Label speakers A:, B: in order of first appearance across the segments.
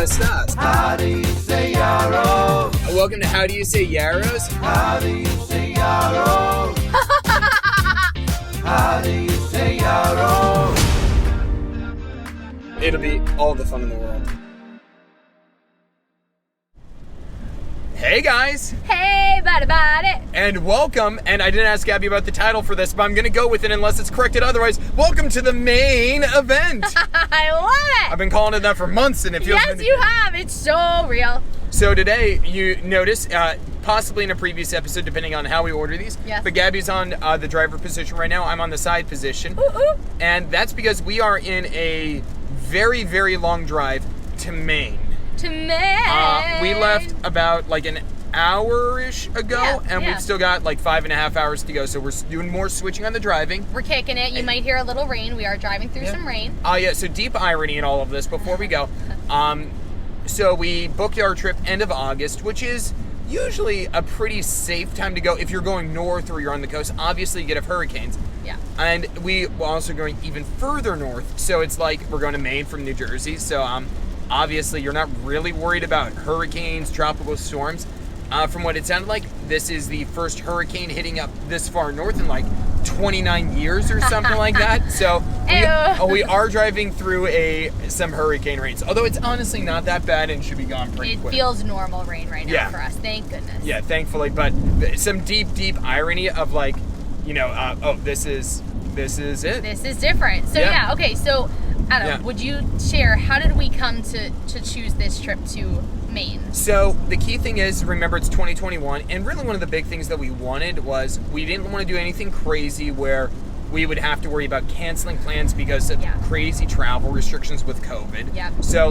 A: estás?
B: How do you say yarrow?
A: Welcome to How Do You Say Yarrows?
B: How do you say yarrow? How do you say yarrow?
A: It'll be all the fun in the world. Hey guys!
C: Hey, buddy!
A: And welcome, and I didn't ask Gabby about the title for this, but I'm going to go with it unless it's corrected otherwise. Welcome to the Maine Event!
C: I love it!
A: I've been calling it that for months, and it feels
C: Yes, you have! It's so real.
A: So today, you notice, possibly in a previous episode, depending on how we order these,
C: yes.
A: But Gabby's on the driver position right now. I'm on the side position.
C: Ooh, ooh.
A: And that's because we are in a very, very long drive to Maine.
C: To Maine!
A: We left about like an hour-ish ago, and we've still got like 5.5 hours to go, so we're doing more switching on the driving.
C: We're kicking it. You might hear a little rain. We are driving through some rain.
A: So deep irony in all of this before we go. So we booked our trip end of August, which is usually a pretty safe time to go if you're going north or you're on the coast. Obviously, you get have hurricanes.
C: Yeah.
A: And we were also going even further north, so it's like we're going to Maine from New Jersey, so obviously, you're not really worried about hurricanes, tropical storms. From what it sounded like, this is the first hurricane hitting up this far north in like 29 years or something like that. So we are driving through some hurricane rains. Although it's honestly not that bad and should be gone pretty quick.
C: It feels normal rain right now for us. Thank goodness.
A: Yeah, thankfully. But some deep, deep irony of like, this is it.
C: This is different. So okay. So Adam, would you share, how did we come to choose this trip to Maine?
A: So the key thing is, remember, it's 2021, and really one of the big things that we wanted was we didn't want to do anything crazy where we would have to worry about canceling plans because of crazy travel restrictions with COVID.
C: Yep.
A: So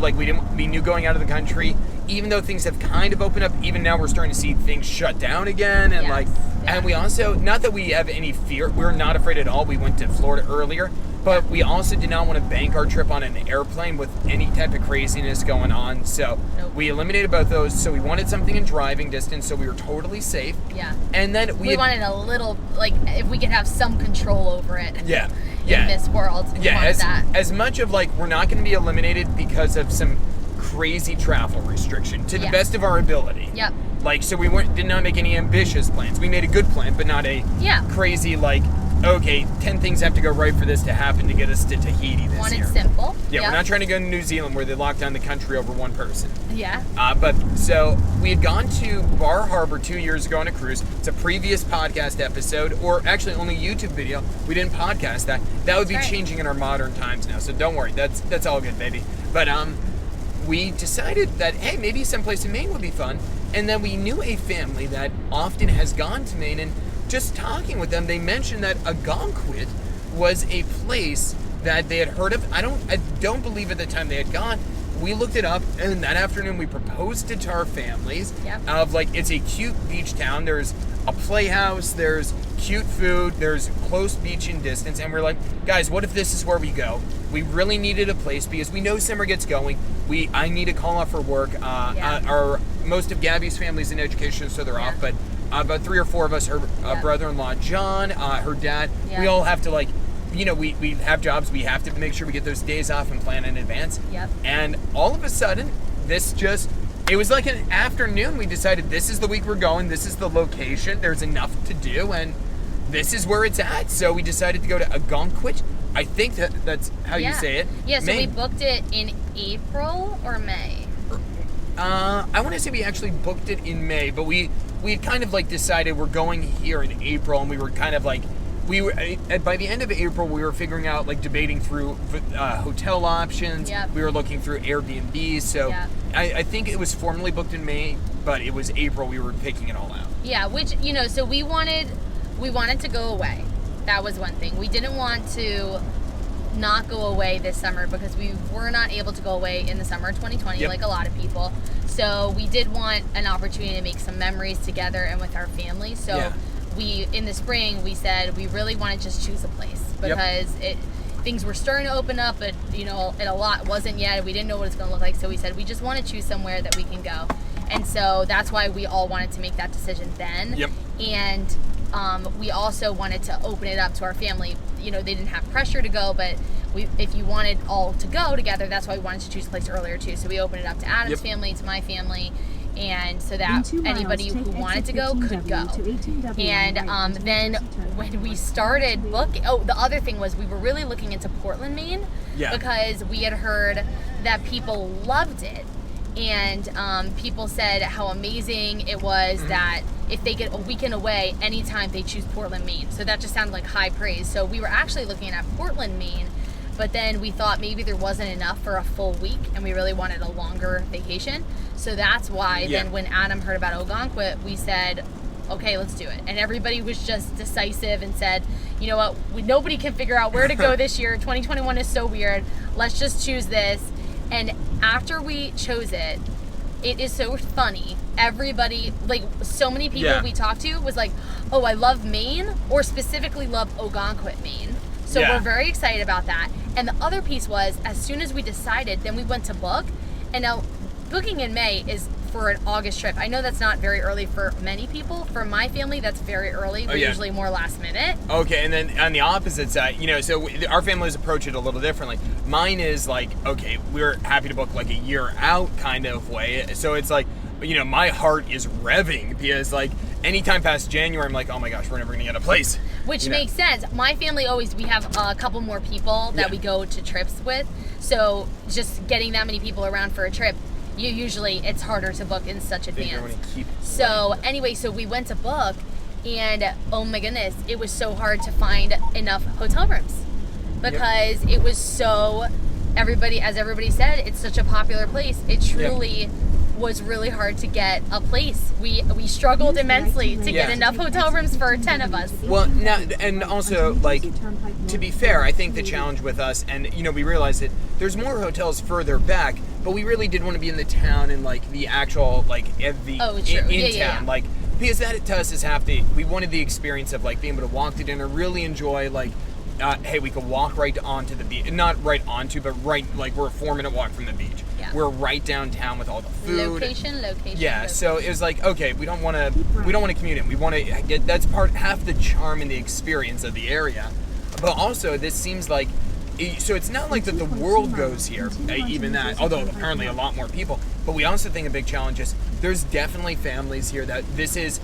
A: we knew going out of the country, even though things have kind of opened up, even now we're starting to see things shut down again, and and we also, not that we have any fear, we're not afraid at all. We went to Florida earlier. But we also did not want to bank our trip on an airplane with any type of craziness going on. So we eliminated both those. So we wanted something in driving distance so we were totally safe.
C: Yeah.
A: And then
C: we wanted a little, like, if we could have some control over it.
A: Yeah.
C: In this world.
A: As much of like, we're not going to be eliminated because of some crazy travel restriction to the best of our ability.
C: Yep.
A: Like, so we did not make any ambitious plans. We made a good plan, but not a crazy, like, okay, 10 things have to go right for this to happen to get us to Tahiti this year.
C: Wanted simple.
A: Yeah, we're not trying to go to New Zealand where they lock down the country over one person.
C: Yeah.
A: But so we had gone to Bar Harbor 2 years ago on a cruise. It's a previous podcast episode, or actually only YouTube video. We didn't podcast that. That would be changing in our modern times now, so don't worry. That's all good, baby. But we decided that, hey, maybe someplace in Maine would be fun. And then we knew a family that often has gone to Maine, and just talking with them, they mentioned that Ogunquit was a place that they had heard of. I don't believe at the time they had gone. We looked it up, and that afternoon we proposed it to our families.
C: Yep.
A: Of like, it's a cute beach town. There's a playhouse. There's cute food. There's close beach in distance. And we're like, guys, what if this is where we go? We really needed a place because we know summer gets going. I need to call off for work. Most of Gabby's family's in education, so they're off. But about 3 or 4 of us, her brother-in-law John, her dad, we all have to we have jobs. We have to make sure we get those days off and plan in advance.
C: Yep.
A: And all of a sudden, it was like an afternoon. We decided this is the week we're going. This is the location. There's enough to do, and this is where it's at. So we decided to go to Ogunquit. I think that's how you say it.
C: Yeah, so
A: Maine.
C: we booked it in April or May?
A: I want to say we actually booked it in May, but we had kind of like decided we're going here in April, and we were kind of like, by the end of April, we were figuring out, like, debating through hotel options.
C: Yep.
A: We were looking through Airbnb. So I think it was formally booked in May, but it was April we were picking it all out.
C: Yeah, which, so we wanted to go away. That was one thing. We didn't want to not go away this summer because we were not able to go away in the summer of 2020 like a lot of people. So we did want an opportunity to make some memories together and with our family. So in the spring, we said we really want to just choose a place because things were starting to open up, but a lot wasn't yet. We didn't know what it's going to look like. So we said we just want to choose somewhere that we can go. And so that's why we all wanted to make that decision then.
A: Yep.
C: And we also wanted to open it up to our family. You know, they didn't have pressure to go, but if you wanted all to go together, that's why we wanted to choose a place earlier too. So we opened it up to Adam's family, to my family, and so that anybody who wanted to go could go. And then when we started looking, the other thing was we were really looking into Portland, Maine, because we had heard that people loved it. And people said how amazing it was that if they get a weekend away, anytime they choose Portland, Maine. So that just sounded like high praise. So we were actually looking at Portland, Maine, but then we thought maybe there wasn't enough for a full week and we really wanted a longer vacation. So that's why then when Adam heard about Ogunquit, we said, okay, let's do it. And everybody was just decisive and said, you know what, nobody can figure out where to go this year. 2021 is so weird. Let's just choose this. And after we chose it, it is so funny. Everybody, like so many people we talked to was like, oh, I love Maine, or specifically love Ogunquit, Maine. So we're very excited about that. And the other piece was, as soon as we decided, then we went to book. And now booking in May is for an August trip. I know that's not very early for many people. For my family, that's very early. We're usually more last minute.
A: Okay, and then on the opposite side, you know, so our families approach it a little differently. Mine is like, okay, we're happy to book like a year out kind of way. So it's like, you know, my heart is revving because like anytime past January, I'm like, oh my gosh, we're never gonna get a place.
C: Which makes sense. My family we have a couple more people that we go to trips with. So just getting that many people around for a trip, it's harder to book in such advance. So anyway, so we went to book, and oh my goodness, it was so hard to find enough hotel rooms because it was so, as everybody said, it's such a popular place. It truly was really hard to get a place. We struggled immensely to get enough hotel rooms for 10 of us.
A: Well, now, and also, like, to be fair, I think the challenge with us, and, you know, we realized that there's more hotels further back, but we really did want to be in the town and, like, the actual, like, in town. Like, because that to us is we wanted the experience of, like, being able to walk to dinner, really enjoy, like, hey, we could walk right onto the beach. Not right onto, but right, like, we're a 4-minute walk from the beach. Yeah. We're right downtown with all the food.
C: Location.
A: Yeah, so it was like, okay, we don't want to commute in. We want to get, that's half the charm and the experience of the area. But also, this seems like, so it's not like that the world goes here, even that, although apparently a lot more people. But we also think a big challenge is there's definitely families here that this is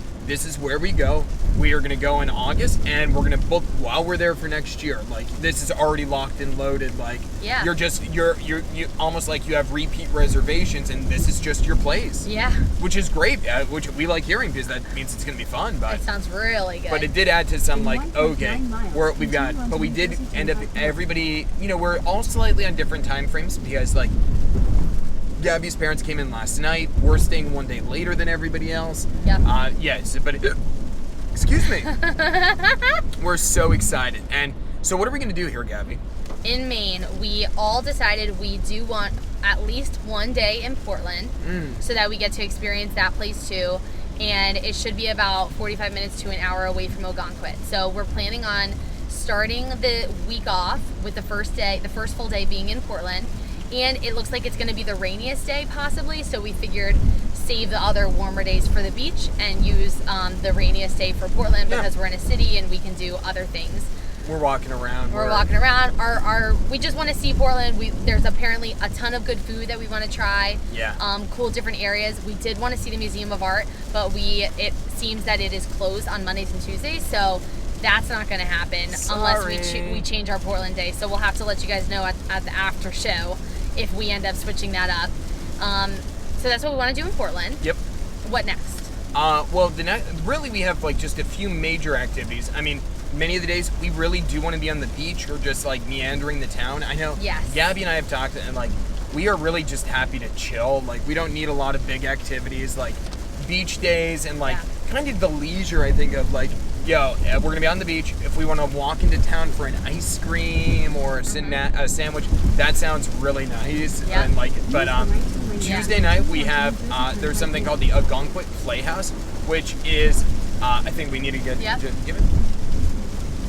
A: where we go. We are going to go in August, and we're going to book while we're there for next year. Like, this is already locked and loaded. Like, you're almost like you have repeat reservations, and this is just your place. Yeah. Which is great, which we like hearing because that means it's going to be fun. But
C: it sounds really good.
A: But it did add to some, like, okay, but we did end up, everybody, you know, we're all slightly on different time frames because, like, Gabby's parents came in last night. We're staying one day later than everybody else. Yep. Yes, but excuse me. We're so excited. And so what are we going to do here, Gabby?
C: In Maine, we all decided we do want at least one day in Portland so that we get to experience that place too. And it should be about 45 minutes to an hour away from Ogunquit. So we're planning on starting the week off with the first full day being in Portland. And it looks like it's going to be the rainiest day possibly, so we figured save the other warmer days for the beach and use the rainiest day for Portland because we're in a city and we can do other things.
A: We're walking around.
C: We just want to see Portland. There's apparently a ton of good food that we want to try. Yeah. Cool different areas. We did want to see the Museum of Art, but it seems that it is closed on Mondays and Tuesdays, so that's not going to happen unless we change our Portland day. So we'll have to let you guys know at the after show if we end up switching that up. So that's what we want to do in Portland. Yep. What next?
A: Well, really we have like just a few major activities. I mean, many of the days we really do want to be on the beach or just like meandering the town. I know Gabby and I have talked, and like we are really just happy to chill. Like we don't need a lot of big activities like beach days and like kind of the leisure, I think, of like, yo, we're going to be on the beach. If we want to walk into town for an ice cream or a sandwich, that sounds really nice. Yeah. And like, but Tuesday night we have, there's something called the Ogunquit Playhouse, which is, I think we need to give it.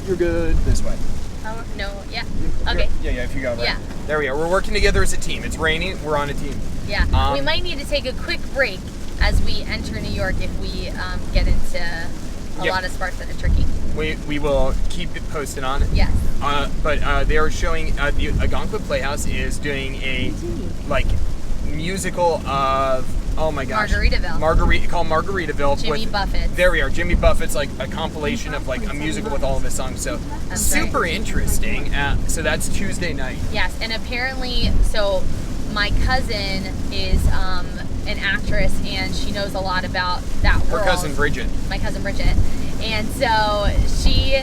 A: You're good. This way.
C: Oh, no, yeah. Okay.
A: Yeah, if you go right. Yeah. There we are. We're working together as a team. It's raining. We're on a team.
C: Yeah. We might need to take a quick break as we enter New York if we get into a
A: Yep.
C: lot of spots that are tricky.
A: We will keep it posted on it.
C: Yes.
A: But they are showing the Ogunquit Playhouse is doing a like musical of oh my gosh
C: Margaritaville.
A: called Margaritaville.
C: Jimmy
A: with,
C: Buffett.
A: There we are. Jimmy Buffett's like a compilation of like a musical with all of his songs. So
C: That's
A: super
C: right.
A: interesting. So that's Tuesday night.
C: Yes, and apparently, so my cousin is an actress, and she knows a lot about that
A: Her
C: world.
A: cousin Bridget.
C: My cousin Bridget. And so she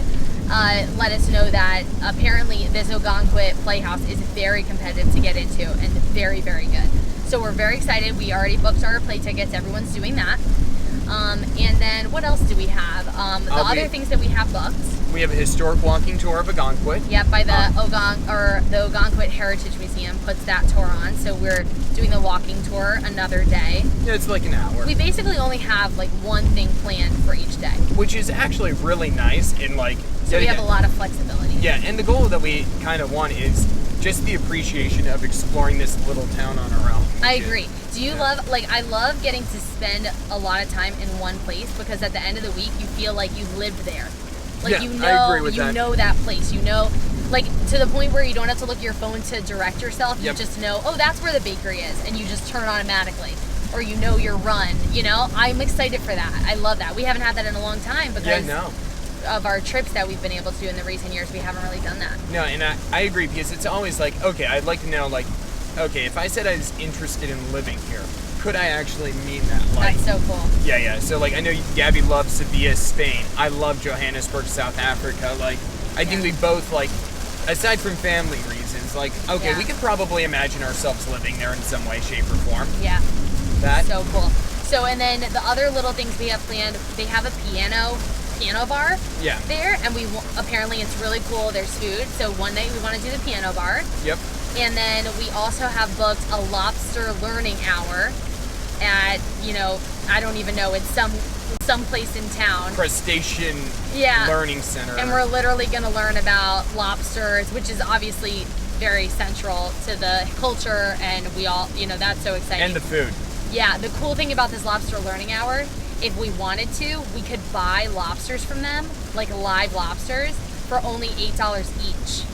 C: let us know that apparently this Ogunquit Playhouse is very competitive to get into and very, very good. So we're very excited. We already booked our play tickets. Everyone's doing that. And then what else do we have? The other things that we have booked.
A: We have a historic walking tour of Ogunquit.
C: Yep, by the the Ogunquit Heritage Museum puts that tour on. So we're doing the walking tour another day.
A: Yeah, it's like an hour.
C: We basically only have like one thing planned for each day.
A: Which is actually really nice and like
C: So we have a lot of flexibility.
A: Yeah, and the goal that we kind of want is just the appreciation of exploring this little town on our own.
C: I agree. Do you love, like, I love getting to spend a lot of time in one place because at the end of the week you feel like you lived there. Like,
A: Yeah,
C: you
A: I
C: know,
A: agree with
C: you
A: that.
C: know that place. You know, like, to the point where you don't have to look at your phone to direct yourself. You
A: Yep.
C: just know, oh, that's where the bakery is, and you just turn automatically. Or you know your run, you know? I'm excited for that. I love that. We haven't had that in a long time because of our trips that we've been able to do in the recent years. We haven't really done that.
A: No, and I agree because it's always like, okay, I'd like to know, like, okay, if I said I was interested in living here, could I actually mean that? Like,
C: That's so cool.
A: Yeah. So, like, I know Gabby loves Sevilla, Spain. I love Johannesburg, South Africa. Like, I think we both, like, aside from family reasons, like, okay, we could probably imagine ourselves living there in some way, shape, or form.
C: Yeah.
A: That.
C: So cool. So, and then the other little things we have planned, they have a piano bar there, and apparently it's really cool. There's food. So one night we want to do the piano bar.
A: Yep.
C: And then we also have booked a lobster learning hour at, you know, I don't even know, it's some place in town.
A: Crustacean Learning Center.
C: And we're literally going to learn about lobsters, which is obviously very central to the culture, and we all, you know, that's so exciting.
A: And the food.
C: Yeah, the cool thing about this lobster learning hour, if we wanted to, we could buy lobsters from them, like live lobsters, for only $8 each.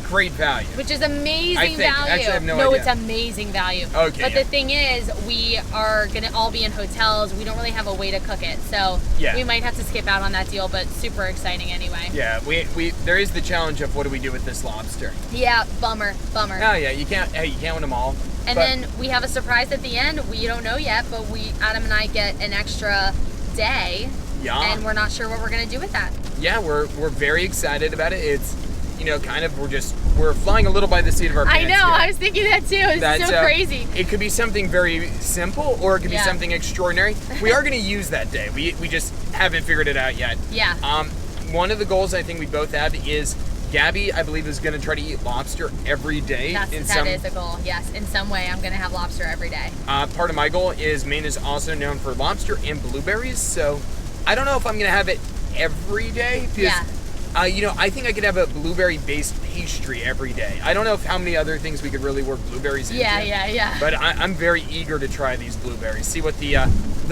A: Great value.
C: Which is amazing value.
A: Actually, I have no
C: No,
A: idea.
C: it's amazing value.
A: Okay.
C: But the thing is, we are going to all be in hotels. We don't really have a way to cook it. So we might have to skip out on that deal, but super exciting anyway.
A: Yeah, we there is the challenge of what do we do with this lobster?
C: Yeah, bummer.
A: Oh yeah, you can't win them all.
C: And then we have a surprise at the end. We don't know yet, but Adam and I get an extra day.
A: Yeah.
C: And we're not sure what we're going to do with that.
A: Yeah, we're very excited about it. It's, you know, kind of we're flying a little by the seat of our pants.
C: I know.
A: here.
C: I was thinking that too. It's so crazy.
A: It could be something very simple, or it could be something extraordinary. We are going to use that day. We just haven't figured it out yet.
C: Yeah.
A: One of the goals I think we both have is Gabby, I believe, is going to try to eat lobster every day.
C: That is a goal. Yes, in some way, I'm going to have lobster every day.
A: Part of my goal is Maine is also known for lobster and blueberries, so I don't know if I'm going to have it every day. Because, you know, I think I could have a blueberry-based pastry every day. I don't know how many other things we could really work blueberries into.
C: Yeah.
A: But I'm very eager to try these blueberries. See what the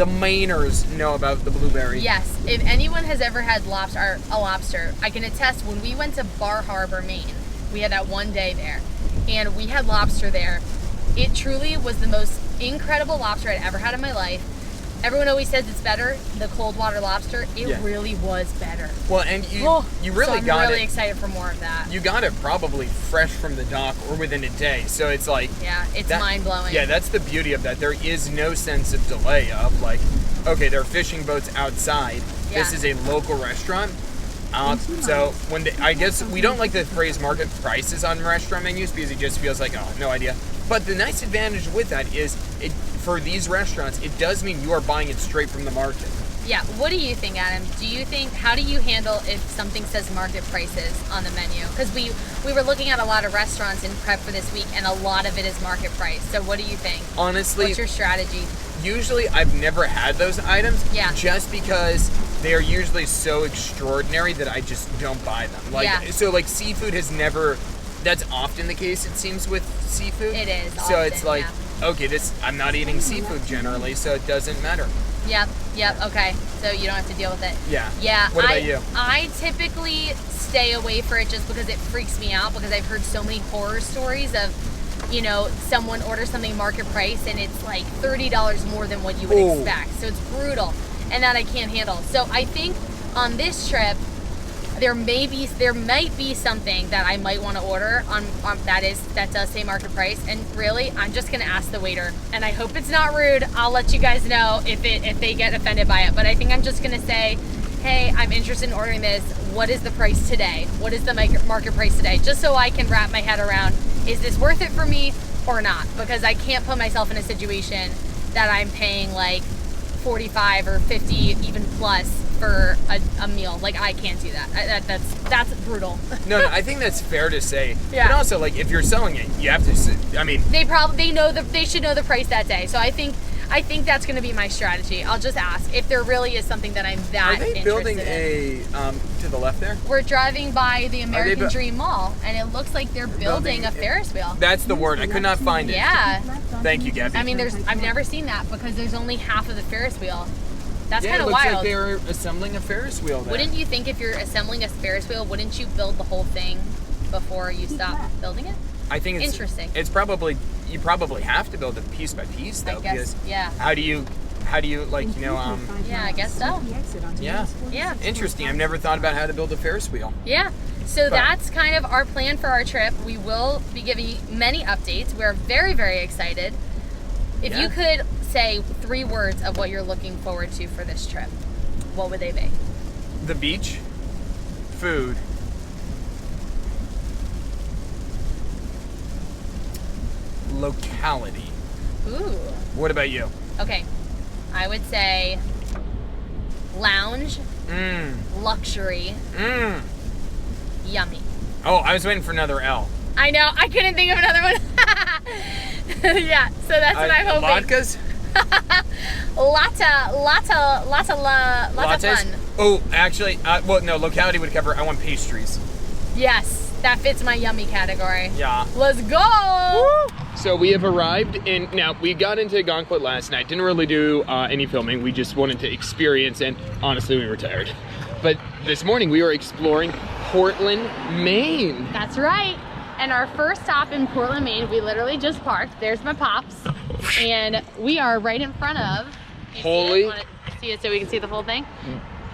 A: Mainers know about the blueberry.
C: Yes. If anyone has ever had a lobster, I can attest when we went to Bar Harbor, Maine, we had that one day there, and we had lobster there. It truly was the most incredible lobster I'd ever had in my life. Everyone always says it's better, the cold water lobster. It really was better.
A: Well, and you really
C: so
A: got it.
C: I'm really excited for more of that.
A: You got it probably fresh from the dock or within a day. So it's like...
C: Yeah, it's mind-blowing.
A: Yeah, that's the beauty of that. There is no sense of delay of like, okay, there are fishing boats outside.
C: Yeah.
A: This is a local restaurant. So I guess we don't like the phrase market prices on restaurant menus because it just feels like, oh, no idea. But the nice advantage with that is for these restaurants, it does mean you are buying it straight from the market.
C: Yeah. What do you think, Adam? How do you handle if something says market prices on the menu? Because we were looking at a lot of restaurants in prep for this week, and a lot of it is market price. So what do you think?
A: Honestly,
C: what's your strategy?
A: Usually, I've never had those items.
C: Yeah.
A: Just because they are usually so extraordinary that I just don't buy them. So like seafood has never. That's often the case, it seems, with seafood.
C: It is.
A: So it's like, okay, I'm not eating seafood generally, so it doesn't matter.
C: Yep. Yep. Okay. So you don't have to deal with it.
A: Yeah.
C: Yeah.
A: What about you?
C: I typically stay away for it just because it freaks me out, because I've heard so many horror stories of, someone orders something market price and it's like $30 more than what you would expect. So it's brutal, and that I can't handle. So I think on this trip, there might be something that I might want to order on that does say market price, and really I'm just gonna ask the waiter, and I hope it's not rude. I'll let you guys know if they get offended by it, but I think I'm just gonna say, hey, I'm interested in ordering this. What is the price today? What is the market price today? Just so I can wrap my head around, is this worth it for me or not? Because I can't put myself in a situation that I'm paying like 45 or 50 even plus for a meal. Like, I can't do that. That's brutal.
A: No, I think that's fair to say.
C: Yeah.
A: But also, like, if you're selling it, you have to. I mean,
C: they should know the price that day. So I think that's going to be my strategy. I'll just ask if there really is something that I'm that interested in.
A: Are they building to the left there?
C: We're driving by the American Dream Mall, and it looks like they're building a Ferris wheel.
A: That's the word. I could not find it.
C: Yeah.
A: Thank you, Gabby.
C: I mean, I've never seen that, because there's only half of the Ferris wheel. That's kind of
A: wild.
C: wild.
A: Like they're assembling a Ferris wheel there.
C: Wouldn't you think if you're assembling a Ferris wheel, wouldn't you build the whole thing before you stop building it?
A: I think it's
C: interesting.
A: It's probably, you probably have to build it piece by piece, though.
C: I guess,
A: because
C: yeah.
A: How do you like,
C: Yeah, I guess so.
A: Yeah.
C: Yeah.
A: Interesting. I've never thought about how to build a Ferris wheel.
C: Yeah. So that's kind of our plan for our trip. We will be giving you many updates. We're very, very excited. If you could say 3 words of what you're looking forward to for this trip, what would they be?
A: The beach, food, locality.
C: Ooh.
A: What about you?
C: Okay. I would say lounge, luxury, yummy.
A: Oh, I was waiting for another L.
C: I know. I couldn't think of another one. Yeah, so that's what I'm hoping.
A: Latkes?
C: Lots of fun.
A: Oh, actually, no, locality would cover, I want pastries.
C: Yes, that fits my yummy category.
A: Yeah.
C: Let's go!
A: So we have arrived now we got into Ogunquit last night, didn't really do any filming, we just wanted to experience, and honestly we were tired. But this morning we were exploring Portland, Maine.
C: That's right. And our first stop in Portland, Maine, we literally just parked. There's my pops. And we are right in front of
A: Holy.
C: See it so we can see the whole thing?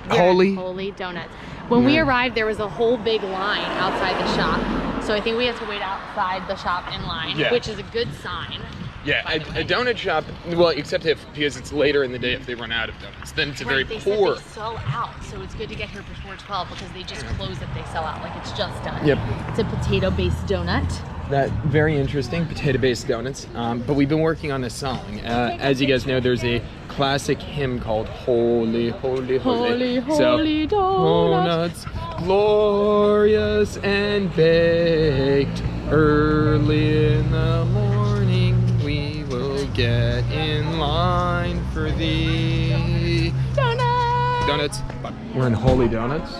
A: Holy
C: Donuts. When we arrived, there was a whole big line outside the shop. So I think we have to wait outside the shop in line, which is a good sign.
A: Yeah, a donut shop, well, except because it's later in the day if they run out of donuts. Then it's a very
C: they
A: poor.
C: Said they sell out, so it's good to get here before 12 because they just close if they sell out, like it's just done.
A: Yep.
C: It's a potato-based donut.
A: That very interesting, potato-based donuts. But we've been working on a song. As you guys know, there's a classic hymn called Holy, Holy, Holy.
C: Holy
A: donuts, glorious and baked, early in the morning we will get in line for the donuts. We're in Holy Donuts.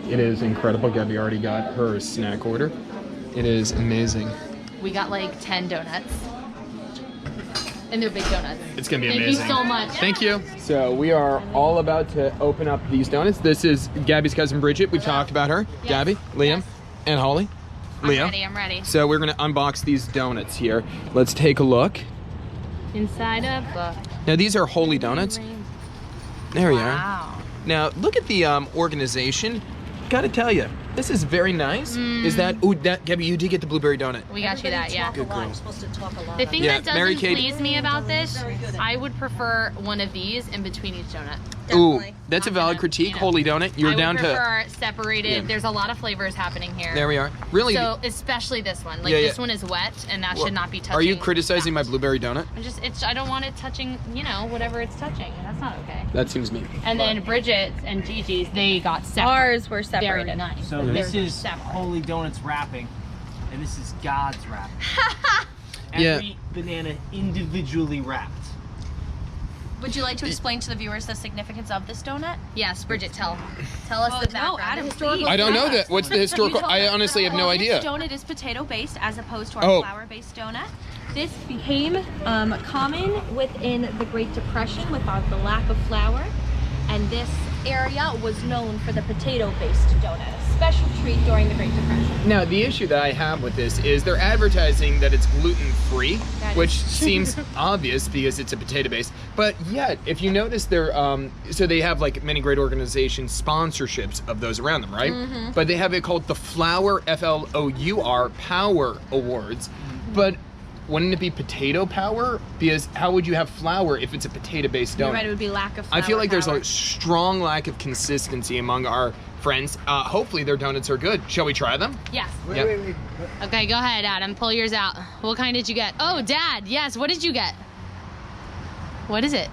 A: It is incredible. Gabby already got her snack order. It is amazing.
C: We got like 10 donuts. And they're big donuts.
A: It's gonna be
C: Thank
A: amazing.
C: Thank you so much.
A: Thank you. So we are all about to open up these donuts. This is Gabby's cousin Bridget. We talked about her.
C: Yes.
A: Gabby, Liam, and Holly.
C: I'm ready.
A: So we're gonna unbox these donuts here. Let's take a look.
C: Inside a book.
A: Now these are Holy Donuts. There you are.
C: Wow.
A: Now look at the organization. Gotta tell you, this is very nice. Is that, Gabby, you did get the blueberry donut.
C: We got you that, yeah.
A: Good girl.
C: The thing
A: Yeah,
C: that
A: Mary
C: doesn't
A: Kate.
C: please me about this, I would prefer one of these in between each donut.
A: Ooh, that's a valid critique. Holy donut. You're down
C: I would
A: to.
C: prefer separated.
A: Yeah.
C: There's a lot of flavors happening here.
A: There we are. Really.
C: So especially this one. Like
A: Yeah,
C: this
A: yeah.
C: one is wet, and that should not be touching.
A: Are you criticizing
C: that.
A: my blueberry donut?
C: I don't want it touching, whatever it's touching. That's not okay.
A: That seems mean.
C: And then Bridget's and Gigi's, they got separate.
D: Ours were separate.
C: Very nice.
E: So this is Holy Donuts wrapping, and this is God's wrapping. Every banana individually wrapped.
D: Would you like to explain to the viewers the significance of this donut?
C: Yes, Bridget, tell us the background.
D: Adam,
C: historical.
A: I don't know that. What's the historical?
D: You told
A: I
D: us.
A: honestly have no
D: Well,
A: idea.
D: This donut is potato-based as opposed to our
A: Oh.
D: flour-based donut. This became common within the Great Depression with the lack of flour. And this area was known for the potato-based donut, a special treat during the Great Depression.
A: Now, the issue that I have with this is they're advertising that it's gluten-free,
D: That
A: which
D: is true.
A: seems obvious because it's a potato base. But yet, if you notice, they're so they have like many great organizations sponsorships of those around them, right? But they have it called the Flour FLOUR Power Awards. But wouldn't it be potato power? Because how would you have flour if it's a potato-based donut?
D: You're right, it would be lack of flour
A: I feel like there's
D: power.
A: a strong lack of consistency among our friends. Hopefully their donuts are good. Shall we try them?
D: Yes.
A: Yep.
C: Okay, go ahead, Adam. Pull yours out. What kind did you get? Oh, Dad. Yes. What did you get? What is it?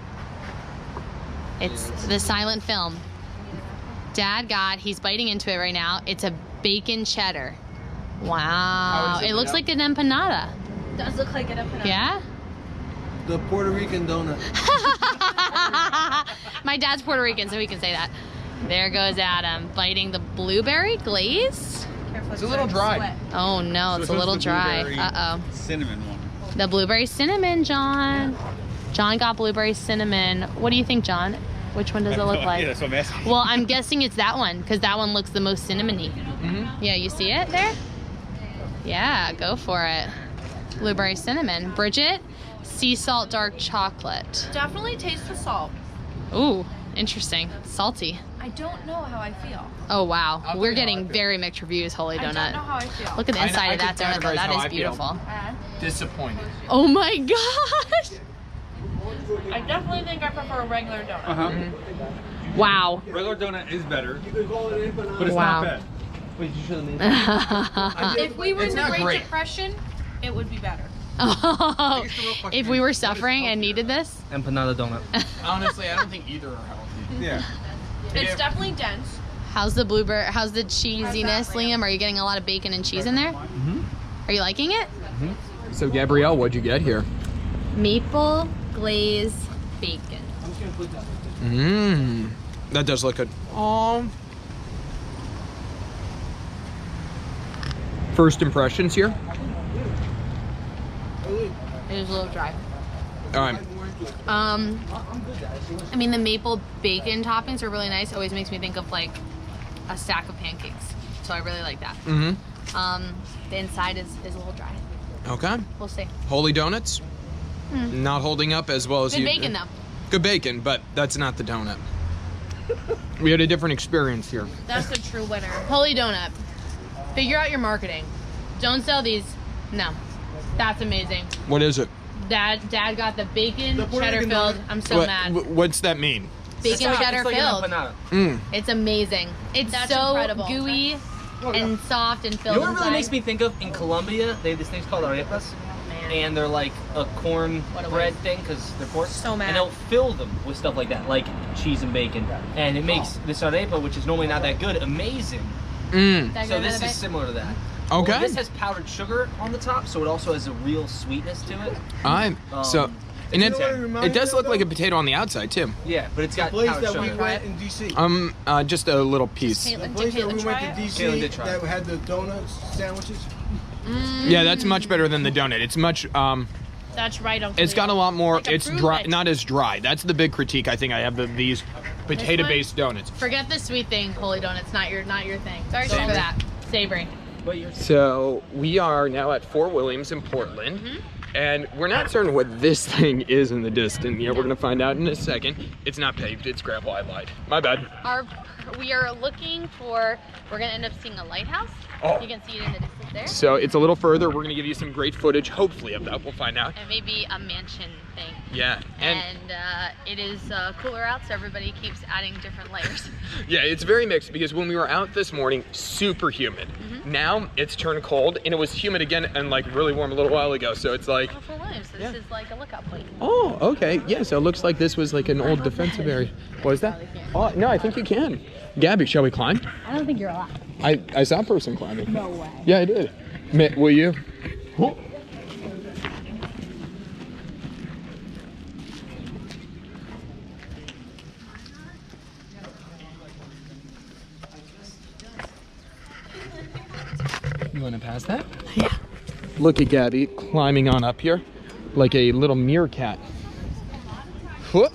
C: It's the silent film. Dad got. He's biting into it right now. It's a bacon cheddar. Wow. It looks like an empanada.
D: Does look like it up and up.
C: Yeah.
B: The Puerto Rican donut.
C: My dad's Puerto Rican, so he can say that. There goes Adam biting the blueberry glazed.
D: Careful,
A: It's a little dry.
D: sweat.
C: Oh no, it's a little dry. Uh-oh.
F: Cinnamon one.
C: The blueberry cinnamon, John. John got blueberry cinnamon. What do you think, John? Which one does it look like?
F: Yeah, that's what I'm asking.
C: Well, I'm guessing it's that one because that one looks the most cinnamony. Yeah, you see it there? Yeah, go for it. Blueberry cinnamon. Bridget, sea salt dark chocolate.
D: Definitely taste the salt.
C: Ooh, interesting. Salty.
D: I don't know how I feel.
C: Oh wow,
A: I'll
C: we're
A: tell you how I
C: getting
A: feel.
C: very mixed reviews. Holy
D: I don't know
C: donut.
D: how I feel.
C: Look at the
A: I
C: inside of
A: could
C: that donut though.
A: categorize
C: That
A: how
C: is
A: I feel.
C: beautiful.
A: Disappointed.
C: Oh my gosh.
D: I definitely think I prefer a regular donut.
C: Wow.
F: Regular donut is better, but it's
C: Wow.
F: not bad.
E: Wait, you show them this?
D: If we were
A: It's
D: in the
A: not
D: Great
A: great.
D: Depression, it would be better.
C: Oh, if we were suffering and needed this,
E: Empanada donut.
A: Honestly, I don't think either are healthy.
F: Yeah.
D: It's definitely dense.
C: how's the blueberry? How's the cheesiness, Liam? Are you getting a lot of bacon and cheese in there? Are you liking it?
A: So Gabrielle, what'd you get here?
C: Maple glaze bacon.
A: Mmm. That does look good. First impressions here.
C: It is a little dry.
A: All right.
C: I mean the maple bacon toppings are really nice. Always makes me think of like a stack of pancakes. So I really like that. The inside is a little dry.
A: Okay.
C: We'll see.
A: Holy donuts. Not holding up as well as
C: Good
A: you.
C: bacon though.
A: Good bacon, but that's not the donut. We had a different experience here.
D: That's the true winner.
C: Holy donut. Figure out your marketing. Don't sell these. No. That's amazing.
A: What is it?
C: Dad got the bacon
B: Puerto
C: cheddar
B: Rican
C: filled.
B: donut.
C: I'm so mad.
A: What's that mean?
C: Bacon cheddar
E: like
C: filled.
E: An empanada.
C: It's amazing. It's
D: That's
C: so
D: incredible.
C: gooey and soft and
E: You
C: filled
E: know what it really
C: inside.
E: makes me think of? In Colombia, they have these things called arepas. And they're like a corn
C: What a
E: bread
C: waste.
E: thing because they're pork.
D: So mad.
E: And they'll fill them with stuff like that, like cheese and bacon. And it makes this arepa, which is normally not that good, amazing.
C: That
E: So
C: good
E: this
C: bit?
E: is similar to that.
A: Okay.
E: Well, this has powdered sugar on the top, so it also has a real sweetness to it.
A: So, and
E: it's
A: it does look like a potato on the outside too.
E: Yeah, but it's got
B: Place
E: powdered
B: that we
E: sugar.
B: went in DC.
A: Just a little piece.
B: The
D: Caitlin,
B: place
D: did
B: that we
D: Caitlin
B: went
D: try
B: to
D: it?
E: Caitlin
B: DC
E: did try
B: that
E: it.
B: had the donuts, sandwiches.
A: Yeah, that's much better than the donut. It's much.
D: That's right, Uncle
A: It's got a
D: Leo.
A: lot more.
D: Like a
A: It's
D: fruit
A: dry,
D: wedge.
A: not as dry. That's the big critique I think I have of these potato-based donuts.
C: Forget the sweet thing, Holy Donut's not your thing.
D: Very
C: Go for
D: savory.
C: that. Savory.
E: But you're
A: So we are now at Fort Williams in Portland, and we're not certain what this thing is in the distance. Yeah, we're gonna find out in a second. It's not paved. It's gravel. I lied. My bad.
C: We are looking for. We're gonna end up seeing a lighthouse.
A: Oh.
C: You can see it in the distance there,
A: So it's a little further. We're gonna give you some great footage, hopefully, of that. We'll find out.
C: and maybe a mansion thing.
A: Yeah,
C: And it is cooler out, so everybody keeps adding different layers.
A: yeah, it's very mixed because when we were out this morning, super humid. Now it's turned cold, and it was humid again and like really warm a little while ago. So it's like,
C: Oh, Fort Williams, so this is like a lookout point.
A: oh, okay, yeah. So it looks like this was like an old defensive area. What is that? Oh, no, I think you can. Gabby, shall we climb?
C: I don't think you're allowed.
A: I saw a person climbing.
C: No way.
A: Yeah, I did. Will you? Oh. You want to pass that? Yeah. Look at Gabby climbing on up here like a little meerkat. Whoop.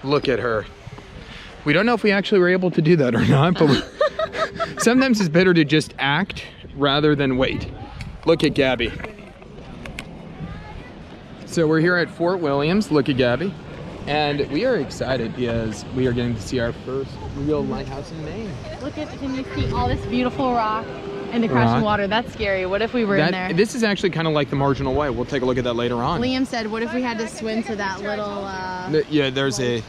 A: Look at her. We don't know if we actually were able to do that or not, but sometimes it's better to just act rather than wait. Look at Gabby. So we're here at Fort Williams. Look at Gabby. And we are excited because we are getting to see our first real lighthouse in Maine.
C: Look at, can you see all this beautiful rock and the crashing water? That's scary. What if we were in there?
A: This is actually kind of like the marginal way. We'll take a look at that later on.
C: Liam said, what if we had to swim to that little
A: yeah, there's a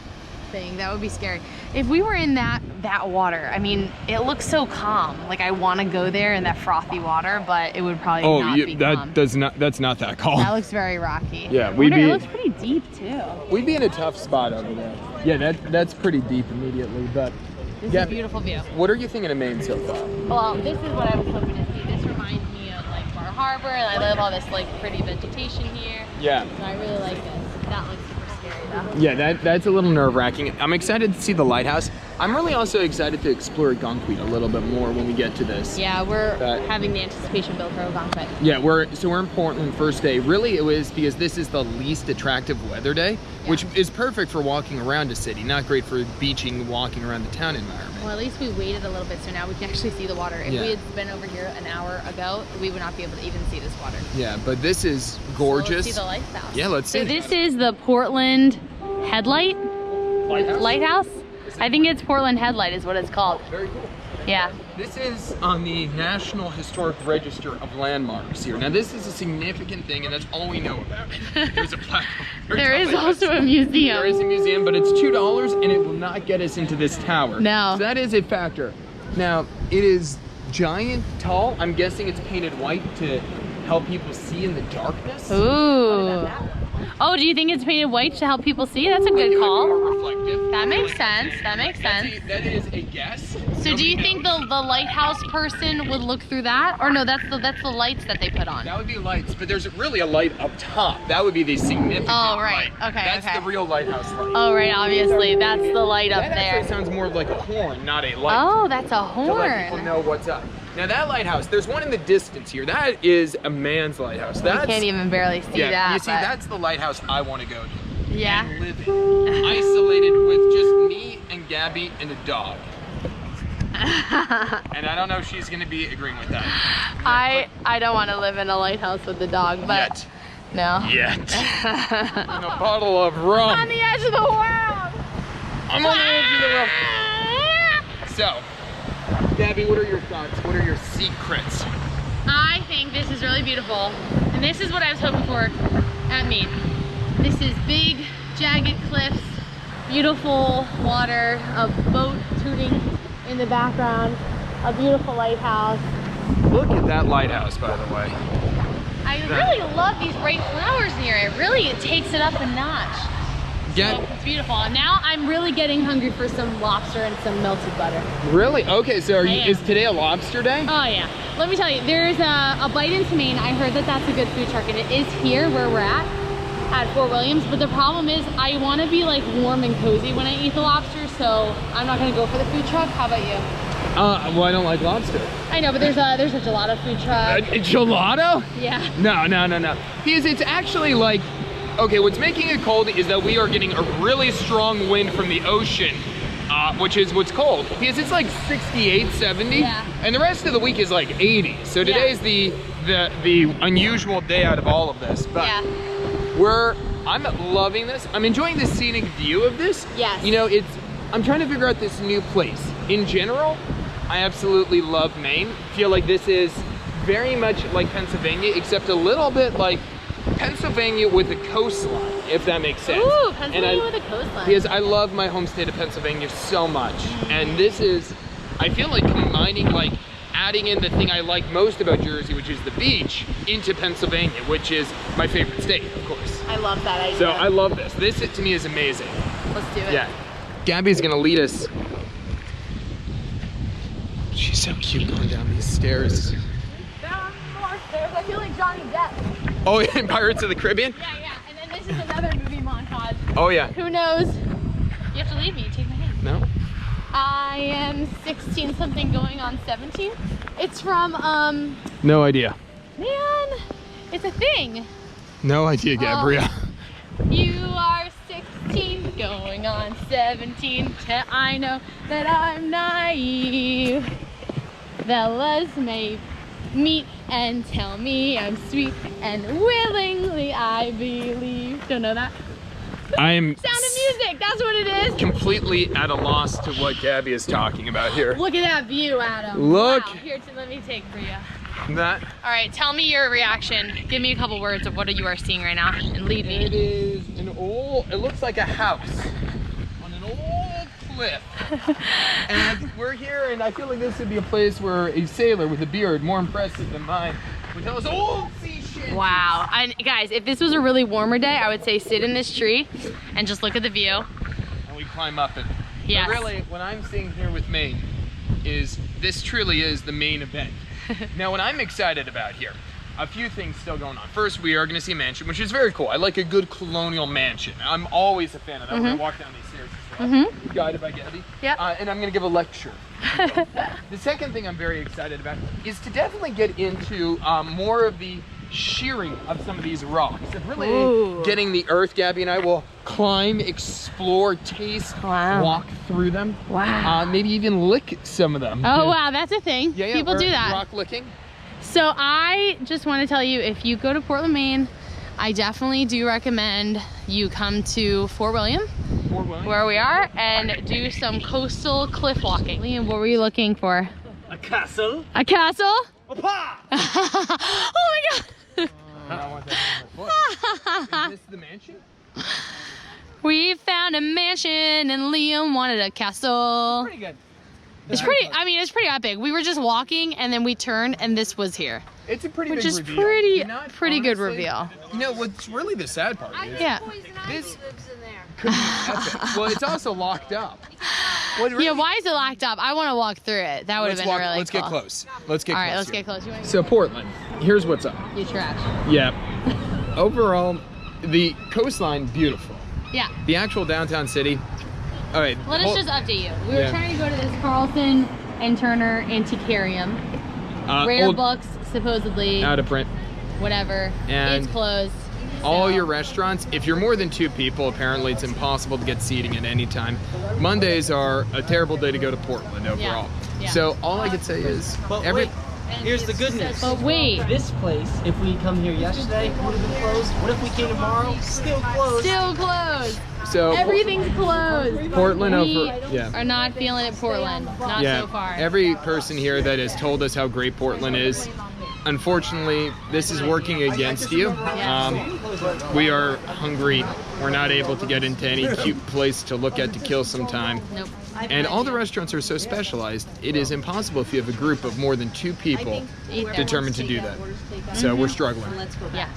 C: thing? That would be scary. If we were in that water, I mean, it looks so calm. Like I want to go there in that frothy water, but it would probably not be calm.
A: That's not that calm.
C: That looks very rocky.
A: Yeah,
C: it looks pretty deep too.
A: We'd be in a tough spot over there. Yeah, that's pretty deep immediately, but
C: this is a beautiful view.
A: What are you thinking of Maine so far?
C: Well, this is what I was hoping to see. This reminds me of like Bar Harbor, and I love all this like pretty vegetation here.
A: Yeah.
C: So I really like this. That looks super scary though.
A: Yeah, that's a little nerve-wracking. I'm excited to see the lighthouse. I'm really also excited to explore Ogunquit a little bit more when we get to this.
C: Yeah, we're having the anticipation built for Ogunquit.
A: Yeah, we're in Portland first day. Really, it was because this is the least attractive weather day, which is perfect for walking around a city, not great for beaching, walking around the town environment.
C: Well, at least we waited a little bit, so now we can actually see the water. If we had been over here an hour ago, we would not be able to even see this water.
A: Yeah, but this is gorgeous.
C: So let's see the lighthouse.
A: Yeah, let's see.
C: So this is the Portland Headlight? Lighthouse? I think it's Portland Headlight is what it's called.
A: Very cool.
C: Yeah.
A: This is on the National Historic Register of Landmarks here. Now this is a significant thing, and that's all we know about it. There's a platform.
C: There is also a museum.
A: There is a museum, but it's $2 and it will not get us into this tower.
C: No.
A: So that is a factor. Now, it is giant, tall. I'm guessing it's painted white to help people see in the darkness.
C: Ooh. Oh, do you think it's painted white to help people see? That's a good call.
A: More reflective.
C: That makes sense. That makes sense.
A: That is a guess.
C: So do you think the lighthouse person would look through that? Or no, that's the lights that they put on.
A: That would be lights, but there's really a light up top. That would be the significant light.
C: Okay,
A: That's the real lighthouse light.
C: Oh, right, obviously. That's the light up
A: that
C: there.
A: That sounds more like a horn, not a light.
C: Oh, that's a horn.
A: To let people know what's up. Now that lighthouse, there's one in the distance here. That is a man's lighthouse.
C: You can't even barely see that.
A: You see, that's the lighthouse I want to go to.
C: Yeah.
A: And live in. Isolated with just me and Gabby and a dog. And I don't know if she's going to be agreeing with that.
C: I don't want to live in a lighthouse with the dog, but
A: Yet.
C: no.
A: Yet. And a bottle of rum.
C: On the edge of the world.
A: I'm on the edge of the world. So, Gabby, what are your thoughts? What are your secrets?
C: I think this is really beautiful, and this is what I was hoping for at Maine. This is big, jagged cliffs, beautiful water, a boat tooting in the background, a beautiful lighthouse.
A: Look at that lighthouse, by the way.
C: I really love these bright flowers near it. Really, it takes it up a notch. So it's beautiful. And now I'm really getting hungry for some lobster and some melted butter.
A: Really? Okay, so is today a lobster day?
C: Oh yeah. Let me tell you, there's a Bite into Maine. I heard that that's a good food truck, and it is here where we're at Fort Williams. But the problem is I want to be like warm and cozy when I eat the lobster, so I'm not gonna go for the food truck. How about you?
A: Well, I don't like lobster.
C: I know, but there's a gelato food truck.
A: Gelato?
C: Yeah.
A: No. Because it's actually like, okay, what's making it cold is that we are getting a really strong wind from the ocean, which is what's cold. Because it's like 68, 70, and the rest of the week is like 80. So today's the unusual day out of all of this. But I'm loving this. I'm enjoying the scenic view of this.
C: Yes.
A: You know, I'm trying to figure out this new place. In general, I absolutely love Maine. Feel like this is very much like Pennsylvania, except a little bit like Pennsylvania with a coastline, if that makes sense.
C: Ooh, Pennsylvania with a coastline.
A: Because I love my home state of Pennsylvania so much. And this is, I feel like combining, like adding in the thing I like most about Jersey, which is the beach, into Pennsylvania, which is my favorite state, of course.
C: I love that idea.
A: So I love this. This to me is amazing.
C: Let's do it.
A: Yeah. Gabby's gonna lead us. She's so cute going down these stairs.
C: Down more stairs. I feel like Johnny Depp.
A: Oh, in Pirates of the Caribbean?
C: Yeah. And then this is another movie montage.
A: Oh yeah.
C: Who knows? You have to leave me. Take my hand.
A: No?
C: I am 16 something going on 17. It's from,
A: No idea.
C: man, it's a thing.
A: No idea, Gabrielle.
C: You are 16 going going on 17 till I know that I'm naive. Fellas may meet and tell me I'm sweet, and willingly I believe. Don't know that?
A: I'm
C: Sound of Music, that's what it is.
A: completely at a loss to what Gabby is talking about here.
C: Look at that view, Adam.
A: Look.
C: Wow. Here, let me take for you.
A: That
C: All right, tell me your reaction. Give me a couple words of what you are seeing right now, and lead me.
A: it is an old, it looks like a house on an old cliff. And we're here, and I feel like this would be a place where a sailor with a beard more impressive than mine would tell us old sea shit.
C: Wow. And guys, if this was a really warmer day, I would say sit in this tree and just look at the view.
A: And we climb up it.
C: Yes.
A: But really, what I'm seeing here with Maine is this truly is the Maine Event. Now, what I'm excited about here, a few things still going on. First, we are going to see a mansion, which is very cool. I like a good colonial mansion. I'm always a fan of that. We're going to walk down these stairs as well, guided by Gabby.
C: Yep.
A: And I'm going to give a lecture. The second thing I'm very excited about is to definitely get into more of the shearing of some of these rocks. And really getting the earth. Gabby and I will climb, explore, taste, walk through them.
C: Wow.
A: Maybe even lick some of them.
C: Oh, wow, that's a thing.
A: Yeah,
C: People do
A: we're
C: that.
A: Rock licking.
C: So I just want to tell you, if you go to Portland, Maine, I definitely do recommend you come to Fort William, where we are, and do some coastal cliff walking. Liam, what were you looking for?
E: A castle.
C: A castle?
E: Opa!
C: Oh my god!
A: I want that in my foot. Is this the mansion?
C: We found a mansion and Liam wanted a castle.
E: Pretty good.
C: It's pretty, I mean, it's pretty epic. We were just walking and then we turned and this was here.
A: It's a pretty
C: Which
A: big
C: is
A: reveal.
C: pretty,
A: You know,
C: pretty good
A: honestly,
C: reveal.
A: You know, what's really the sad part is
C: Yeah.
A: this could be epic. Well, it's also locked up.
C: Yeah, why is it locked up? I want to walk through it. That would have been really
A: Let's
C: cool.
A: get close. Let's get
C: All
A: close.
C: right, let's
A: here.
C: get close. You want
A: So Portland, here's what's up.
C: you trash.
A: Yeah. Overall, the coastline, beautiful.
C: Yeah.
A: The actual downtown city. All right.
C: Let us just update you. We were
A: Yeah.
C: trying to go to this Carlson and Turner Antiquarium. Rare
A: old,
C: books, supposedly.
A: out of print.
C: Whatever.
A: And
C: it's closed.
A: All
C: so-
A: your restaurants, if you're more than 2 people, apparently it's impossible to get seating at any time. Mondays are a terrible day to go to Portland overall.
C: Yeah.
A: So all I could say is
E: But wait, here's the good news.
C: But wait.
E: This place, if we come here yesterday, would have been closed. What if we came tomorrow? Still closed.
C: Still closed.
A: so
C: Everything's closed.
A: Portland
C: We
A: over
C: are not feeling it, Portland. Not
A: yeah.
C: so far.
A: Every person here that has told us how great Portland is, unfortunately, this is working against you. We are hungry. We're not able to get into any cute place to look at to kill some time.
C: Nope.
A: And all the restaurants are so specialized, it is impossible if you have a group of more than 2 people determined to do that. So we're struggling.
C: Yeah.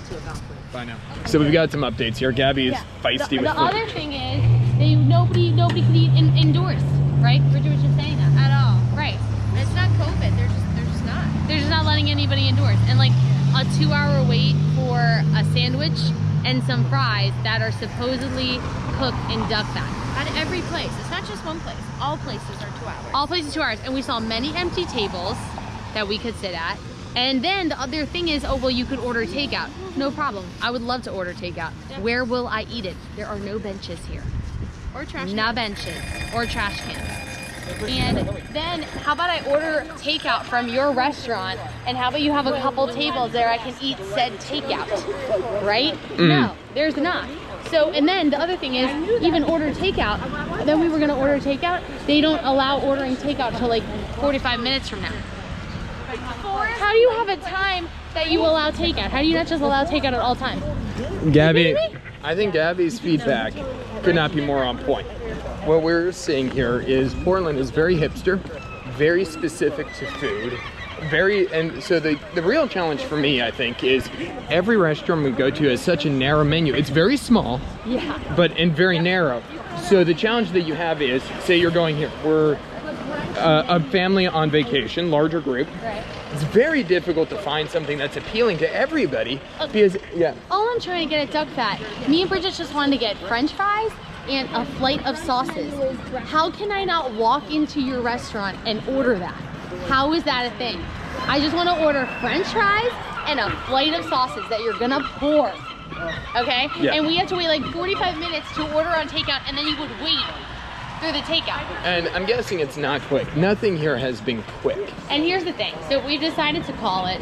A: Bye now. So we've got some updates here. Gabby is feisty with
C: The
A: food.
C: other thing is, nobody can eat indoors, right? Bridget was just saying that.
G: At all.
C: Right.
G: It's not COVID. They're just not.
C: They're just not letting anybody indoors. And like a 2-hour wait for a sandwich and some fries that are supposedly cooked in duck fat.
G: At every place. It's not just one place. All places are 2 hours.
C: All places 2 hours. And we saw many empty tables that we could sit at. And then the other thing is, oh, well, you could order takeout. No problem. I would love to order takeout. Where will I eat it? There are no benches here.
G: Or trash.
C: No benches or trash cans. And then how about I order takeout from your restaurant, and how about you have a couple tables there I can eat said takeout, right? No, there's not. So, and then the other thing is, even order takeout, then we were gonna order takeout, they don't allow ordering takeout till like 45 minutes from now. How do you have a time that you allow takeout? How do you not just allow takeout at all times?
A: Gabby, I think Gabby's feedback could not be more on point. What we're seeing here is Portland is very hipster, very specific to food, and so the real challenge for me, I think, is every restaurant we go to has such a narrow menu. It's very small, and very narrow. So the challenge that you have is, say you're going here, we're a family on vacation, larger group.
C: Right.
A: It's very difficult to find something that's appealing to everybody because,
C: All I'm trying to get at duck fat, me and Bridget just wanted to get French fries and a flight of sauces. How can I not walk into your restaurant and order that? How is that a thing? I just want to order French fries and a flight of sauces that you're gonna pour Okay?
A: Yeah.
C: And we had to wait like 45 minutes to order on takeout, and then you would wait through the takeout.
A: And I'm guessing it's not quick. Nothing here has been quick.
C: And here's the thing. So we've decided to call it.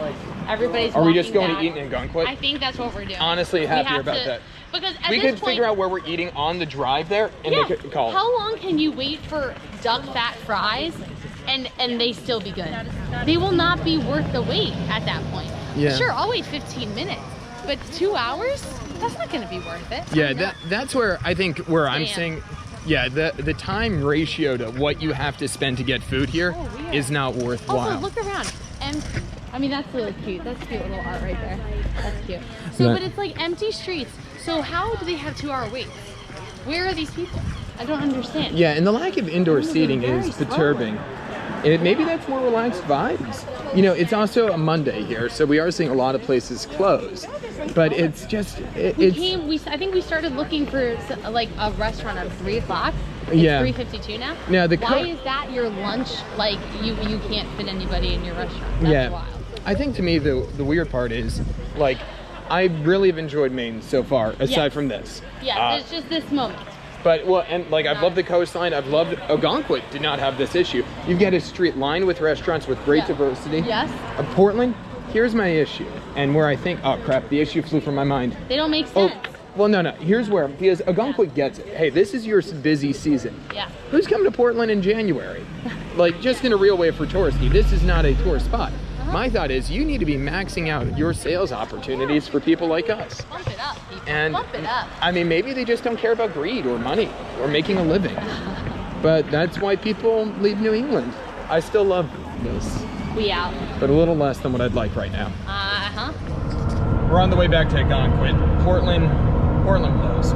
C: Everybody's
A: Are we just
C: walking
A: going
C: back.
A: to eat in Ogunquit?
C: I think that's what we're doing.
A: Honestly,
C: We
A: happier
C: have
A: about
C: to-
A: that.
C: Because at
A: We
C: this
A: could
C: point,
A: figure out where we're eating on the drive there and
C: yeah,
A: make a call.
C: how long can you wait for duck fat fries and they still be good? They will not be worth the wait at that point.
A: Yeah.
C: Sure, I'll wait 15 minutes, but 2 hours? That's not going to be worth it.
A: Yeah, that's where I think where I'm
C: Damn.
A: saying, yeah, the time ratio to what you have to spend to get food here
C: weird.
A: is not worthwhile.
C: Also, look around. I mean, that's really cute. That's cute little art right there. That's cute. So,
A: Yeah.
C: but it's like empty streets. So how do they have 2 hour waits? Where are these people? I don't understand.
A: Yeah, and the lack of indoor
C: Moving
A: seating
C: very
A: is perturbing. Maybe that's more relaxed vibes. You know, it's also a Monday here, so we are seeing a lot of places close. But it's just,
C: I think we started looking for like a restaurant at 3 o'clock. It's
A: Yeah.
C: 3:52 now.
A: Yeah,
C: Why is that your lunch? Like you can't fit anybody in your restaurant. That's
A: yeah.
C: wild.
A: I think to me the weird part is, like, I really have enjoyed Maine so far, aside
C: Yes.
A: from this.
C: Yeah, it's just this moment.
A: But, well, and like, I've loved the coastline. I've loved Ogunquit did not have this issue. You've got a street lined with restaurants with great
C: Yeah.
A: diversity.
C: Yes.
A: Portland, here's my issue. And where I think, oh crap, the issue flew from my mind.
C: They don't make
A: Oh,
C: sense.
A: well, no. Here's where, because Ogunquit gets it. Hey, this is your busy season.
C: Yeah.
A: Who's coming to Portland in January? Like, just in a real way for touristy. This is not a tourist spot. My thought is you need to be maxing out your sales opportunities for people like us.
C: Bump it up, people.
A: And
C: Bump it up.
A: I mean, maybe they just don't care about greed or money or making a living. But that's why people leave New England. I still love this,
C: We out.
A: but a little less than what I'd like right now.
C: Uh-huh.
A: We're on the way back to Ogunquit. Portland blows.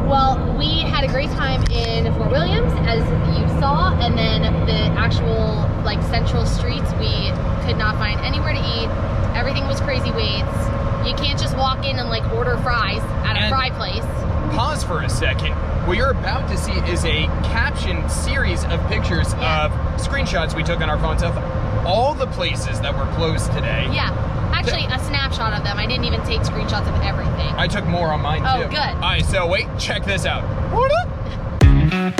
C: Well, we had a great time in Fort Williams, as you saw, and then the actual like central streets, we could not find anywhere to eat. Everything was crazy waits. You can't just walk in and like order fries at a fry place.
A: Pause for a second. What you're about to see is a captioned series of pictures of screenshots we took on our phones of all the places that were closed today.
C: Yeah, actually a snapshot of them. I didn't even take screenshots of everything.
A: I took more on mine
C: Oh,
A: too.
C: good.
A: All right, so wait, check this out. What up?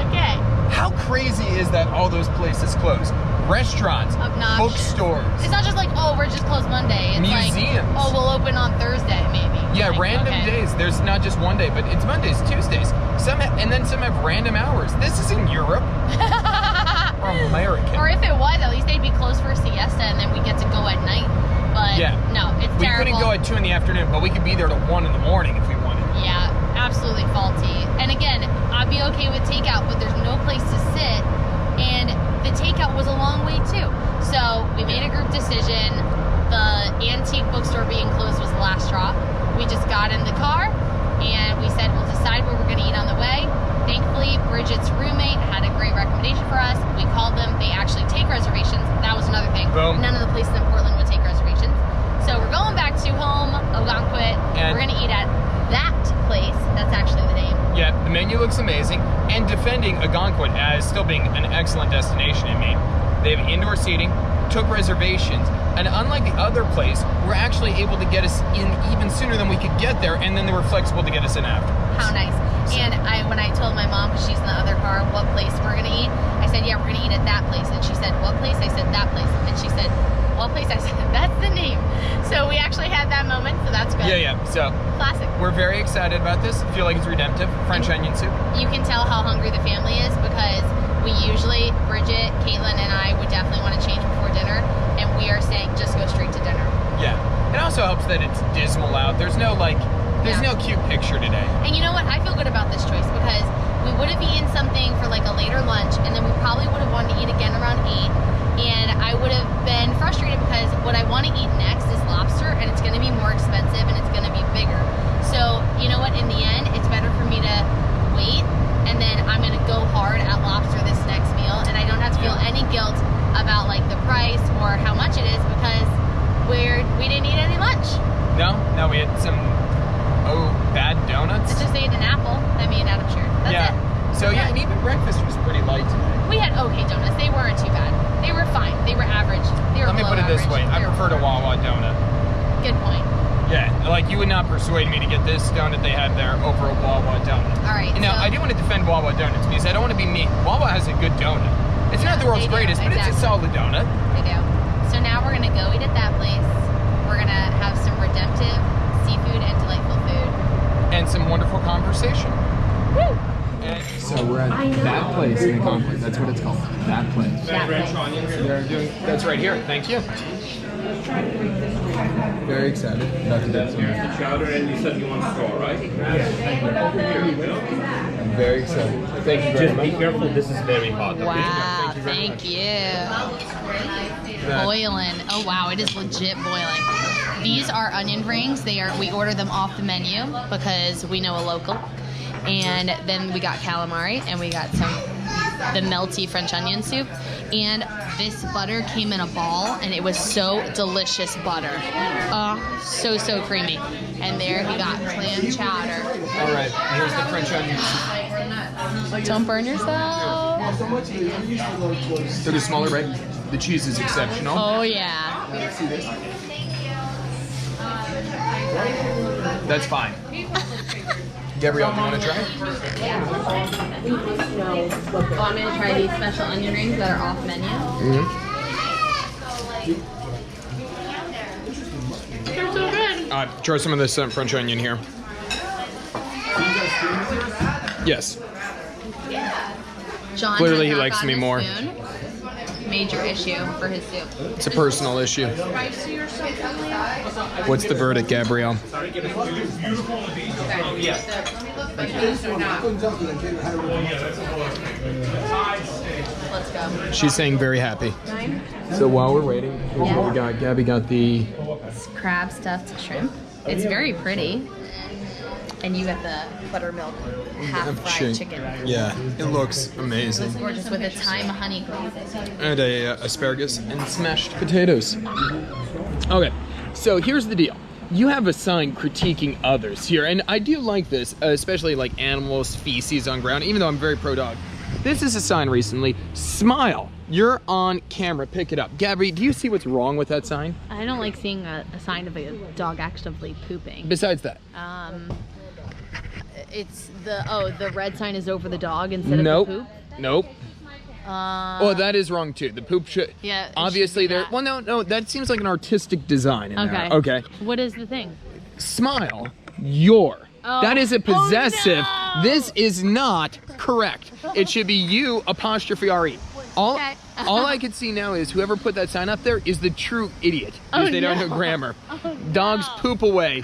C: Okay.
A: How crazy is that all those places closed? Restaurants,
C: Obnoxious.
A: bookstores.
C: It's not just like, oh, we're just closed Monday. It's
A: Museums.
C: like, oh, we'll open on Thursday maybe.
A: Yeah,
C: Like,
A: random
C: okay.
A: days. There's not just one day, but it's Mondays, Tuesdays. And then some have random hours. This is in Europe. Or American.
C: Or if it was, at least they'd be closed for a siesta and then we get to go at night. But
A: Yeah.
C: no, it's
A: We
C: terrible.
A: couldn't go at 2 in the afternoon, but we could be there till 1 in the morning if we wanted.
C: Yeah, absolutely faulty. And again, I'd be okay with takeout, but there's no place to sit. And the takeout was a long way too. So we made a group decision. The antique bookstore being closed was the last straw. We just got in the car and we said we'll decide where we're going to eat on the way. Thankfully, Bridget's roommate had a great recommendation for us. We called them. They actually take reservations. That was another thing.
A: Boom.
C: None of the places in Portland would take reservations. So we're going back to home, Ogunquit.
A: And-
C: We're going to eat at that place. That's actually the name.
A: Yeah, the menu looks amazing. And defending Ogunquit as still being an excellent destination in Maine. They have indoor seating, took reservations, and unlike the other place, we're actually able to get us in even sooner than we could get there, and then they were flexible to get us in after.
C: How nice. And when I told my mom, because she's in the other car, what place we're going to eat, I said, yeah, we're going to eat at that place. And she said, what place? I said, that place. And she said, what place? I said, that's the name. So we actually had that moment, so that's good.
A: Yeah. So
C: Classic.
A: we're very excited about this. I feel like it's redemptive. French onion soup.
C: You can tell how hungry the family is because we usually, Bridget, Caitlin, and I would definitely want to change before dinner. And we are saying, just go straight to dinner.
A: Yeah. It also helps that it's dismal out. There's no no cute picture today.
C: And you know what? I feel good about this choice because we would have eaten something for like a later lunch and then we probably would have wanted to eat again around 8. And I would have been frustrated because what I want to eat next is lobster and it's going to be more expensive and it's going to be bigger. So, you know what? In the end, it's better for me to wait and then I'm going to go hard at lobster this next meal and I don't have to feel any guilt about like the price or how much it is because we didn't eat any lunch.
A: No, we had some bad donuts.
C: I just ate an apple. I mean, out of
A: So yeah, and even breakfast was pretty light today.
C: We had okay donuts. They weren't too bad. They were fine. They were average. They were
A: Let me put it this way. I prefer a Wawa donut.
C: Good point.
A: Yeah, like you would not persuade me to get this donut they had there over a Wawa donut.
C: All right.
A: Now,
C: so
A: I do want to defend Wawa donuts because I don't want to be mean. Wawa has a good donut. It's not the world's
C: they do,
A: greatest, but it's a solid donut.
C: They do. So now we're gonna go eat at that place. We're gonna have some redemptive seafood and delightful food.
A: And some wonderful conversation.
C: Woo!
A: So we're at that place in Ogunquit. That's what it's called. That place.
C: That place.
A: That's right here. Thank you. Very excited about the dinner.
F: The chowder, and you said you want straw, right?
A: I'm very excited. Thank you very
F: Just
A: much.
F: be careful, this is very hot. Okay?
C: Wow,
A: Thank you
C: thank you. Boiling. Oh wow, it is legit boiling. These are onion rings. We order them off the menu because we know a local. And then we got calamari and we got the melty French onion soup. And this butter came in a ball and it was so delicious butter. So creamy. And there he got clam chowder.
A: All right, here's the French onions.
C: Don't burn yourself.
A: They're smaller, right? The cheese is exceptional.
C: Oh yeah.
A: That's fine. Gabrielle, do you want to try?
C: Oh, I'm gonna try these special onion rings that are off menu. They're so good.
A: Try some of this French onion here. Yes.
C: John
A: Clearly
C: has
A: he
C: not
A: likes
C: gotten
A: me
C: a
A: more.
C: spoon. Major issue for his soup.
A: It's a personal issue. What's the verdict, Gabrielle?
C: Let's go.
A: She's saying very happy. So while we're waiting, here's what we got. Gabby got the
C: It's crab stuffed shrimp. It's very pretty. And you got the buttermilk half fried chicken.
A: Yeah, it looks amazing.
C: It's gorgeous with a thyme honey glaze.
A: And a asparagus and smashed potatoes. Okay, so here's the deal. You have a sign critiquing others here, and I do like this, especially like animals, feces on ground, even though I'm very pro-dog. This is a sign recently, smile, you're on camera, pick it up. Gabby, do you see what's wrong with that sign?
C: I don't like seeing a sign of a dog actively pooping.
A: Besides that?
C: It's the red sign is over the dog instead of the poop?
A: Nope. Oh, that is wrong too. The poop should.
C: Yeah.
A: Obviously, there. Well, no. That seems like an artistic design in there. Okay.
C: What is the thing?
A: Smile. Your.
C: Oh.
A: That is a possessive.
C: Oh, no.
A: This is not correct. It should be you apostrophe re. All I can see now is whoever put that sign up there is the true idiot because they don't know grammar. Dogs poop away.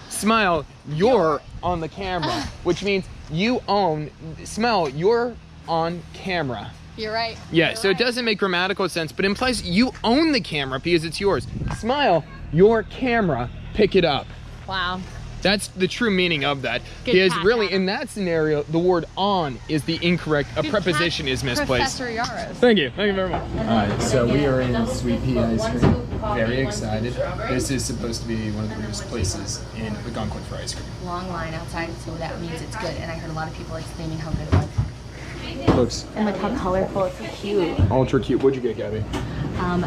A: Smile. You're on the camera, which means you own. Smell. You're on camera.
C: You're right.
A: Yeah, so it doesn't make grammatical sense, but implies you own the camera because it's yours. Smile, your camera, pick it up.
C: Wow.
A: That's the true meaning of that.
C: Good
A: because
C: catch,
A: really,
C: Adam.
A: in that scenario, the word on is the incorrect, a preposition is misplaced.
C: Professor Yaros.
A: Thank you very much. Alright, so we are in Sweet Pea Ice Cream. Very excited. This is supposed to be one of the weirdest places in Ogunquit for ice cream.
C: Long line outside, so that means it's good. And I heard a lot of people exclaiming how good it was.
A: Looks
C: And look how colorful, it's so cute.
A: ultra cute. What'd you get, Gabby?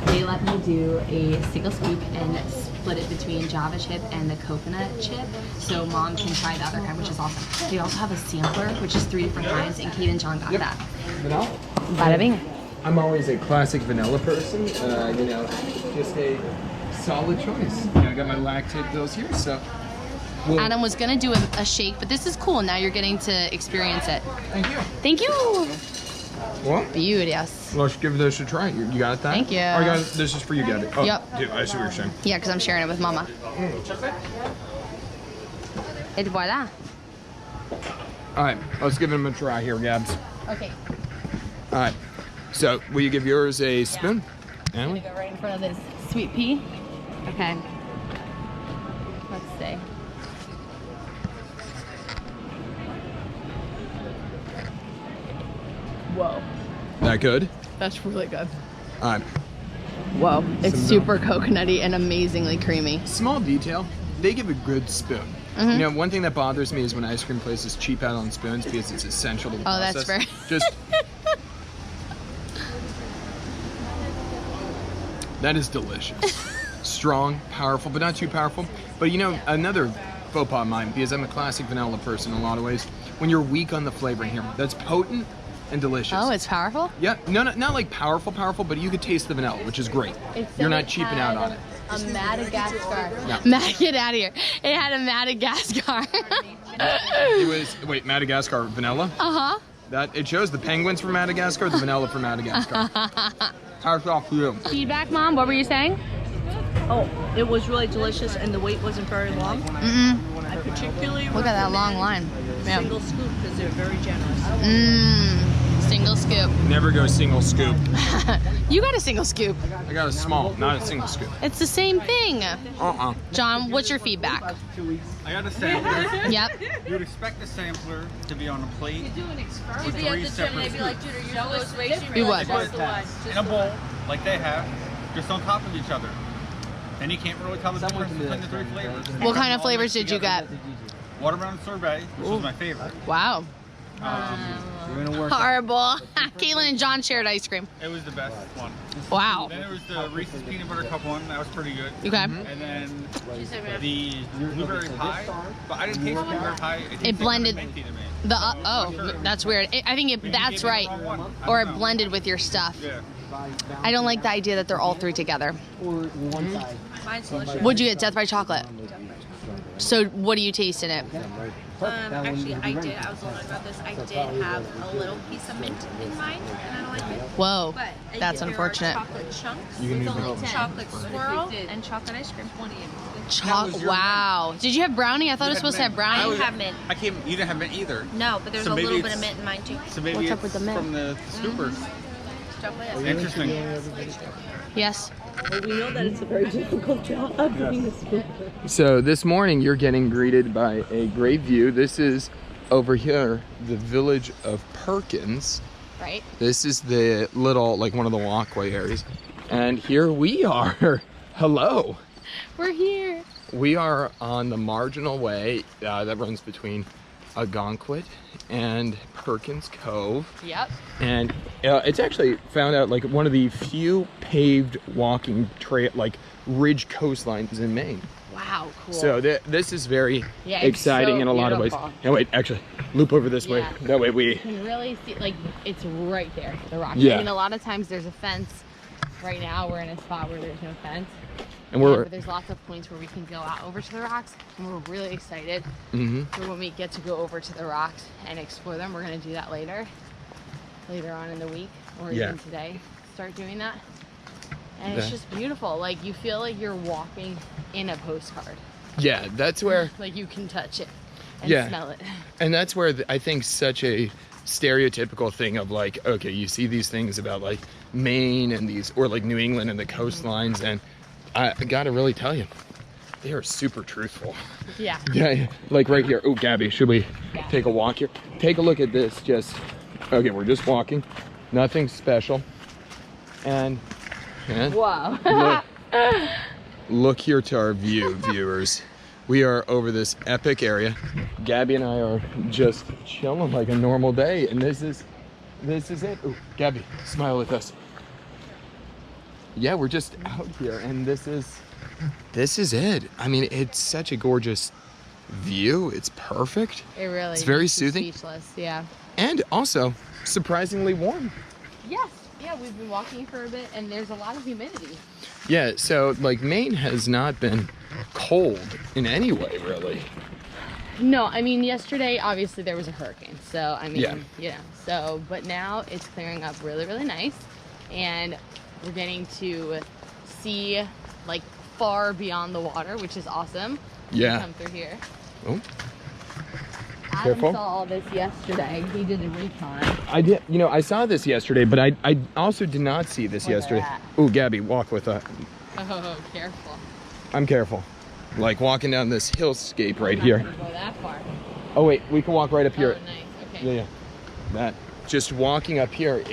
C: They let me do a single scoop and split it between Java chip and the coconut chip, so mom can try the other kind, which is awesome. They also have a sampler, which is 3 different kinds, and Kate and John got that.
A: Vanilla?
C: Bada bing.
A: I'm always a classic vanilla person. Just a solid choice. I got my lactate pills here, so.
C: Adam was gonna do a shake, but this is cool. Now you're getting to experience it.
A: Thank you.
C: Thank you.
A: What?
C: Beauteous.
A: Let's give this a try. You got that?
C: Thank you.
A: Oh, this is for you, Gabby. Oh,
C: Yep.
A: Dude, I see what you're saying.
C: Yeah, because I'm sharing it with Mama. Et voila.
A: All right, let's give him a try here, Gabs.
C: Okay.
A: All right. So, will you give yours a spoon?
C: I'm gonna go right in front of this sweet pea. Okay. Let's see. Whoa.
A: That good?
C: That's really good.
A: All right.
C: Whoa. It's
A: Some
C: super coconutty and amazingly creamy.
A: Small detail. They give a good spoon. You know, one thing that bothers me is when ice cream places cheap out on spoons because it's essential to the process.
C: That's fair.
A: Just that is delicious. Strong, powerful, but not too powerful. But you know, another faux pas of mine, because I'm a classic vanilla person in a lot of ways, when you're weak on the flavoring here, that's potent and delicious.
C: Oh, it's powerful?
A: Yeah, no, not like powerful, but you could taste the vanilla, which is great. You're not cheaping out on it.
C: A Madagascar.
A: No.
C: Get out of here. It had a Madagascar.
A: It was, wait, Madagascar vanilla?
C: Uh-huh.
A: That it shows the penguins from Madagascar, the vanilla from Madagascar. How's it all for you?
C: Feedback, Mom? What were you saying?
H: Oh, it was really delicious and the wait wasn't very long. I particularly
C: Look at that long line. Yeah.
H: single scoop because they're very generous.
C: Single scoop.
A: Never go single scoop.
C: You got a single scoop.
A: I got a small, not a single scoop.
C: It's the same thing. John, what's your feedback?
I: I got a sampler.
C: Yep.
I: You would expect the sampler to be on a plate with
C: You'd be at
I: three
C: the gym
I: separate
C: and they'd be like,
I: scoops.
C: dude, are you supposed to wait?
I: They
C: would.
I: put it in a bowl, like they have, just on top of each other. And you can't really tell the difference between the three flavors.
C: What kind of flavors did you get?
I: Watermelon sorbet, which was my favorite.
C: Wow. Horrible. Caitlin and John shared ice cream.
I: It was the best one.
C: Wow.
I: Then there was the Reese's peanut butter cup one. That was pretty good.
C: Okay.
I: And then the blueberry pie. But I didn't taste blueberry pie.
C: It blended
I: minty to me.
C: That's weird. I think that's right. Or it blended with your stuff.
I: Yeah.
C: I don't like the idea that they're all three together.
H: Mine's delicious.
C: What'd you get? Death by chocolate. So what do you taste in it?
G: Actually, I did. I was learning about this. I did have a little piece of mint in mine, and I don't like it.
C: Whoa,
G: But
C: that's
G: there are
C: unfortunate.
G: chocolate chunks, chocolate swirl, and chocolate ice cream.
C: Wow. Did you have brownie? I thought it was supposed to have
G: I
C: brownie.
G: didn't have mint.
I: You didn't have mint either.
G: No, but there's
I: So
G: a
I: maybe
G: little bit
I: it's-
G: of mint in mine too.
I: So maybe
C: What's up
I: it's
C: with the mint?
I: from the scoopers.
G: Chocolate.
I: Interesting.
C: Yes.
H: Well, we know that it's a very difficult job being a scooper.
A: So this morning you're getting greeted by a great view. This is over here, the village of Perkins.
C: Right.
A: This is the little, like one of the walkway areas. And here we are. Hello.
C: We're here.
A: We are on the marginal way that runs between Ogunquit and Perkins Cove.
C: Yep.
A: And it's actually found out like one of the few paved walking trail, like ridge coastlines in Maine.
C: Wow, cool.
A: So this is very
C: Yeah, it's
A: exciting
C: so
A: in a lot of ways.
C: beautiful.
A: And wait, actually, loop over this way.
C: Yeah.
A: That way we.
C: You can really see, like, it's right there, the rock.
A: Yeah.
C: I mean, a lot of times there's a fence. Right now, we're in a spot where there's no fence.
A: And we're.
C: But there's lots of points where we can go out over to the rocks, and we're really excited
A: Mm-hmm.
C: for when we get to go over to the rocks and explore them. We're gonna do that later on in the week, or
A: Yeah.
C: even today. Start doing that, and it's just beautiful. Like you feel like you're walking in a postcard.
A: Yeah, that's where.
C: Like you can touch it and
A: Yeah.
C: smell it.
A: And that's where I think such a stereotypical thing of like, okay, you see these things about like Maine and these, or like New England and the coastlines, and I gotta really tell you, they are super truthful.
C: Yeah.
A: Yeah, like right here. Oh, Gabby, should we take a walk here? Take a look at this. Okay, we're just walking, nothing special, and
C: Wow.
A: look here to our view, viewers. We are over this epic area. Gabby and I are just chilling like a normal day, and this is it. Ooh, Gabby, smile at us. Yeah, we're just out here, and this is it. I mean, it's such a gorgeous view. It's perfect,
C: It really.
A: It's very
C: makes you
A: soothing.
C: Speechless. Yeah.
A: and also surprisingly warm.
C: Yes. Yeah, we've been walking for a bit, and there's a lot of humidity.
A: Yeah, so like Maine has not been cold in any way, really.
C: No, I mean, yesterday, obviously, there was a hurricane. So, I mean,
A: Yeah.
C: you know, so, but now it's clearing up really, really nice. And we're getting to see, like, far beyond the water, which is awesome.
A: Yeah.
C: Come through here.
A: Oh,
C: Adam
A: Careful.
C: saw all this yesterday. He did a recon.
A: I did. You know, I saw this yesterday, but I also did not see this
C: Look at
A: yesterday.
C: that.
A: Ooh, Gabby, walk with us.
C: Oh, careful.
A: I'm careful. Like walking down this hillscape right
C: I'm
A: here.
C: not gonna go that far.
A: Oh wait, we can walk right up here.
C: Oh, nice. Okay.
A: Yeah, yeah. That. Just walking up here,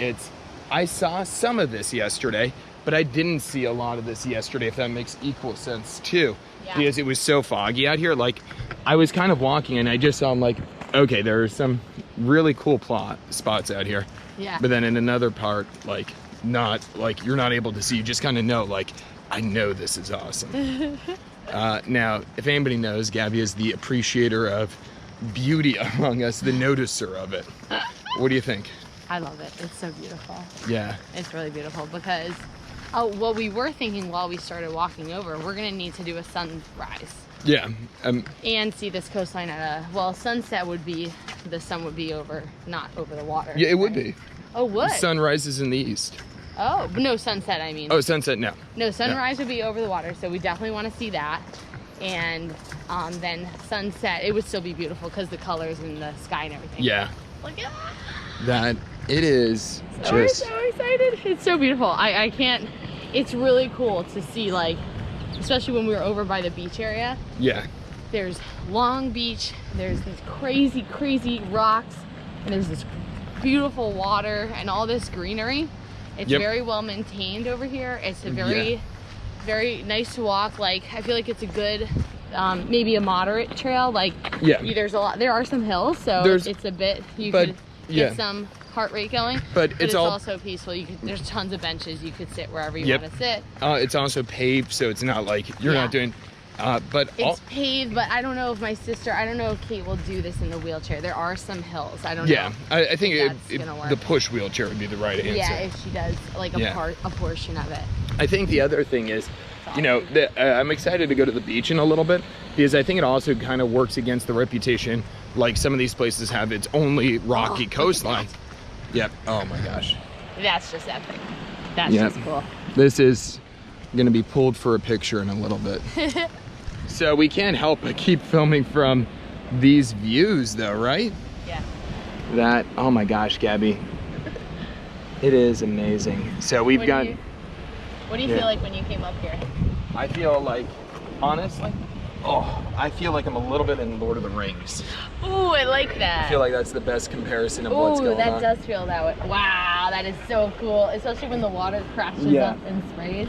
A: I saw some of this yesterday, but I didn't see a lot of this yesterday, if that makes equal sense too.
C: Yeah.
A: Because it was so foggy out here. Like, I was kind of walking and I just saw, I'm like, okay, there are some really cool spots out here.
C: Yeah.
A: But then in another part, like, not, like, you're not able to see. You just kind of know, like, I know this is awesome. Now, if anybody knows, Gabby is the appreciator of beauty among us, the noticer of it. What do you think?
C: I love it. It's so beautiful.
A: Yeah.
C: It's really beautiful because what we were thinking while we started walking over, we're going to need to do a sunrise.
A: Yeah.
C: And see this coastline at a, well, sunset would be, the sun would be over, not over the water.
A: Yeah, it would be.
C: Oh, would?
A: Sun rises in the east.
C: Oh, no, sunset, I mean.
A: Oh, sunset, no.
C: No, sunrise would be over the water, so we definitely want to see that. And then sunset, it would still be beautiful because the colors in the sky and everything.
A: Yeah.
C: Look at
A: that. It is just...
C: We're so excited. It's so beautiful. I can't, it's really cool to see, like, especially when we were over by the beach area.
A: Yeah.
C: There's Long Beach, there's these crazy, crazy rocks, and there's this beautiful water and all this greenery. It's very well maintained over here. It's a very, very nice to walk. Like, I feel like it's a good, maybe a moderate trail. Like, there's a lot, there are some hills, so it's a bit, you could get some heart rate going.
A: But it's
C: also peaceful. There's tons of benches. You could sit wherever you want to sit.
A: It's also paved, so it's not like you're not doing. But
C: it's paved, but I don't know if I don't know if Kate will do this in the wheelchair. There are some hills. I don't know.
A: Yeah, I think the push wheelchair would be the right answer.
C: Yeah, if she does like a portion of it.
A: I think the other thing is, you know, I'm excited to go to the beach in a little bit because I think it also kind of works against the reputation. Like some of these places have its only rocky coastline. Yep. Oh my gosh.
C: That's just epic. That's just cool.
A: This is gonna be pulled for a picture in a little bit. So we can't help but keep filming from these views though, right?
C: Yeah.
A: Oh my gosh, Gabby. It is amazing. So we've got...
C: What do you feel like when you came up here?
A: I feel like, honestly, I feel like I'm a little bit in Lord of the Rings.
C: Ooh, I like that.
A: I feel like that's the best comparison of what's going on.
C: Ooh, that does feel that way. Wow, that is so cool. Especially when the water crashes up and sprays.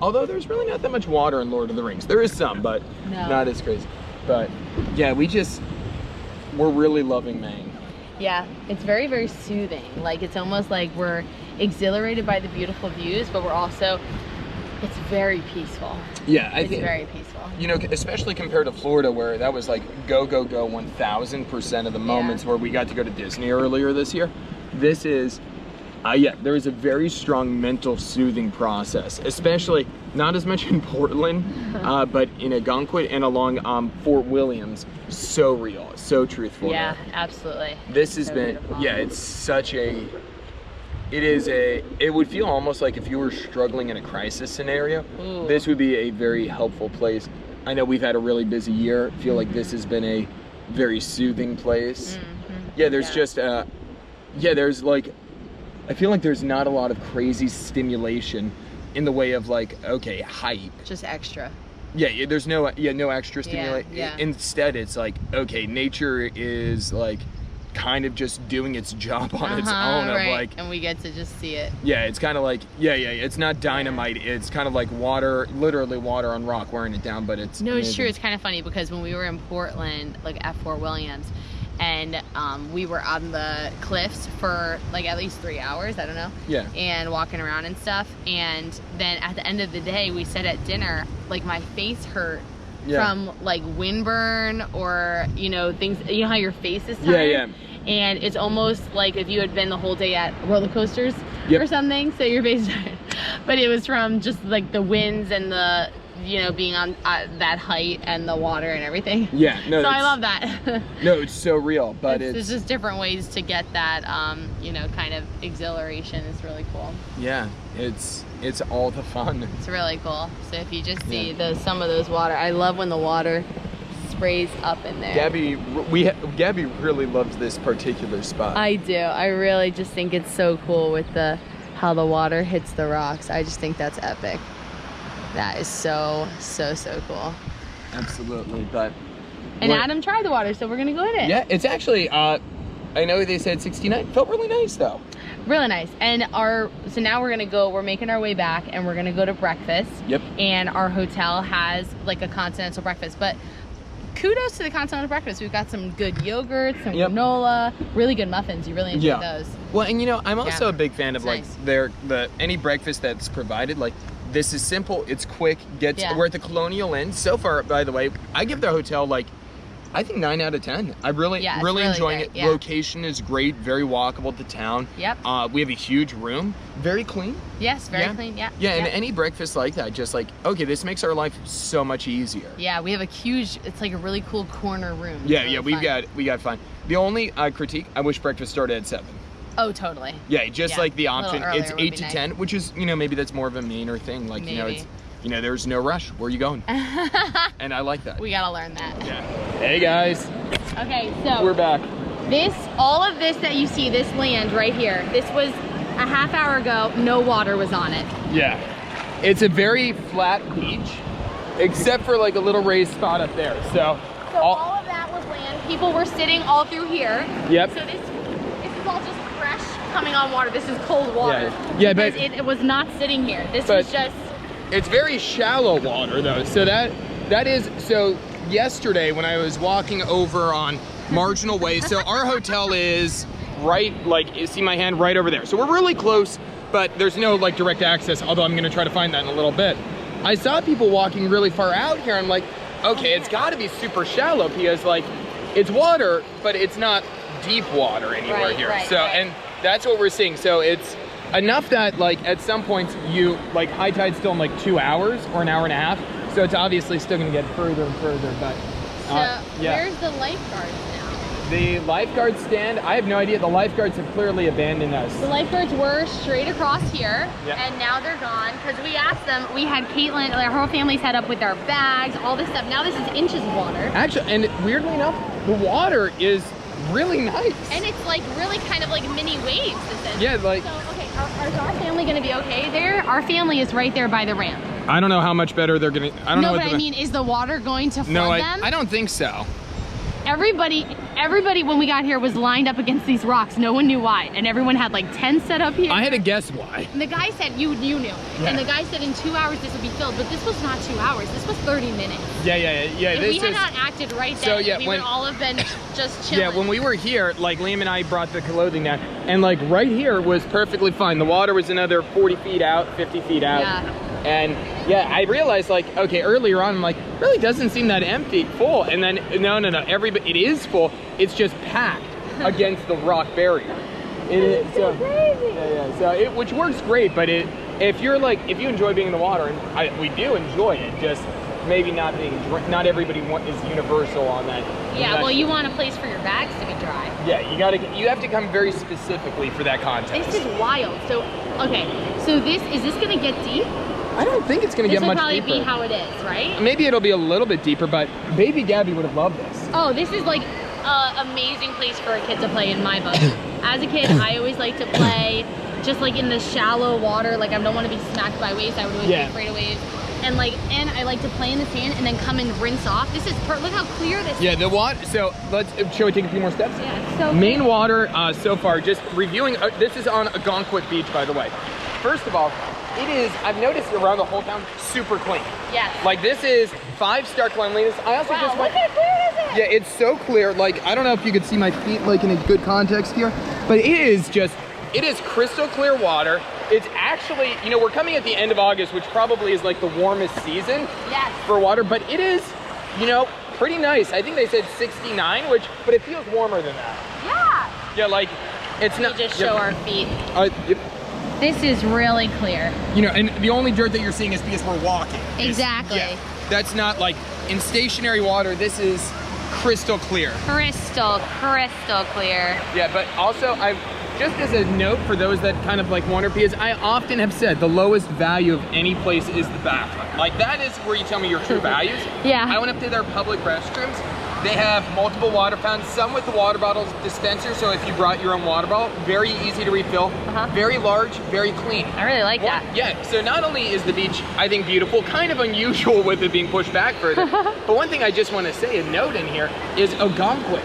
A: Although there's really not that much water in Lord of the Rings. There is some, but not as crazy. But yeah, we're really loving Maine.
C: Yeah, it's very, very soothing. Like, it's almost like we're exhilarated by the beautiful views, but it's very peaceful.
A: Yeah,
C: it's very peaceful.
A: You know, especially compared to Florida, where that was like go, go, go 1000% of the moments where we got to go to Disney earlier this year. This is, there is a very strong mental soothing process, especially not as much in Portland, but in Ogunquit and along Fort Williams. So real, so truthful.
C: Yeah, absolutely.
A: This has been, beautiful. It's such a, it would feel almost like if you were struggling in a crisis scenario, this would be a very helpful place. I know we've had a really busy year. I feel like this has been a very soothing place. Yeah, there's just, there's like, I feel like there's not a lot of crazy stimulation in the way of like, okay, hype.
C: Just extra.
A: Yeah, there's no extra stimulation.
C: Yeah.
A: Instead, it's like, okay, nature is like kind of just doing its job on its own.
C: Right.
A: Of like,
C: and we get to just see it.
A: Yeah, it's kind of like, it's not dynamite. It's kind of like water, literally water on rock wearing it down, but it's amazing.
C: It's true. It's kind of funny because when we were in Portland, like at Fort Williams, and we were on the cliffs for like at least 3 hours, I don't know.
A: Yeah.
C: And walking around and stuff. And then at the end of the day, we said at dinner, like my face hurt from like windburn or, things, how your face is tired?
A: Yeah.
C: And it's almost like if you had been the whole day at roller coasters or something, so your face is tired. But it was from just like the winds and the, being on that height and the water and everything.
A: Yeah, no.
C: So I love that.
A: No, it's so real, but
C: there's just different ways to get that, kind of exhilaration. It's really cool.
A: Yeah, it's all the fun.
C: It's really cool. So if you just see some of those water, I love when the water sprays up in there.
A: Gabby really loves this particular spot.
C: I do. I really just think it's so cool with how the water hits the rocks. I just think that's epic. That is so cool.
A: Absolutely, but...
C: And Adam tried the water, so we're gonna go in it.
A: Yeah, it's actually, I know they said 69. Felt really nice though.
C: Really nice. And so now we're making our way back and we're gonna go to breakfast.
A: Yep.
C: And our hotel has like a continental breakfast, but kudos to the continental breakfast. We've got some good yogurt, some granola, really good muffins. You really enjoy those.
A: Well, and I'm also a big fan of like
C: nice.
A: any breakfast that's provided. Like this is simple, it's quick. We're at the Colonial Inn. So far, by the way, I give the hotel like I think 9 out of 10. I really enjoying it.
C: Yeah.
A: Location is great, very walkable to town.
C: Yep.
A: We have a huge room, very clean.
C: Yes, very clean. Yeah.
A: Yeah, and any breakfast like that, just like okay, this makes our life so much easier.
C: Yeah, we have a huge. It's like a really cool corner room.
A: Yeah,
C: really
A: we got fun. The only critique, I wish breakfast started at 7.
C: Oh, totally.
A: Yeah, just like the option. It's 8 to
C: nice.
A: 10, which is maybe that's more of a Mainer thing. Like
C: maybe.
A: it's there's no rush. Where are you going? And I like that.
C: We gotta learn that.
A: Yeah. Hey guys.
C: Okay, so
A: we're back.
C: All of this that you see, this land right here, this was a half hour ago. No water was on it.
A: Yeah. It's a very flat beach, except for like a little raised spot up there. So
C: all of that was land. People were sitting all through here.
A: Yep.
C: So this is all just fresh coming on water. This is cold water.
A: Yeah, but
C: it was not sitting here. This was just.
A: It's very shallow water though. So that is so. Yesterday when I was walking over on Marginal Way, so our hotel is right, like you see my hand right over there. So we're really close, but there's no like direct access, although I'm gonna try to find that in a little bit. I saw people walking really far out here. I'm like, okay, it's gotta be super shallow because like it's water, but it's not deep water anywhere here. And that's what we're seeing. So it's enough that like at some points you like high tide's still in like 2 hours or an hour and a half. So it's obviously still gonna get further and further, but
C: where's the lifeguards now?
A: The lifeguard stand, I have no idea. The lifeguards have clearly abandoned us.
C: The lifeguards were straight across here, and now they're gone because we asked them. We had Caitlin, our whole family set up with our bags, all this stuff. Now this is inches of water.
A: Actually, and weirdly enough, the water is really nice.
C: And it's like really kind of like mini waves. This is.
A: Yeah, like.
C: So okay, is our family gonna be okay there? Our family is right there by the ramp.
A: I don't know how much better they're gonna. I don't know.
C: No, but I mean, is the water going to flood them?
A: I don't think so.
C: Everybody when we got here was lined up against these rocks. No one knew why, and everyone had like tents set up here.
A: I had to guess why.
C: And the guy said you knew, and the guy said in 2 hours this would be filled, but this was not 2 hours. This was 30 minutes.
A: Yeah.
C: If we had not acted right then, we would all have been just chilling.
A: Yeah, when we were here, like Liam and I brought the clothing down, and like right here was perfectly fine. The water was another 40 feet out, 50 feet out.
C: Yeah.
A: And yeah, I realized like, okay, earlier on, I'm like, really doesn't seem that empty, full. And then, no, it is full. It's just packed against the rock barrier. It is so crazy. Yeah. So which works great, but if you enjoy being in the water, and we do enjoy it, just maybe not everybody is universal on that.
C: Yeah, well, you want a place for your bags to be dry.
A: Yeah, you have to come very specifically for that contest.
C: This is wild. So, okay, so is this gonna get deep?
A: I don't think it's gonna get much deeper.
C: This will probably be how it is, right?
A: Maybe it'll be a little bit deeper, but baby Gabby would have loved this.
C: Oh, this is like an amazing place for a kid to play in my book. As a kid, I always like to play just like in the shallow water. Like I don't want to be smacked by waves. I would always be afraid of waves. And I like to play in the sand and then come and rinse off. This is look how clear this is.
A: Yeah, the water. So shall we take a few more steps?
C: Yeah. So
A: Maine water so far. Just reviewing. This is on Ogunquit Beach, by the way. First of all, it is. I've noticed around the whole town super clean.
C: Yes.
A: Like this is 5-star cleanliness. I also just
C: look how clear is it?
A: Yeah, it's so clear. Like I don't know if you could see my feet like in a good context here, but it is crystal clear water. It's actually, we're coming at the end of August, which probably is like the warmest season for water, but it is, pretty nice. I think they said 69, but it feels warmer than that.
C: Yeah.
A: Yeah, like it's not.
C: Just show our feet.
A: Yep.
C: This is really clear.
A: And the only dirt that you're seeing is because we're walking.
C: Exactly.
A: That's not like in stationary water. This is crystal clear. Crystal
C: clear.
A: Yeah, but also just as a note for those that kind of like wonder, because I often have said the lowest value of any place is the bathroom. Like that is where you tell me your true values.
C: Yeah.
A: I went up to their public restrooms. They have multiple water fountains, some with the water bottles dispenser, so if you brought your own water bottle, very easy to refill, very large, very clean.
C: I really like that.
A: Yeah, so not only is the beach, I think, beautiful, kind of unusual with it being pushed back further, but one thing I just want to say, a note in here, is Ogunquit.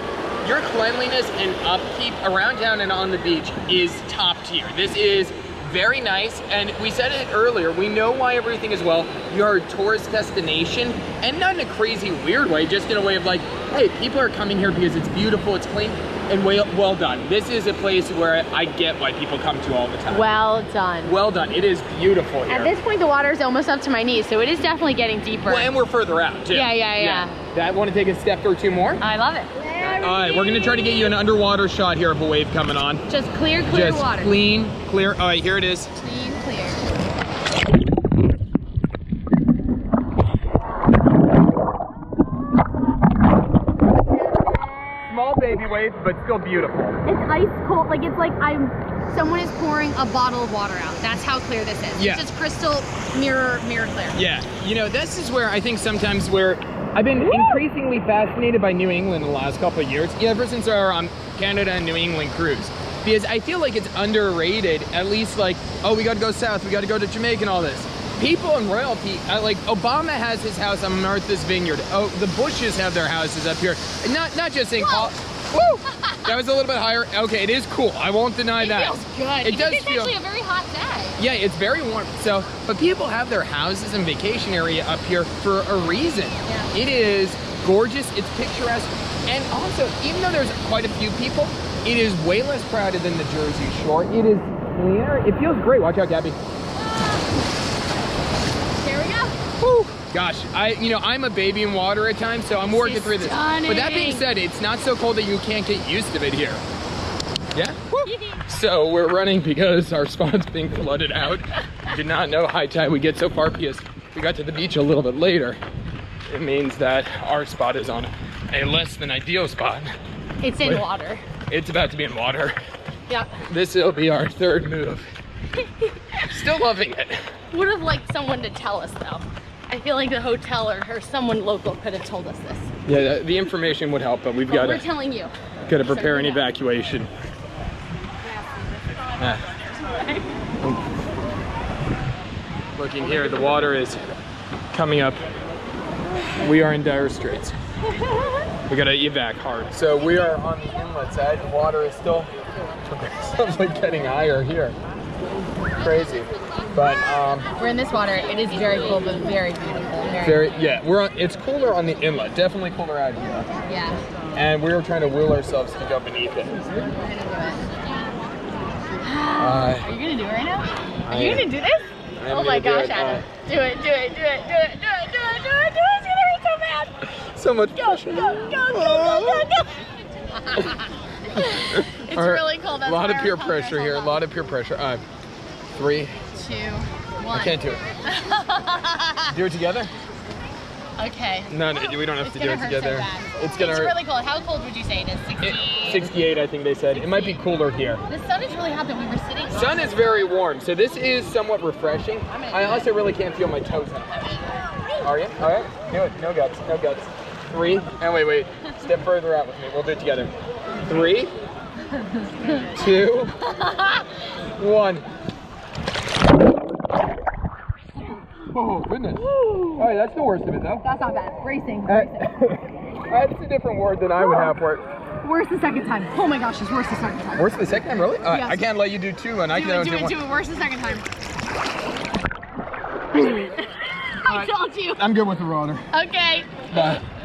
A: Your cleanliness and upkeep around town and on the beach is top tier. This is very nice, and we said it earlier, we know why everything is well. You're a tourist destination, and not in a crazy weird way, just in a way of like, hey, people are coming here because it's beautiful, it's clean, and well done. This is a place where I get why people come to all the time.
C: Well done.
A: Well done. It is beautiful here.
C: At this point, the water is almost up to my knees, so it is definitely getting deeper.
A: Well, and we're further out, too.
C: Yeah.
A: I want to take a step or two more.
C: I love it.
A: All right, we're gonna try to get you an underwater shot here of a wave coming on.
C: Just clear
A: Just
C: water.
A: Clean, clear. All right, here it is.
C: Clean, clear.
A: Small baby wave, but still beautiful.
C: It's ice cold, like it's like someone is pouring a bottle of water out. That's how clear this is.
A: Yeah.
C: It's just crystal mirror clear.
A: Yeah, you know, this is where I think sometimes where I've been increasingly fascinated by New England in the last couple of years, ever since our Canada and New England cruise. Because I feel like it's underrated, at least like, oh, we gotta go south, we gotta go to Jamaica and all this. People in royalty, like Obama has his house on Martha's Vineyard. Oh, the Bushes have their houses up here. Not just in Woo! That was a little bit higher. Okay, it is cool. I won't deny that.
C: It feels good.
A: It does
C: it's
A: feel
C: actually a very hot day.
A: Yeah, it's very warm. So, but people have their houses and vacation area up here for a reason. Yeah. It is gorgeous. It's picturesque. And also, even though there's quite a few people, it is way less crowded than the Jersey Shore. It is cleaner. It feels great. Watch out, Gabby.
C: Here we go.
A: Woo. Gosh, I'm a baby in water at times, so I'm working through this.
C: Stunning.
A: But that being said, it's not so cold that you can't get used to it here. Yeah? So we're running because our spot's being flooded out. Did not know high tide would get so far because we got to the beach a little bit later. It means that our spot is on a less than ideal spot.
C: It's in water.
A: It's about to be in water.
C: Yeah.
A: This will be our third move. Still loving it.
C: Would have liked someone to tell us though. I feel like the hotel or someone local could have told us this.
A: Yeah, the information would help, but got
C: we're telling you.
A: Got to prepare an evacuation. Looking here, the water is coming up. We are in dire straits. We got to evac hard. So we are on the inlet side. The water is still progressively getting higher here. Crazy. But
C: we're in this water. It is very cool, but very beautiful.
A: It's cooler on the inlet. Definitely cooler out here.
C: Yeah.
A: And we were trying to will ourselves to go beneath it.
C: We're gonna do it. Are you gonna do it right now? Are you gonna do this? Oh my gosh, Adam. Do it. It's gonna hurt so bad.
A: So much pressure.
C: Go. It's really cold.
A: A lot of peer pressure here. A lot of peer pressure. 3, 2, 1. I can't do it. Do it together?
C: Okay.
A: No, we don't have to do it together.
C: So
A: it's gonna hurt.
C: Really cold. How cold would you say it is?
A: 68, I think they said. It might be cooler here.
C: The sun is really hot that we were sitting.
A: Sun is very warm, so this is somewhat refreshing. I also really can't feel my toes. Are you? All right. Do it. No guts. 3. And wait. Step further out with me. We'll do it together. 3, 2, 1. Oh, goodness. All right, that's the worst of it, though.
C: That's not bad. Racing.
A: That's a different word than I would have for it.
C: Worse the second time. Oh my gosh, it's worse the second time.
A: Worse the second time, really?
C: Yes.
A: I can't let you do 2, and I can only do 1.
C: Do it. Worse the second time. I told you.
A: I'm good with the water.
C: Okay.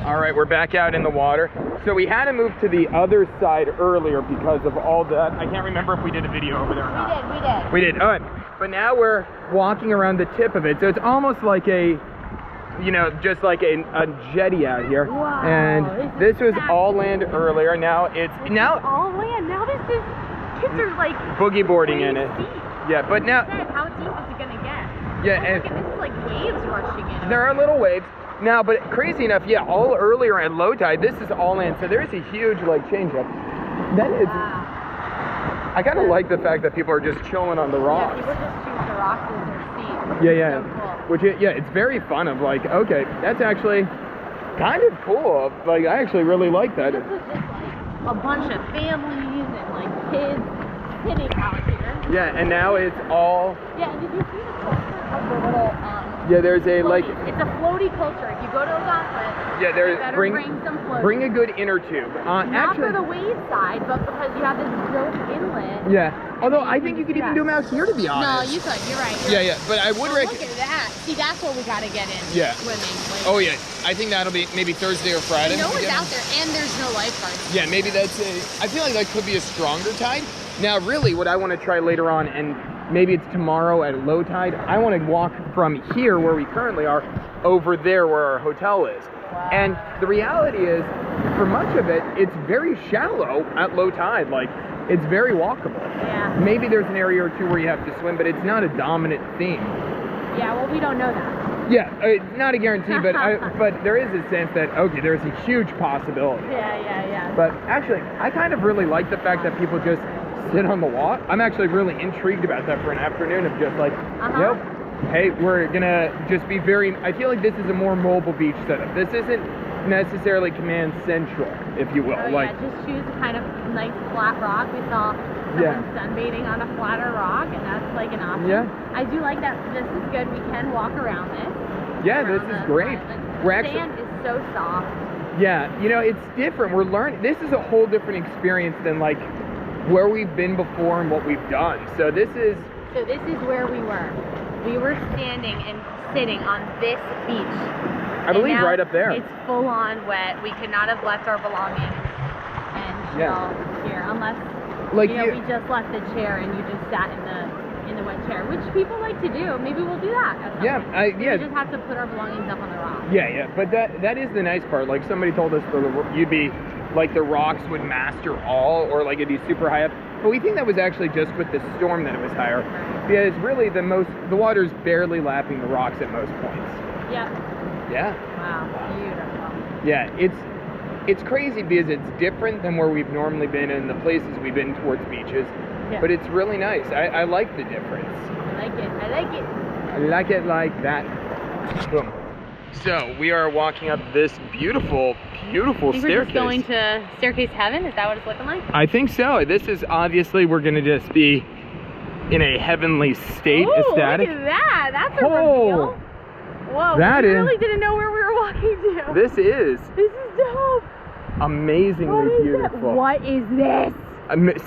A: All right, we're back out in the water. So we had to move to the other side earlier because of all that. I can't remember if we did a video over there or not. We did. All right. But now we're walking around the tip of it. So it's almost like just like a jetty out here.
C: Wow.
A: And this was all land earlier. Now it's
C: all land. Now this is kids are like
A: boogie boarding in it.
C: Deep.
A: Yeah, but now
C: How deep is it gonna get?
A: Yeah, and
C: this is like waves rushing in.
A: There are little waves. Now, but crazy enough, all earlier at low tide, this is all land. So there's a huge change up. Then it's I kind of like the fact that people are just chilling on the rocks.
C: Yeah, people just choose the rocks as their seat.
A: Yeah.
C: So cool.
A: Which, it's very fun of okay, that's actually kind of cool. I actually really like that.
C: This is just a bunch of families and kids sitting out here.
A: Yeah, and now it's all...
C: Yeah, and did you see the culture of the little...
A: there's a
C: floaty. It's a floaty culture. If you go to Ogunquit,
A: Yeah,
C: better bring some floats.
A: Bring a good inner tube.
C: Not
A: Actually,
C: for the wave side, but because you have this dope inlet.
A: yeah. Although I think you could even do them out here, to be
C: No,
A: honest.
C: you could. You're right.
A: Yeah. But I would
C: Look at that. See, that's what we got to get in.
A: Yeah.
C: Swimming. Like,
A: Oh yeah. I think that'll be maybe Thursday or Friday.
C: no
A: we
C: one's
A: get
C: out
A: in.
C: there, and there's no lifeguards.
A: Yeah, maybe that's I feel like that could be a stronger tide. Now, really, what I want to try later on, and maybe it's tomorrow at low tide, I want to walk from here, where we currently are, over there where our hotel is.
C: Wow.
A: And the reality is, for much of it, it's very shallow at low tide. Like, it's very walkable.
C: Yeah.
A: Maybe there's an area or two where you have to swim, but it's not a dominant theme.
C: Yeah, well, we don't know that.
A: Yeah, it's not a guarantee, but but there is a sense that, okay, there's a huge possibility.
C: Yeah.
A: But actually, I kind of really like the fact that people just sit on the water. I'm actually really intrigued about that for an afternoon of just like, yep, hey, we're gonna just be very, I feel like this is a more mobile beach setup. This isn't necessarily command central, if you will.
C: Yeah, just choose a kind of nice flat rock. We saw someone sunbathing on a flatter rock, and that's like an option.
A: Yeah.
C: I do like that. This is good. We can walk around this.
A: Yeah, this is great. We're actually,
C: sand is so soft.
A: yeah, you know, it's different. We're learning, this is a whole different experience than like where we've been before and what we've done. So this is
C: where we were. We were standing and sitting on this beach.
A: I believe right up there.
C: It's full on wet. We could not have left our belongings and chill here unless
A: like
C: you know, we just left the chair and you just sat in the wet chair, which people like to do. Maybe we'll do that at some point. We just have to put our belongings up on the rock.
A: Yeah, but that is the nice part. Like somebody told us you'd be like the rocks would master all, or like it'd be super high up. But we think that was actually just with the storm that it was higher. Because really the water's barely lapping the rocks at most points.
C: Yep.
A: Yeah.
C: Wow, beautiful.
A: Yeah, it's crazy because it's different than where we've normally been and the places we've been towards beaches. Yeah. But it's really nice. I like the difference.
C: I like it.
A: I like it like that. Boom. So we are walking up this beautiful staircase.
C: We're just going to Staircase Heaven? Is that what it's looking like?
A: I think so. This is obviously, we're going to just be in a heavenly state, ecstatic.
C: Look at that. That's a reveal. Whoa, we really didn't know where we were walking to.
A: This is
C: dope.
A: Amazingly beautiful.
C: What is this?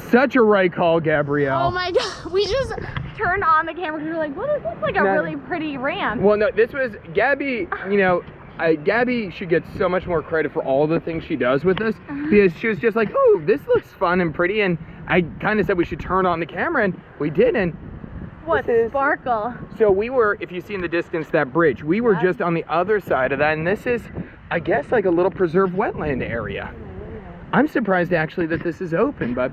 A: Such a right call, Gabrielle.
C: Oh my God. We just turned on the camera because we were like, well, this looks like a really pretty ramp.
A: Well, no, this was Gabby, you know, Gabby should get so much more credit for all the things she does with this, because she was just like, oh, this looks fun and pretty, and I kind of said we should turn on the camera, and we did, and
C: what sparkle.
A: So we were, if you see in the distance that bridge, we were just on the other side of that, and this is, I guess, like a little preserved wetland area. I'm surprised actually that this is open, but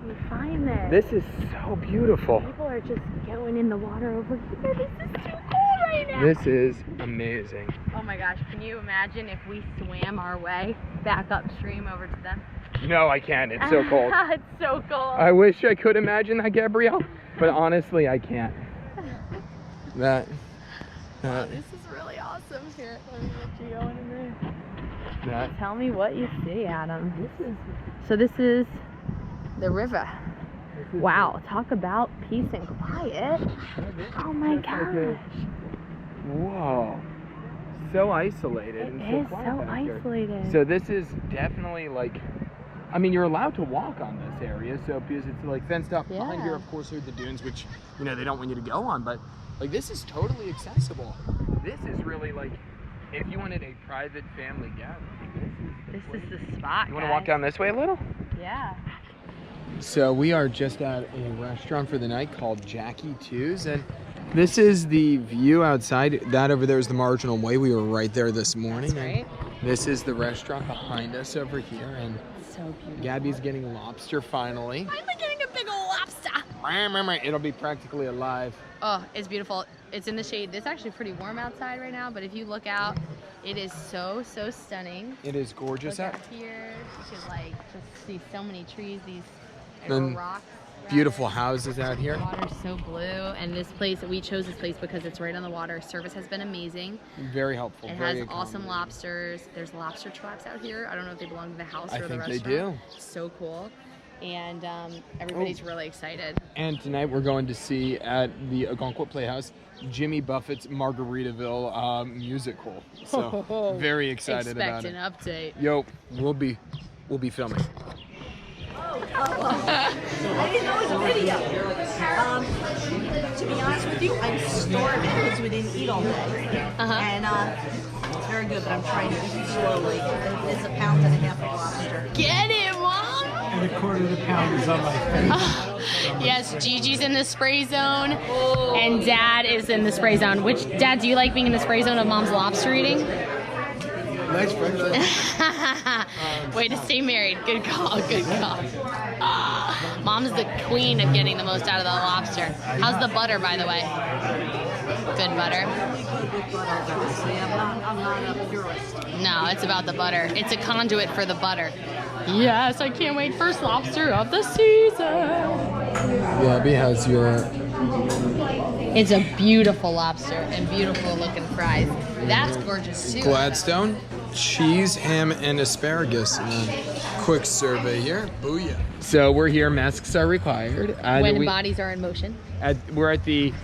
A: this is so beautiful.
C: People are just going in the water over here. This is too cool right now.
A: This is amazing.
C: Oh my gosh, can you imagine if we swam our way back upstream over to them?
A: No, I can't. It's so cold.
C: It's so cold.
A: I wish I could imagine that, Gabrielle, but honestly, I can't.
C: Wow, this is really awesome. Here, let me get you going in there. Tell me what you see, Adam. So this is the river. Wow, talk about peace and quiet. Oh my gosh.
A: Whoa. So isolated.
C: It is so isolated.
A: So this is definitely like, I mean, you're allowed to walk on this area, so because it's like fenced off. Behind here, of course, are the dunes, which, you know, they don't want you to go on, but like this is totally accessible. This is really like, if you wanted a private family gathering,
C: this is the spot.
A: You want to walk down this way a little?
C: Yeah.
A: So we are just at a restaurant for the night called Jackie Two's, and this is the view outside. That over there is the Marginal Way. We were right there this morning.
C: That's right.
A: This is the restaurant behind us over here, and
C: so beautiful.
A: Gabby's getting lobster finally.
C: Finally getting a big old lobster.
A: It'll be practically alive.
C: Oh, it's beautiful. It's in the shade. It's actually pretty warm outside right now, but if you look out, it is so stunning.
A: It is gorgeous out
C: here. You could like just see so many trees, these rocks.
A: Beautiful houses out here.
C: The water's so blue, and this place, we chose this place because it's right on the water. Service has been amazing.
A: Very helpful.
C: It has awesome lobsters. There's lobster traps out here. I don't know if they belong to the house or the restaurant. I think they do. So cool. And everybody's really excited.
A: And tonight we're going to see at the Ogunquit Playhouse Jimmy Buffett's Margaritaville musical. So very excited about it.
C: Expect an update.
A: Yo, we'll be filming.
H: I didn't know it was a video. To be honest with you, I'm starving because we didn't eat all day. And it's very good, but I'm trying to eat slowly. It's a pound and a half of lobster.
C: Get it, Mom!
B: And a quarter of the pound is on my face.
C: Yes, Gigi's in the spray zone, and Dad is in the spray zone. Dad, do you like being in the spray zone of Mom's lobster eating?
B: Nice breakfast.
C: Way to stay married. Good call, good call. Mom's the queen of getting the most out of the lobster. How's the butter, by the way? Good butter.
H: I'm not a purist.
C: No, it's about the butter. It's a conduit for the butter. Yes, I can't wait. First lobster of the season.
A: Gabby, how's your...
C: It's a beautiful lobster and beautiful looking fries. That's gorgeous too.
A: Gladstone, cheese, ham, and asparagus. Quick survey here. Booyah. So we're here. Masks are required.
C: When bodies are in motion.
A: We're at the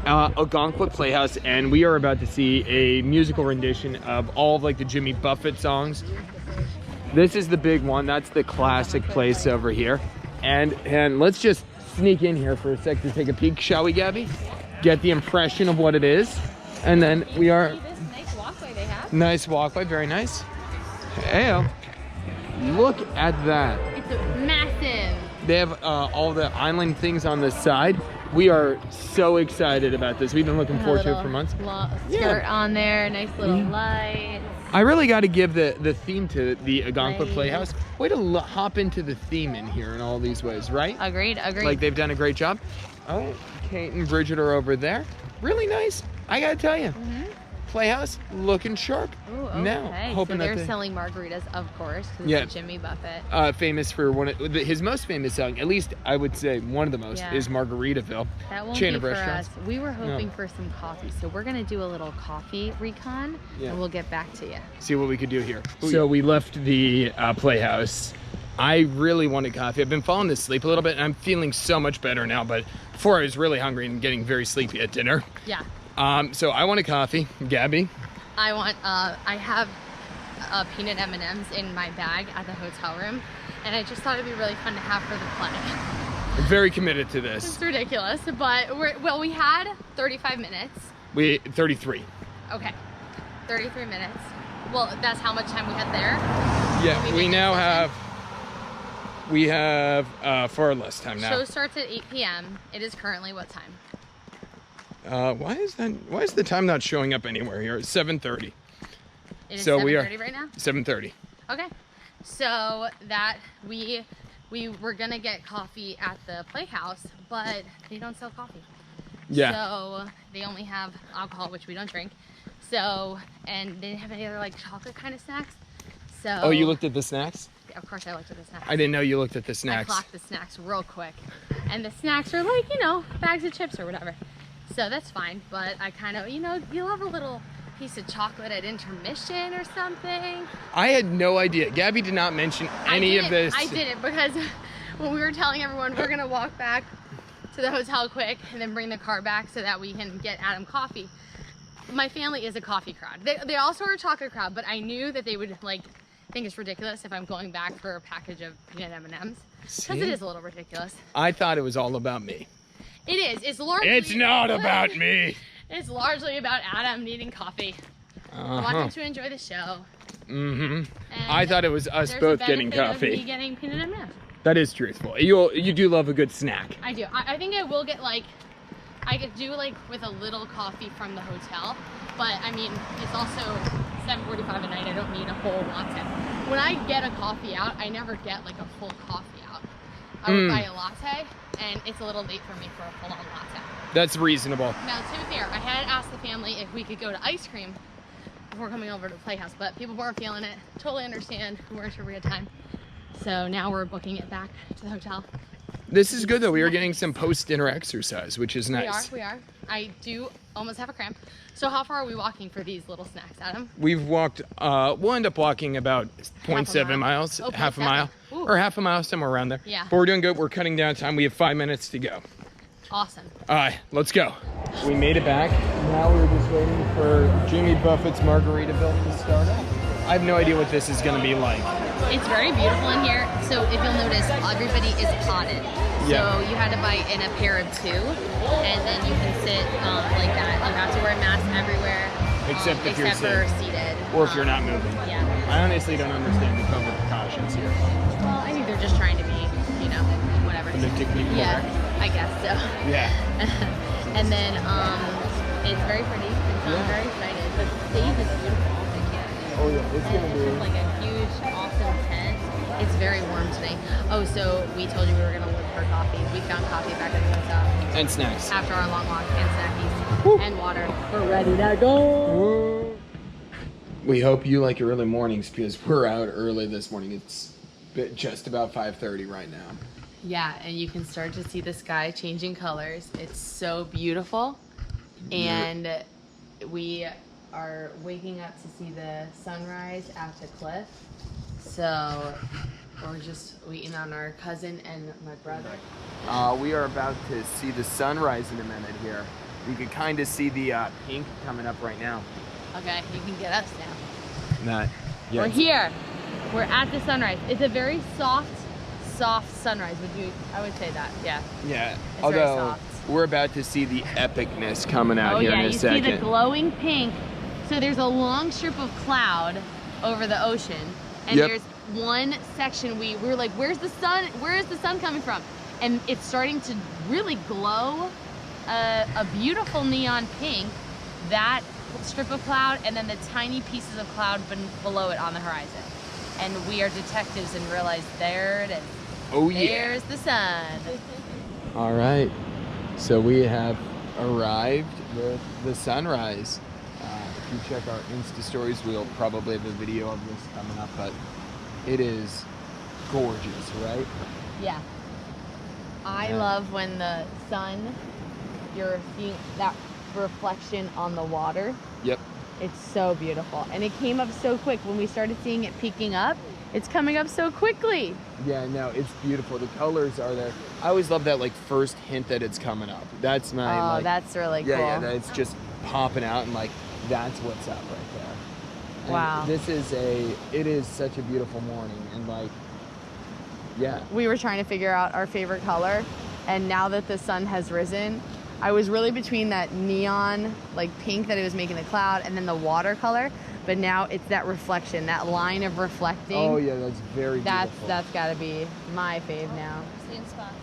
A: Ogunquit Playhouse, and we are about to see a musical rendition of all of like the Jimmy Buffett songs. This is the big one. That's the classic place over here. And let's just sneak in here for a sec to take a peek, shall we, Gabby? Get the impression of what it is. And then we are...
C: Nice walkway they have.
A: Nice walkway, very nice. Hey, look at that.
C: It's massive.
A: They have all the island things on the side. We are so excited about this. We've been looking forward to it for months.
C: Skirt on there, nice little light.
A: I really got to give the theme to the Ogunquit Playhouse. Way to hop into the theme in here in all these ways, right?
C: Agreed.
A: Like they've done a great job. Oh, Kate and Bridget are over there. Really nice. I got to tell you. Playhouse looking sharp.
C: Ooh, okay.
A: Now, hoping
C: so they're
A: that
C: selling margaritas, of course, because it's Jimmy Buffett.
A: Famous for his most famous song, at least I would say one of the most, is Margaritaville.
C: That won't
A: chain
C: be
A: of
C: for
A: restaurants.
C: us. We were hoping for some coffee, so we're gonna do a little coffee recon, and we'll get back to you.
A: See what we could do here. So we left the Playhouse. I really wanted coffee. I've been falling asleep a little bit, and I'm feeling so much better now. But before I was really hungry and getting very sleepy at dinner.
C: Yeah.
A: So I wanted coffee. Gabby?
C: I have peanut M&Ms in my bag at the hotel room, and I just thought it'd be really fun to have for the play.
A: I'm very committed to this.
C: It's ridiculous, but we had 35 minutes.
A: 33.
C: Okay, 33 minutes. Well, that's how much time we had there.
A: Yeah, we have far less time now.
C: Show starts at 8 p.m. It is currently what time?
A: Why is the time not showing up anywhere here? It's 7:30.
C: It is 7:30 right now?
A: 7:30.
C: Okay. So that we were gonna get coffee at the Playhouse, but they don't sell coffee.
A: Yeah.
C: So they only have alcohol, which we don't drink. So, and they didn't have any other like chocolate kind of snacks. So.
A: Oh, you looked at the snacks?
C: Of course I looked at the snacks.
A: I didn't know you looked at the snacks.
C: I clocked the snacks real quick. And the snacks are like, bags of chips or whatever. So that's fine, but I kind of, you love a little piece of chocolate at intermission or something.
A: I had no idea. Gabby did not mention any of this.
C: I didn't, because when we were telling everyone we're gonna walk back to the hotel quick and then bring the car back so that we can get Adam coffee. My family is a coffee crowd. They also are a chocolate crowd, but I knew that they would think it's ridiculous if I'm going back for a package of peanut M&Ms. Because it is a little ridiculous.
A: I thought it was all about me.
C: It is. It's largely.
A: It's not about me.
C: It's largely about Adam needing coffee. I want him to enjoy the show.
A: I thought it was us both getting coffee.
C: Of me getting peanut M&Ms.
A: That is truthful. You do love a good snack.
C: I do. I think I will get I could do with a little coffee from the hotel, but I mean it's also 7:45 at night. I don't need a whole latte. When I get a coffee out, I never get a full coffee out. I would buy a latte, and it's a little late for me for a full-on latte.
A: That's reasonable.
C: Now, to be fair, I had asked the family if we could go to ice cream before coming over to the Playhouse, but people weren't feeling it. Totally understand. We weren't sure we had time. So now we're booking it back to the hotel.
A: This is good, though. We are getting some post-dinner exercise, which is nice.
C: We are. I do almost have a cramp. So how far are we walking for these little snacks, Adam?
A: We've walked, we'll end up walking about 0.7 miles, half a mile, or half a mile, somewhere around there.
C: Yeah.
A: But we're doing good. We're cutting down time. We have 5 minutes to go.
C: Awesome.
A: All right, let's go. We made it back. Now we're just waiting for Jimmy Buffett's Margaritaville to start up. I have no idea what this is going to be like.
C: It's very beautiful in here. So if you'll notice, everybody is potted.
A: Yeah.
C: So you had to buy in a pair of 2, and then you can sit like that. You have to wear a mask everywhere.
A: Except if you're
C: for seated.
A: Or if you're not moving.
C: Yeah.
A: I honestly don't understand the COVID precautions here.
C: Well, I think they're just trying to be, whatever.
A: Politically correct.
C: Yeah, I guess so.
A: Yeah.
C: And then it's very pretty. I'm very excited. The stage is beautiful.
A: Oh yeah, it's gonna be
C: like a huge, awesome tent. It's very warm today. Oh, so we told you we were gonna look for coffee. We found coffee back at the hotel.
A: And snacks.
C: After our long walk, and snackies. Woo. And water. We're ready to go.
A: Woo. We hope you like your early mornings because we're out early this morning. It's just about 5:30 right now.
C: Yeah, and you can start to see the sky changing colors. It's so beautiful. And we are waking up to see the sunrise at the cliff. So we're just waiting on our cousin and my brother.
A: We are about to see the sunrise in a minute here. You can kind of see the pink coming up right now.
C: Okay, you can get us now.
A: Not yet.
C: We're here. We're at the sunrise. It's a very soft sunrise. I would say that, yeah.
A: Yeah,
C: It's
A: although
C: very soft.
A: we're about to see the epicness coming out here in a
C: you
A: second.
C: see the glowing pink. So there's a long strip of cloud over the ocean, and there's one section we were like, where's the sun? Where is the sun coming from? And it's starting to really glow a beautiful neon pink, that strip of cloud, and then the tiny pieces of cloud below it on the horizon. And we are detectives and realize there it is.
A: Oh yeah.
C: There's the sun.
A: All right, so we have arrived with the sunrise. If you check our Insta stories, we'll probably have a video of this coming up, but it is gorgeous, right?
C: Yeah. I love when the sun, you're seeing that reflection on the water.
A: Yep.
C: It's so beautiful. And it came up so quick. When we started seeing it peeking up, it's coming up so quickly.
A: Yeah, no, it's beautiful. The colors are there. I always love that first hint that it's coming up. That's my
C: that's really cool.
A: Yeah, that it's just popping out and that's what's up right there. And
C: wow.
A: It is such a beautiful morning and
C: we were trying to figure out our favorite color, and now that the sun has risen, I was really between that neon pink that it was making the cloud and then the watercolor, but now it's that reflection, that line of reflecting.
A: Oh yeah, that's very beautiful.
C: That's gotta be my fave now.
G: Seeing spots.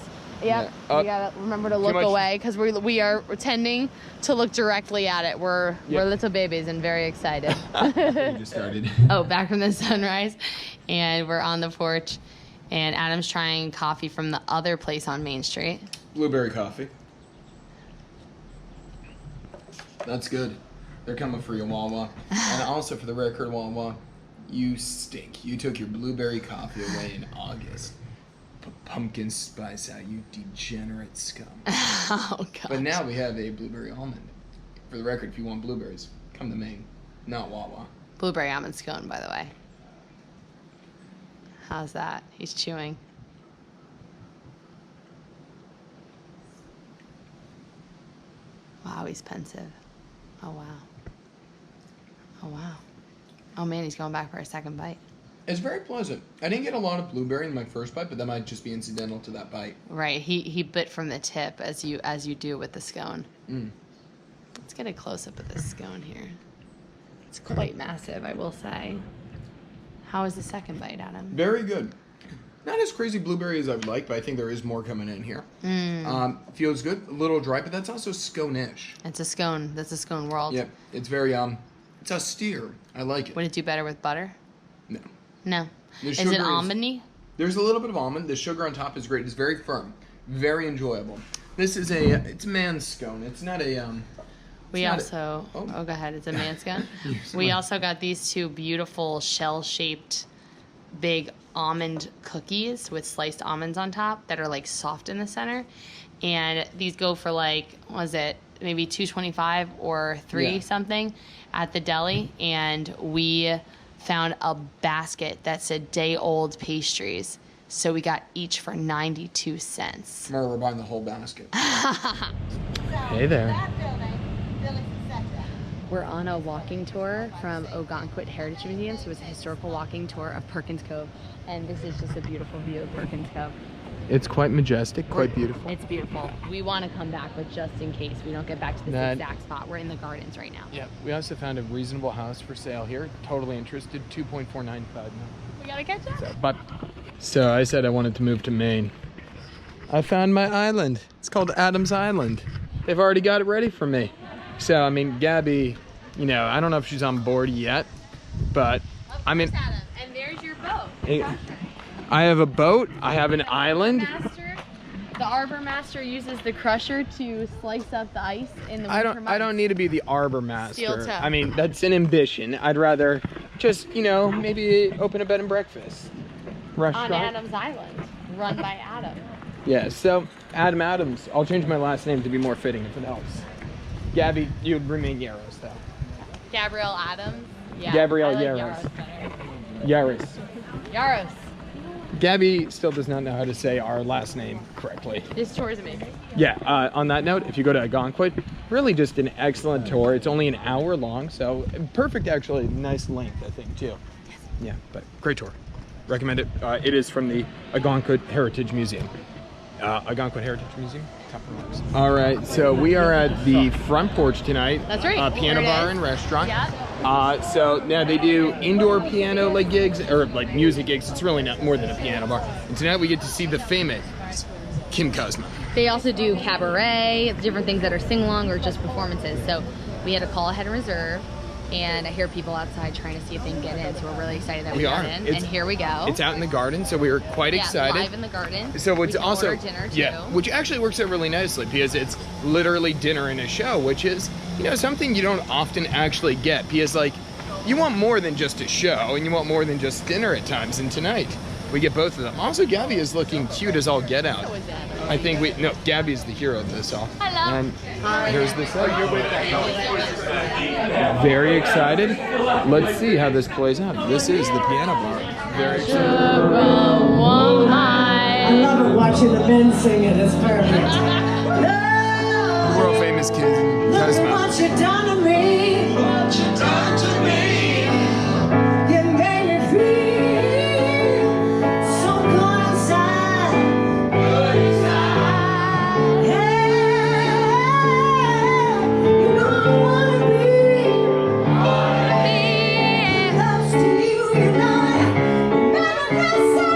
C: Yep, we gotta remember to look away because we are tending to look directly at it. We're little babies and very excited.
A: You just started.
C: Oh, back from the sunrise, and we're on the porch, and Adam's trying coffee from the other place on Main Street.
A: Blueberry coffee. That's good. They're coming for you, Wawa. And also for the record, Wawa, you stink. You took your blueberry coffee away in August. Put pumpkin spice out, you degenerate scum.
C: Oh, God.
A: But now we have a blueberry almond. For the record, if you want blueberries, come to Maine, not Wawa.
C: Blueberry almond scone, by the way. How's that? He's chewing. Wow, he's pensive. Oh, wow. Oh, wow. Oh, man, he's going back for a second bite.
A: It's very pleasant. I didn't get a lot of blueberry in my first bite, but that might just be incidental to that bite.
C: Right. He bit from the tip as you do with the scone.
A: Mm.
C: Let's get a close-up of this scone here. It's quite massive, I will say. How was the second bite, Adam?
A: Very good. Not as crazy blueberry as I would like, but I think there is more coming in here. Feels good, a little dry, but that's also scone-ish.
C: It's a scone. That's a scone world.
A: Yep, it's very, it's austere. I like it.
C: Would it do better with butter?
A: No.
C: No.
A: The
C: Is
A: sugar
C: it almondy?
A: There's a little bit of almond. The sugar on top is great. It's very firm, very enjoyable. This is it's a man's scone. It's not a,
C: We also, go ahead, it's a man scone. We also got these two beautiful shell-shaped big almond cookies with sliced almonds on top that are soft in the center. And these go for maybe $2.25 or $3 something at the deli. And we found a basket that said day-old pastries. So we got each for 92 cents.
A: Tomorrow we're buying the whole basket. Hey there.
C: We're on a walking tour from Ogunquit Heritage Museum, so it's a historical walking tour of Perkins Cove, and this is just a beautiful view of Perkins Cove.
A: It's quite majestic, quite beautiful.
C: It's beautiful. We want to come back, but just in case we don't get back to this exact spot. We're in the gardens right now.
A: Yeah, we also found a reasonable house for sale here. Totally interested, 2.495
C: We gotta catch up.
A: So I said I wanted to move to Maine. I found my island. It's called Adams Island. They've already got it ready for me. So, I mean, Gabby, you know, I don't know if she's on board yet, but I mean...
C: Adam, and there's your boat.
A: I have a boat, I have an island.
C: The Arbor Master uses the crusher to slice up the ice in the winter months.
A: I don't need to be the Arbor Master.
C: Steel toe.
A: I mean, that's an ambition. I'd rather just, you know, maybe open a bed and breakfast restaurant.
C: On Adams Island, run by Adam.
A: Yeah, so Adam Adams. I'll change my last name to be more fitting if it helps. Gabby, you'd remain Yaros though.
C: Gabrielle Adams? Yeah.
A: Gabrielle
C: I like
A: Yaros.
C: Yaros.
A: Yaros. Gabby still does not know how to say our last name correctly.
C: This tour is amazing.
A: Yeah, on that note, if you go to Ogunquit, really just an excellent tour. It's only an hour long, so perfect, actually, nice length, I think, too. Yes. Yeah, but great tour. Recommend it. It is from the Ogunquit Heritage Museum. Ogunquit Heritage Museum, top of the list. All right, so we are at the front porch tonight.
C: That's right.
A: Piano bar and restaurant.
C: Yeah.
A: So now they do indoor piano like gigs or like music gigs. It's really not more than a piano bar. And tonight we get to see the famous Kim Cosmo.
C: They also do cabaret, different things that are sing-along or just performances. So we had to call ahead and reserve. And I hear people outside trying to see if they can get in, so we're really excited that we got in. And here we go.
A: It's out in the garden, so we were quite excited.
C: Live in the garden.
A: So it's also
C: dinner too.
A: which actually works out really nicely because it's literally dinner and a show, which is, you know, something you don't often actually get because like you want more than just a show and you want more than just dinner at times, and tonight we get both of them. Also, Gabby is looking cute as all get out. I think Gabby is the hero of this all.
C: Hello.
A: And here's the set. Very excited. Let's see how this plays out. This is the piano bar. Very excited.
J: I love it watching the men sing it. It's perfect.
A: World famous kids in Cosmo.
J: Look what you done to me. What you done to me. You made me feel so good inside. Good inside. Yeah. You know I wanna be close to you, you know it. Never got so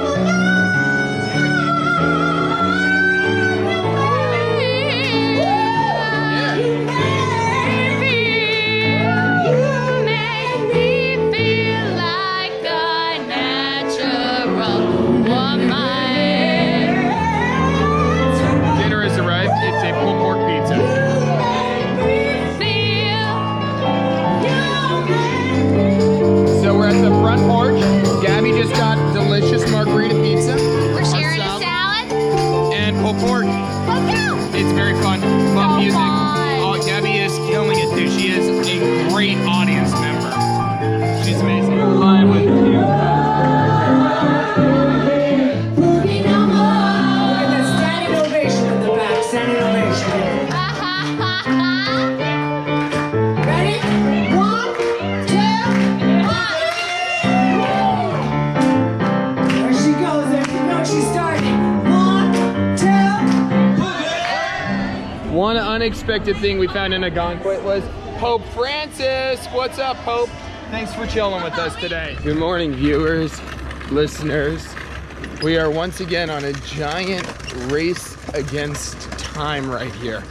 A: unexpected thing we found in Ogunquit was Pope Francis. What's up, Pope? Thanks for chilling with us today. Good morning, viewers, listeners. We are once again on a giant race against time right here.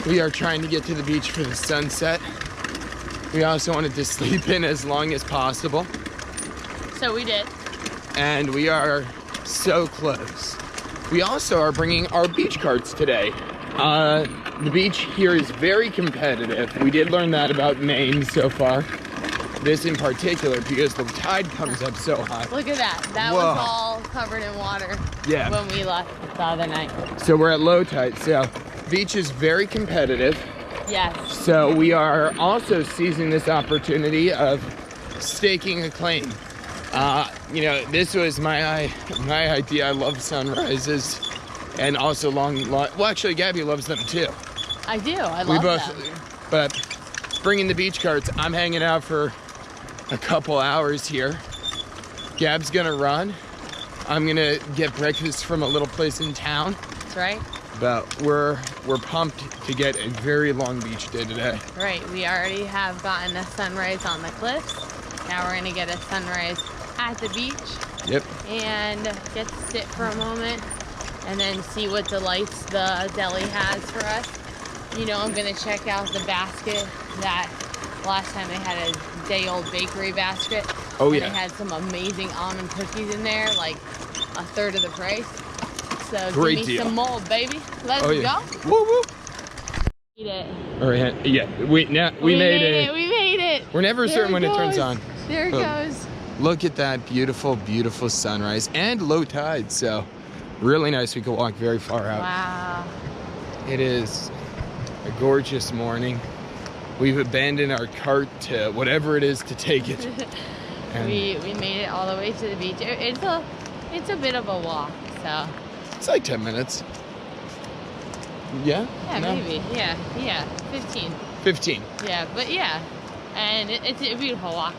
A: We are trying to get to the beach for the sunset. We also wanted to sleep in as long as possible.
C: So we did.
A: And we are so close. We also are bringing our beach carts today. The beach here is very competitive. We did learn that about Maine so far. This in particular because the tide comes up so high.
C: Look at that. That was all covered in water when we left the other night.
A: So we're at low tide. So beach is very competitive.
C: Yes.
A: So we are also seizing this opportunity of staking a claim. You know, this was my idea. I love sunrises. And also well, actually, Gabby loves them too.
C: I do. I love them.
A: But bringing the beach carts. I'm hanging out for a couple hours here. Gab's gonna run. I'm gonna get breakfast from a little place in town.
C: That's right.
A: But we're pumped to get a very long beach day today.
C: Right, we already have gotten a sunrise on the cliffs. Now we're gonna get a sunrise at the beach.
A: Yep.
C: And get to sit for a moment and then see what delights the deli has for us. You know, I'm gonna check out the basket that last time they had a day-old bakery basket.
A: Oh
C: and
A: yeah.
C: They had some amazing almond cookies in there, like a third of the price. So
A: Great
C: give me
A: deal.
C: some mold, baby. Let's go.
A: Woo woo.
C: Eat it.
A: All right. Yeah. We made it.
C: We made it.
A: We're never
C: There
A: certain when it
C: goes.
A: turns on.
C: There it goes.
A: Look at that beautiful, beautiful sunrise and low tide. So really nice. We could walk very far out.
C: Wow.
A: It is a gorgeous morning. We've abandoned our cart to whatever it is to take it. And
C: we made it all the way to the beach. It's a bit of a walk, so.
A: it's like 10 minutes. Yeah?
C: Yeah,
A: No?
C: maybe. Yeah. 15.
A: 15.
C: Yeah, but yeah. And it's a beautiful walk.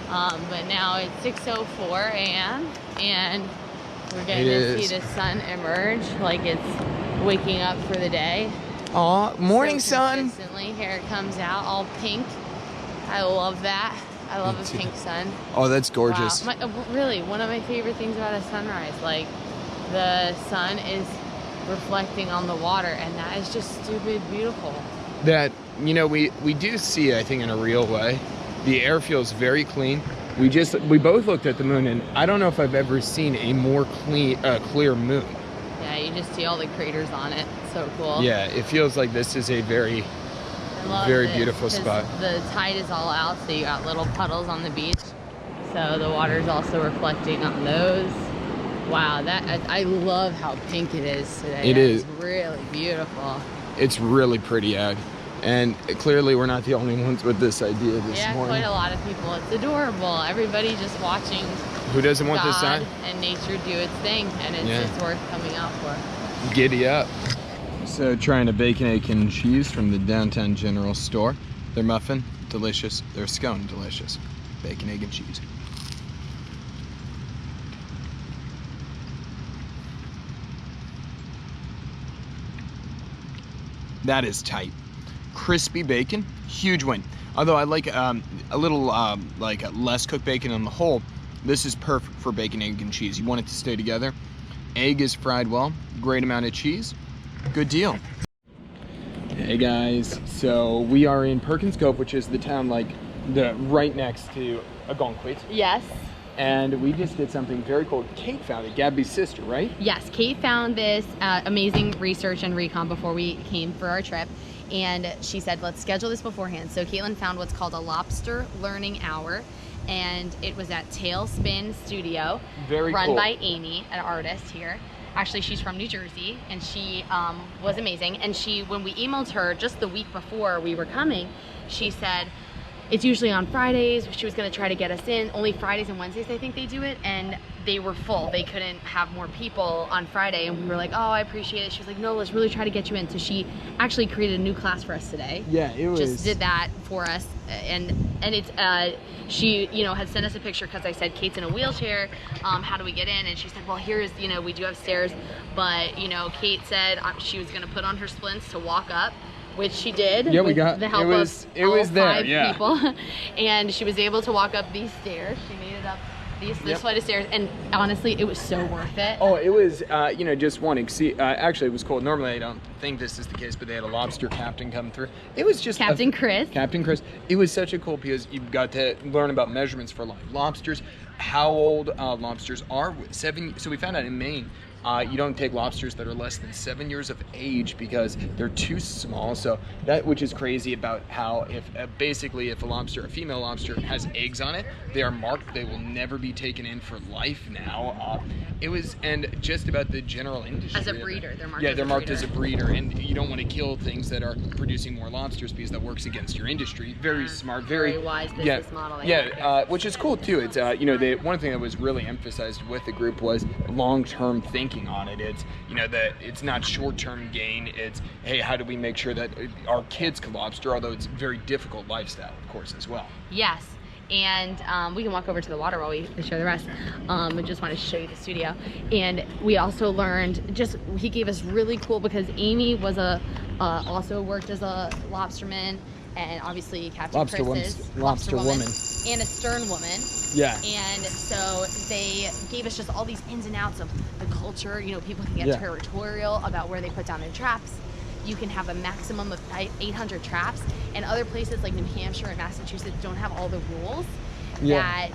C: But now it's 6:04 a.m. and we're getting to see the sun emerge like it's waking up for the day.
A: Aw, morning
C: So
A: sun.
C: consistently, here it comes out, all pink. I love that. I love
A: Me
C: a
A: too.
C: pink sun.
A: Oh, that's gorgeous.
C: Wow. Really, one of my favorite things about a sunrise, like the sun is reflecting on the water, and that is just stupid beautiful.
A: That, you know, we do see, I think, in a real way. The air feels very clean. We both looked at the moon, and I don't know if I've ever seen a more clear moon.
C: Yeah, you just see all the craters on it. So cool.
A: Yeah, it feels like this is a very,
C: I love
A: very
C: it,
A: beautiful
C: 'cause
A: spot.
C: The tide is all out, so you got little puddles on the beach. So the water's also reflecting on those. Wow, I love how pink it is today.
A: It is.
C: It's really beautiful.
A: It's really pretty out. And clearly we're not the only ones with this idea this
C: Yeah,
A: morning.
C: quite a lot of people. It's adorable. Everybody just watching
A: Who doesn't want this
C: God
A: sign?
C: and nature do its thing, and it's worth coming out for.
A: Giddy up. So trying a bacon, egg, and cheese from the downtown general store. Their muffin, delicious. Their scone, delicious. Bacon, egg, and cheese. That is tight. Crispy bacon, huge win. Although I like a little like less cooked bacon on the whole, this is perfect for bacon, egg, and cheese. You want it to stay together. Egg is fried well, great amount of cheese, good deal. Hey guys, so we are in Perkins Cove, which is the town like right next to Ogunquit.
C: Yes.
A: And we just did something very cool. Kate found it, Gabby's sister, right?
C: Yes, Kate found this amazing research and recon before we came for our trip. And she said, let's schedule this beforehand. So Caitlin found what's called a Lobster Learning Hour. And it was at Tailspin Studio.
A: Very
C: run
A: cool.
C: by Amy, an artist here. Actually, she's from New Jersey, and she was amazing. And when we emailed her just the week before we were coming, she said, it's usually on Fridays. She was gonna try to get us in. Only Fridays and Wednesdays, I think they do it. And they were full. They couldn't have more people on Friday. And we were like, oh, I appreciate it. She was like, no, let's really try to get you in. So she actually created a new class for us today.
A: Yeah, it was.
C: Just did that for us. And it's, she, had sent us a picture because I said, Kate's in a wheelchair. How do we get in? And she said, well, here's, we do have stairs. But, Kate said she was gonna put on her splints to walk up, which she did.
A: Yeah, we got
C: the help
A: it was
C: of
A: there,
C: 5
A: yeah.
C: people. And she was able to walk up these stairs. She made it up this flight of stairs, and honestly, it was so worth it.
A: Oh, it was, just wanting to see. Actually, it was cool. Normally, I don't think this is the case, but they had a lobster captain come through. It was just
C: Captain Chris.
A: Captain Chris. It was such a cool because you got to learn about measurements for live lobsters, how old lobsters are. So we found out in Maine, you don't take lobsters that are less than 7 years of age because they're too small. So that, which is crazy about how if a lobster, a female lobster, has eggs on it, they are marked. They will never be taken in for life now. And just about the general industry.
C: As a breeder, they're marked.
A: Yeah,
C: as
A: they're
C: a
A: marked
C: breeder.
A: as a breeder, and you don't want to kill things that are producing more lobsters because that works against your industry. Very smart, very
C: wise business model.
A: Which is cool too. It's one thing that was really emphasized with the group was long-term thinking. thinking on it. It's, you know, that it's not short-term gain. It's, hey, how do we make sure that our kids can lobster, although it's a very difficult lifestyle, of course, as well.
C: Yes. And we can walk over to the water while we show the rest. I just want to show you the studio. And we also learned, he gave us really cool, because Amy was also worked as a lobsterman, and obviously Captain
A: Lobster woman.
C: And a stern woman.
A: Yeah.
C: And so they gave us just all these ins and outs of the culture. You know, people can get territorial about where they put down their traps. You can have a maximum of 800 traps, and other places like New Hampshire and Massachusetts don't have all the rules that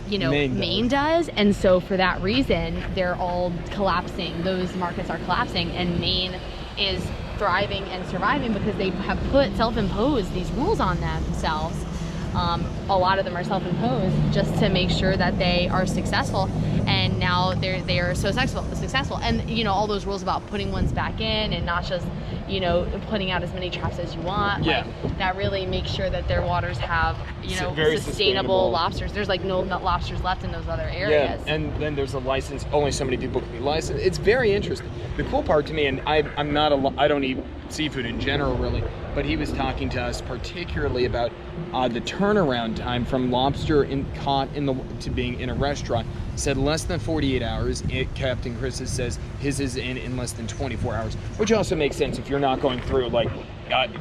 C: you know, Maine does. And so for that reason, they're all collapsing. Those markets are collapsing, and Maine is thriving and surviving because they have put self-imposed these rules on themselves. A lot of them are self-imposed just to make sure that they are successful, and now they are so successful. And you know, all those rules about putting ones back in and not just, you know, putting out as many traps as you want.
A: Yeah.
C: Like, that really makes sure that their waters have, you know,
A: very
C: sustainable lobsters. There's like no lobsters left in those other areas.
A: Yeah, and then there's a license. Only so many people can be licensed. It's very interesting. The cool part to me, and I don't eat seafood in general really, but he was talking to us particularly about the turnaround time from lobster caught to being in a restaurant. Said less than 48 hours. Captain Chris says his is in less than 24 hours, which also makes sense if you're not going through like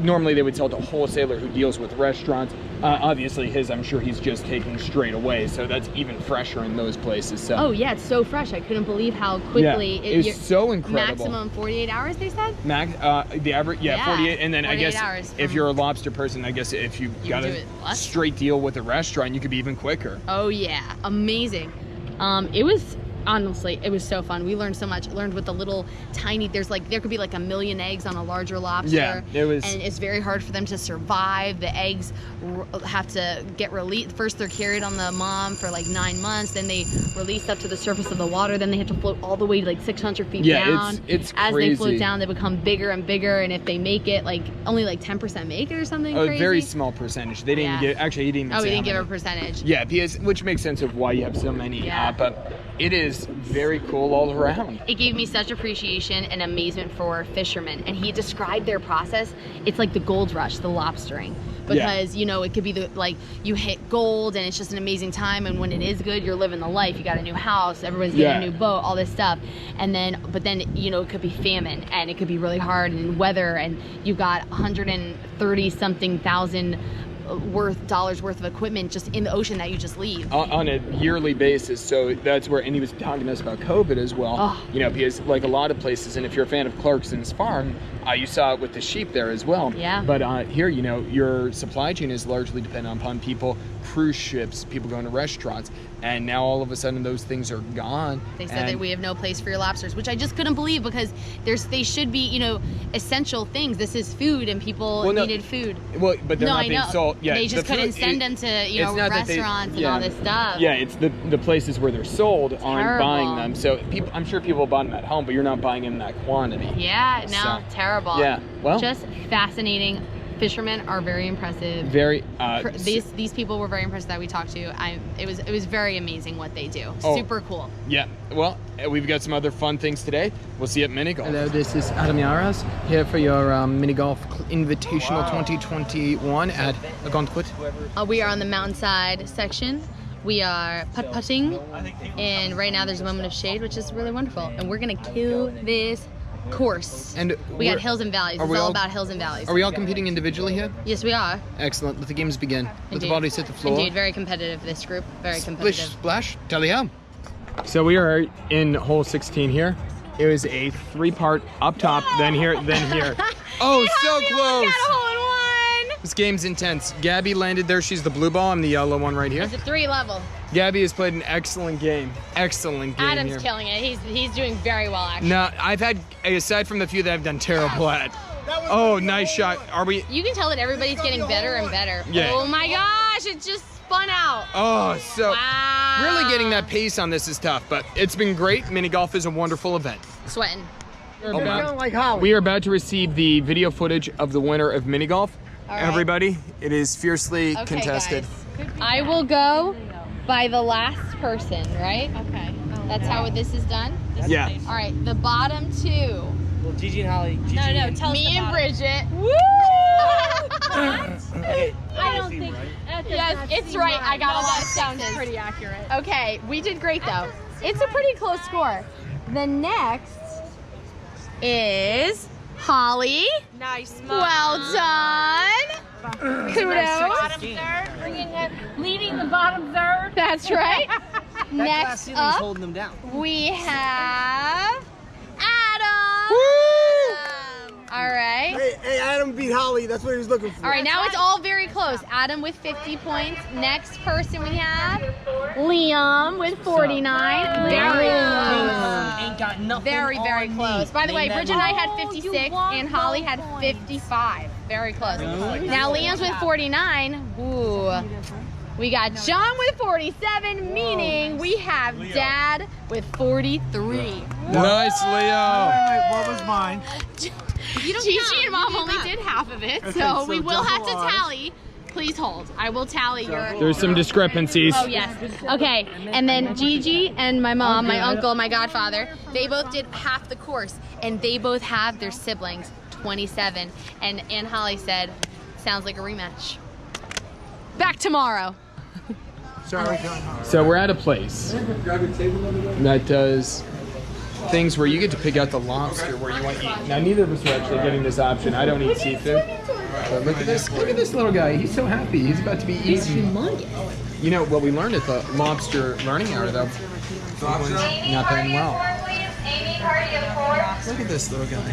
A: normally they would sell to a wholesaler who deals with restaurants. Obviously his, I'm sure he's just taking straight away, so that's even fresher in those places. So. Oh
C: yeah, it's so fresh. I couldn't believe how quickly
A: it's so incredible.
C: Maximum 48 hours, they said?
A: The average, 48, and then I guess
C: hours
A: if you're a lobster person, I guess if you got a straight deal with a restaurant, you could be even quicker.
C: Oh yeah, amazing. It was, honestly, it was so fun. We learned so much. Learned with the little tiny, there could be like 1 million eggs on a larger lobster.
A: Yeah, it was.
C: And it's very hard for them to survive. The eggs have to get released. First they're carried on the mom for like 9 months, then they release up to the surface of the water, then they have to float all the way to like 600 feet down.
A: It's
C: As
A: crazy.
C: they float down, they become bigger and bigger, and if they make it, like only like 10% make it or something crazy.
A: A very small percentage. They didn't get, actually he didn't even say
C: he didn't
A: how
C: give
A: many.
C: a percentage.
A: Yeah, which makes sense of why you have so many.
C: Yeah.
A: But it is very cool all around.
C: It gave me such appreciation and amazement for fishermen, and he described their process. It's like the gold rush, the lobstering, because you know, it could be like you hit gold and it's just an amazing time, and when it is good, you're living the life. You got a new house, everyone's getting a new boat, all this stuff, and then but then you know, it could be famine, and it could be really hard, and weather, and you got 130 something thousand dollars worth of equipment just in the ocean that you just leave
A: on a yearly basis. So that's where, and he was talking to us about COVID as well. You know, because like a lot of places, and if you're a fan of Clarkson's Farm, you saw it with the sheep there as well.
C: Yeah.
A: But here, you know, your supply chain is largely dependent upon people, cruise ships, people going to restaurants, and now all of a sudden those things are gone.
C: They said that we have no place for your lobsters, which I just couldn't believe, because they should be, you know, essential things. This is food, and people needed food.
A: Well, but they're not being sold. Yeah,
C: they just couldn't send them to, you know, restaurants and all this stuff.
A: Yeah, it's the places where they're sold aren't buying them. So I'm sure people bought them at home, but you're not buying them in that quantity.
C: Yeah, no, terrible.
A: Yeah, well,
C: just fascinating. Fishermen are very impressive.
A: Very.
C: These people were very impressed that we talked to. It was very amazing what they do. Super cool.
A: Yeah. Well, we've got some other fun things today. We'll see you at Mini Golf.
K: Hello, this is Adam Yaras here for your Mini Golf Invitational 2021 at Ogunquit.
C: We are on the mountainside section. We are putt-putting, and right now there's a moment of shade, which is really wonderful. And we're gonna kill this course.
K: And
C: we got hills and valleys. It's all about hills and valleys.
K: Are we all competing individually here?
C: Yes, we are.
K: Excellent. Let the games begin. Let the bodies hit the floor.
C: Indeed, very competitive, this group. Very competitive.
K: Splish, splash, tally ho.
A: So we are in hole 16 here. It was a 3-part up top, then here, then here.
K: Oh, so close.
C: Got a hole in one.
K: This game's intense. Gabby landed there. She's the blue ball. I'm the yellow one right here.
C: It's a 3-level.
A: Gabby has played an excellent game. Excellent game.
C: Adam's killing it. He's doing very well, actually.
A: No, I've had, aside from the few that I've done terrible at. Oh, nice shot. Are we?
C: You can tell that everybody's getting better and better.
A: Yeah.
C: Oh my gosh, it just spun out.
A: Oh, so
C: wow.
A: Really getting that pace on this is tough, but it's been great. Mini golf is a wonderful event.
C: Sweating.
A: We are about to receive the video footage of the winner of mini golf.
C: Right.
A: Everybody, it is fiercely contested.
C: Guys. I will go by the last person, right?
G: Okay.
C: That's how this is done?
K: Yeah.
C: All right, the bottom two.
E: Well, Gigi and Holly. Gigi
D: No, tell us
C: Me
D: the
C: and
D: bottom.
C: Bridget. Woo!
E: Okay,
D: I don't think. That does
C: Yes,
D: not
C: it's
D: seem
C: right. I got a lot of
D: Sounds
C: sixes.
D: pretty accurate.
C: Okay, we did great though. It's a pretty close score. The next is Holly.
G: Nice.
C: Well done. Kudos.
D: Bottom third, leading the bottom third.
C: That's right.
E: That glass
C: Next
E: ceiling's
C: up,
E: holding them down.
C: we have Adam. All right.
L: Hey, Adam beat Holly. That's what he was looking for.
C: All right, now it's all very close. Adam with 50 points. Next person we have Liam with 49. Very close.
E: Ain't got nothing
C: Very, very
E: on
C: close.
E: me.
C: By the way,
E: Name that
C: Bridget and I
E: movie.
C: had 56 and Holly had 55. Very close. Now Liam's with 49. Ooh. We got John with 47, meaning we have Dad with 43.
K: Nice, Leo.
L: Wait, what was mine?
C: Gigi and Mom only did half of it, so we will have to tally. Please hold. I will tally your...
K: There's some discrepancies.
C: Oh, yes. Okay, and then Gigi and my mom, my uncle, my godfather, they both did half the course, and they both have their siblings, 27. And Aunt Holly said, sounds like a rematch. Back tomorrow.
K: So we're at a place that does things where you get to pick out the lobster where you want to eat. Now, neither of us are actually getting this option. I don't eat seafood. But look at this little guy. He's so happy. He's about to be eating.
C: He's humongous.
K: You know, what we learned at the lobster learning hour, though, he was not doing well. Look at this little guy.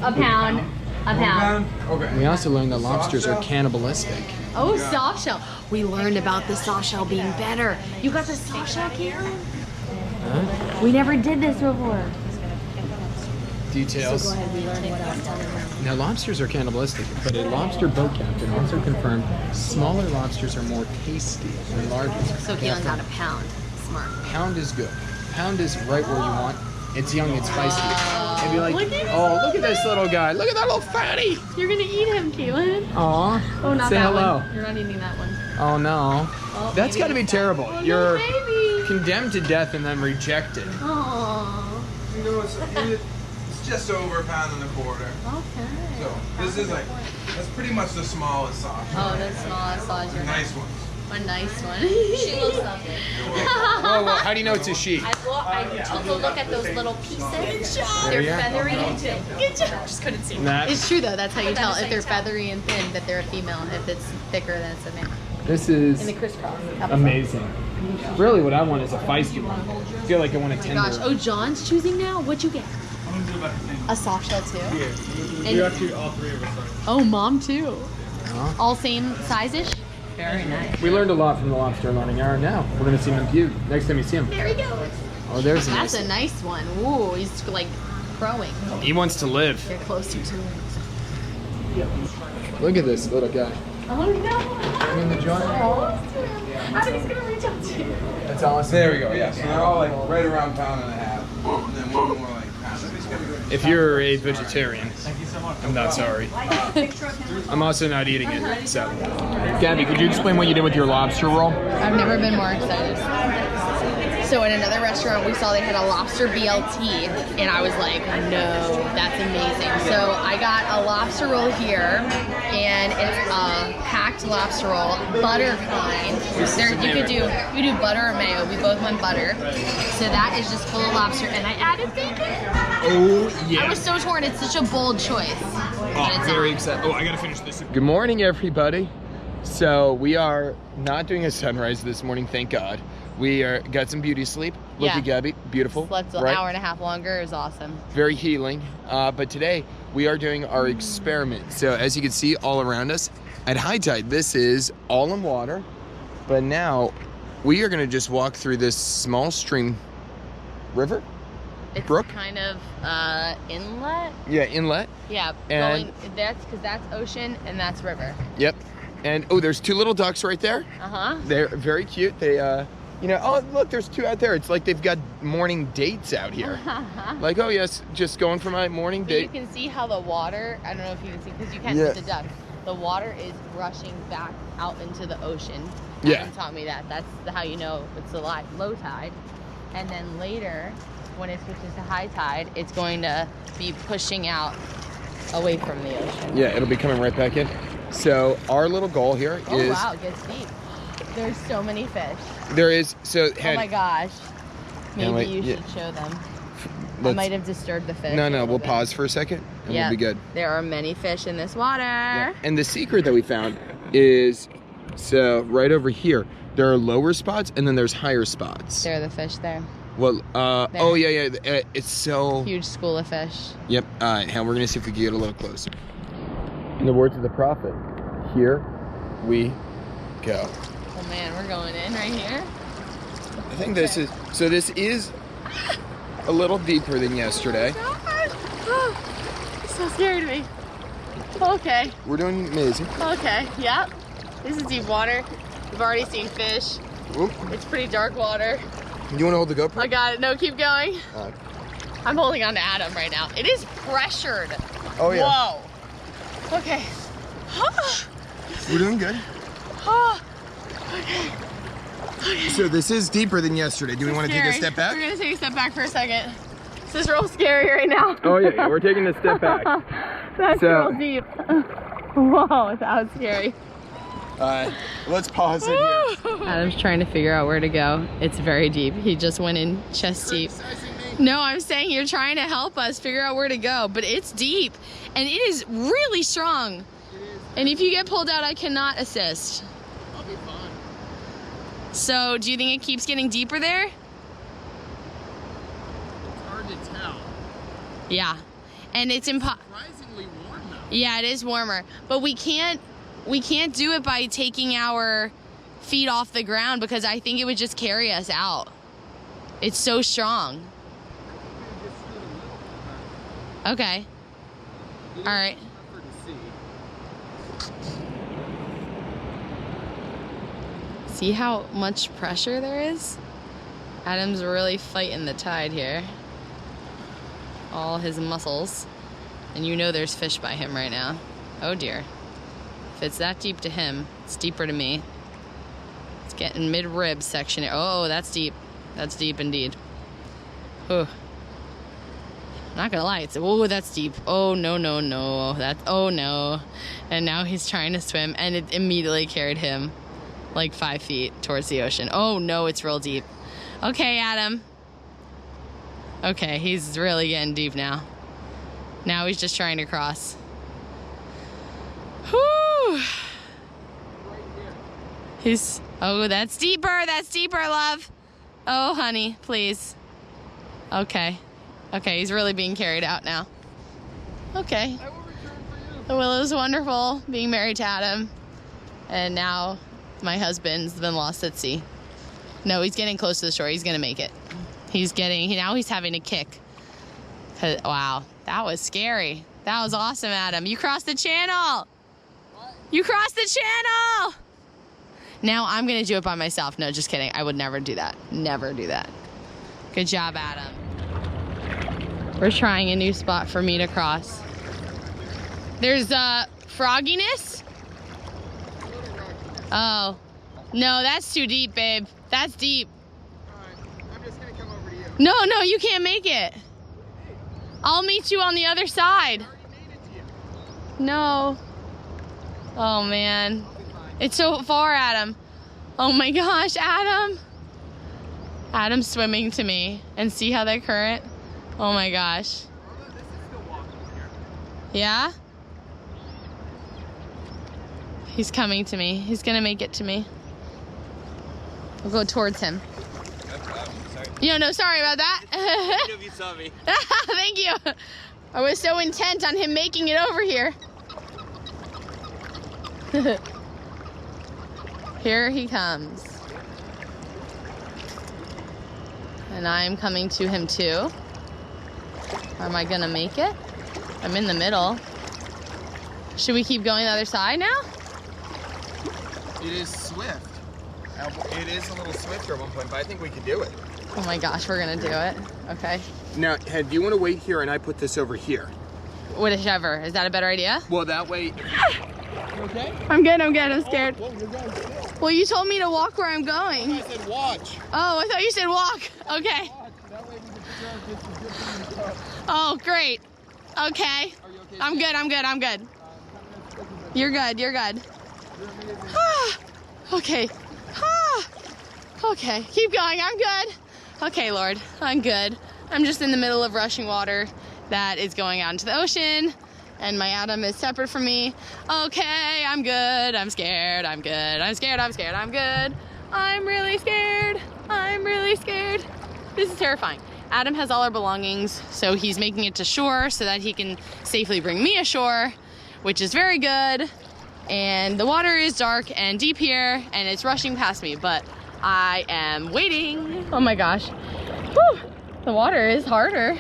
C: A pound. A pound.
K: Okay. We also learned that lobsters are cannibalistic.
C: Oh, soft shell. We learned about the soft shell being better. You got the soft shell, Karen?
K: Huh?
C: We never did this before.
K: Details.
C: So go ahead, we learned what I was telling them.
K: Now, lobsters are cannibalistic, but a lobster boat captain also confirmed smaller lobsters are more tasty than larger.
C: So Keelan got a pound. Smart.
K: Pound is good. Pound is right where you want. It's young, it's spicy. And be like, look at this little guy. Look at that little fatty.
C: You're gonna eat him, Keelan.
K: Aw.
C: Oh, not
K: Say
C: that
K: hello.
C: one. You're not eating that one.
K: Oh no.
C: Oh,
K: That's got to be terrible.
C: Oh,
K: You're
C: baby.
K: condemned to death and then rejected.
C: Aww.
M: You know, it's just over a pound and a quarter.
C: Okay.
M: So this is like, that's pretty much the smallest sausage.
C: Oh, the smallest sausage.
M: Nice ones.
C: A nice one. She looks lovely.
K: Whoa, how do you know it's a she?
C: I took a look at those little pieces. They're feathery and thin. Good job. Just couldn't see. It's true though. That's how you tell if they're feathery and thin that they're a female. If it's thicker, then it's a male.
K: This is
C: In the crisscross.
K: amazing. Really, what I want is a feisty one. I feel like I want a tender.
C: Gosh. Oh, John's choosing now. What'd you get? A soft shell too.
I: Yeah. We actually all three of us are.
C: Oh, Mom too. All same size-ish. Very nice.
K: We learned a lot from the lobster learning hour. Now we're gonna see him in Butte. Next time you see him.
C: There he goes.
K: Oh, there's a
C: That's
K: nice
C: a nice one. Ooh, he's like crowing.
K: He wants to live.
C: They're closer to him.
K: Look at this little guy.
C: Oh no!
K: In the joint.
C: I think he's gonna reach out to you.
K: That's awesome.
M: There we go, yeah. So they're all like right around pound and a half. And then one more like pound.
K: If you're a vegetarian, I'm not sorry. I'm also not eating it. So, Gabby, could you explain what you did with your lobster roll?
C: I've never been more excited. So in another restaurant, we saw they had a Lobster Blt, and I was like, no, that's amazing. So I got a lobster roll here, and it's a packed lobster roll, butter kind. There, you could do butter or mayo. We both went butter. So that is just full of lobster, and I added bacon.
K: Oh yeah.
C: I was so torn. It's such a bold choice.
K: Oh, very excited. Oh, I gotta finish this. Good morning, everybody. So we are not doing a sunrise this morning, thank God. We got some beauty sleep. Look at Gabby, beautiful.
C: Slept an hour and a half longer. It was awesome.
K: Very healing. But today we are doing our experiment. So as you can see all around us, at high tide, this is all in water. But now we are gonna just walk through this small stream, river?
C: It's
K: brook?
C: kind of inlet.
K: Yeah, inlet.
C: Yeah,
K: And
C: that's because that's ocean and that's river.
K: Yep. And oh, there's two little ducks right there.
C: Uh-huh.
K: They're very cute. They you know, oh look, there's two out there. It's like they've got morning dates out here. Like, oh yes, just going for my morning
C: But
K: date.
C: you can see how the water, I don't know if you can see, because you can't
K: Yeah.
C: see the ducks. the water is rushing back out into the ocean.
K: Yeah.
C: Adam taught me that. That's how you know it's a low tide. And then later, when it switches to high tide, it's going to be pushing out away from the ocean.
K: Yeah, it'll be coming right back in. So our little goal here is...
C: Oh wow, it gets deep. There's so many fish.
K: There is, so...
C: Oh my gosh. Maybe you
K: yeah.
C: should show them. I might have disturbed the fish.
K: No, we'll pause for a second and we'll be good.
C: There are many fish in this water.
K: Yeah. And the secret that we found is, so right over here, there are lower spots and then there's higher spots.
C: There are the fish there.
K: Well, oh yeah, it's so...
C: Huge school of fish.
K: Yep, all right, we're gonna see if we can get a little closer. In the words of the prophet, here we go.
C: Oh man, we're going in right here.
K: I think this is, so this is a little deeper than yesterday.
C: Oh, it's so scary to me. Okay.
K: We're doing amazing.
C: Okay, yep. This is deep water. We've already seen fish.
K: Oop.
C: It's pretty dark water.
K: You want to hold the GoPro?
C: I got it. No, keep going.
K: All right.
C: I'm holding on to Adam right now. It is pressured.
K: Oh, yeah.
C: Whoa. Okay.
K: We're doing good.
C: Okay.
K: So this is deeper than yesterday. Do we want to take a step back?
C: We're going to take a step back for a second. This is real scary right now.
K: Oh, yeah. We're taking a step back.
C: That's real deep. Whoa, that was scary.
K: Let's pause it here.
C: Adam's trying to figure out where to go. It's very deep. He just went in chest deep. No, I'm saying you're trying to help us figure out where to go, but it's deep and it is really strong. And if you get pulled out, I cannot assist.
K: I'll be fine.
C: So, do you think it keeps getting deeper there?
K: It's hard to tell.
C: Yeah. And it's
K: surprisingly warm though.
C: Yeah, it is warmer. But we can't do it by taking our feet off the ground because I think it would just carry us out. It's so strong. Okay. All right. See how much pressure there is? Adam's really fighting the tide here. All his muscles. And you know there's fish by him right now. Oh dear. If it's that deep to him, it's deeper to me. It's getting mid-rib section. Oh, that's deep. That's deep indeed. Oh. Not gonna lie, it's, oh, that's deep. Oh, no, no, no. Oh no. And now he's trying to swim and it immediately carried him like 5 feet towards the ocean. Oh no, it's real deep. Okay, Adam. Okay, he's really getting deep now. Now he's just trying to cross. Whew. He's, oh, that's deeper, love. Oh, honey, please. Okay. Okay, he's really being carried out now. Okay. Well, it was wonderful being married to Adam. And now my husband's been lost at sea. No, he's getting close to the shore. He's gonna make it. Now he's having a kick. Wow, that was scary. That was awesome, Adam. You crossed the channel. What? You crossed the channel. Now I'm gonna do it by myself. No, just kidding. I would never do that. Never do that. Good job, Adam. We're trying a new spot for me to cross. There's frogginess. Oh, no, that's too deep, babe. That's deep.
K: I'm just gonna come over to you.
C: No, you can't make it. I'll meet you on the other side. No. Oh man, it's so far, Adam. Oh my gosh, Adam. Adam's swimming to me, and see how that current. Oh my gosh. Yeah? He's coming to me. He's gonna make it to me. We'll go towards him. No, sorry about that.
E: I know if you saw me.
C: Thank you. I was so intent on him making it over here. Here he comes. And I am coming to him too. Am I gonna make it? I'm in the middle. Should we keep going the other side now?
K: It is swift. It is a little swifter at one point, but I think we could do it.
C: Oh my gosh, we're gonna do it. Okay.
K: Now, do you want to wait here and I put this over here?
C: Whichever. Is that a better idea?
K: Well, that way, okay?
N: I'm good, I'm scared.
K: Oh, you're going still.
N: Well, you told me to walk where I'm going.
K: I said watch.
N: Oh, I thought you said walk. Okay.
K: Watch. That way we can figure out if it's a good thing to go.
N: Oh, great. Okay.
K: Are you okay?
N: I'm good. You're good. Ah, okay. Ah, okay. Keep going. I'm good. Okay, Lord. I'm good. I'm just in the middle of rushing water that is going out into the ocean, and my Adam is separate from me. Okay, I'm good. I'm scared. I'm good. I'm scared. I'm good. I'm really scared. This is terrifying. Adam has all our belongings, so he's making it to shore so that he can safely bring me ashore, which is very good. And the water is dark and deep here, and it's rushing past me, but I am waiting. Oh my gosh. Whew. The water is harder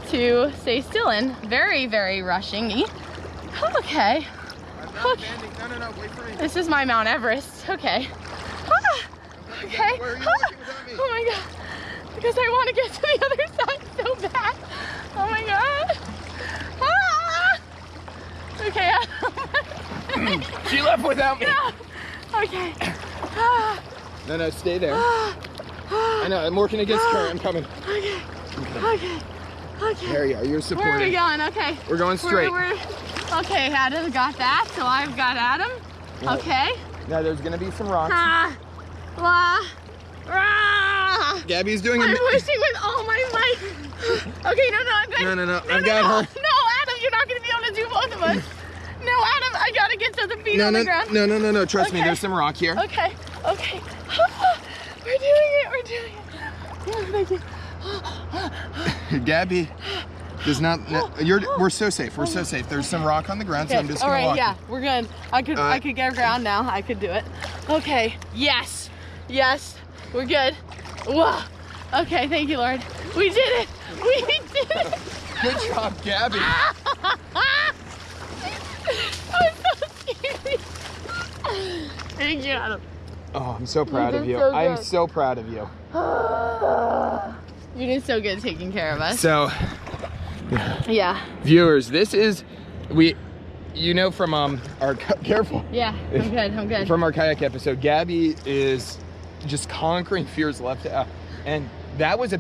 N: to stay still in. Very, very rushing-y. Okay.
K: No, wait for me.
N: This is my Mount Everest. Okay. Ah, okay.
K: Where are you walking without me?
N: Oh my God. Because I want to get to the other side so bad. Oh my God. Ah! Okay.
K: She left without me.
N: No. Okay. Ah.
K: No, stay there.
N: Ah.
K: I know, I'm working against her. I'm coming.
N: Okay.
K: There you are. You're supporting.
N: Where are we going? Okay.
K: We're going straight.
N: Okay, Adam got that, so I've got Adam.
K: Right.
N: Okay.
K: Now there's gonna be some rocks. Gabby's doing
N: I'm wishing with all my might. Okay, no, I'm good.
K: No, I've got her.
N: No, Adam, you're not gonna be able to do both of us. No, Adam, I gotta get to the feet on the ground.
K: No. Trust me, there's some rock here.
N: Okay. We're doing it. Oh, thank you.
K: Gabby does not. We're so safe. We're so safe. There's some rock on the ground, so I'm just
N: all
K: gonna
N: right,
K: walk.
N: yeah, we're good. I could get around now. I could do it. Okay. Yes. We're good. Whoa. Okay. Thank you, Lord. We did it.
K: Good job, Gabby.
N: I'm so scared. Thank you, Adam.
K: Oh, I'm so proud of you.
N: So
K: I'm so proud of you.
N: You did so good taking care of us.
K: So,
N: yeah.
K: Viewers, this is from our careful.
N: Yeah, I'm good.
K: From our kayak episode, Gabby is just conquering fears left out, and that was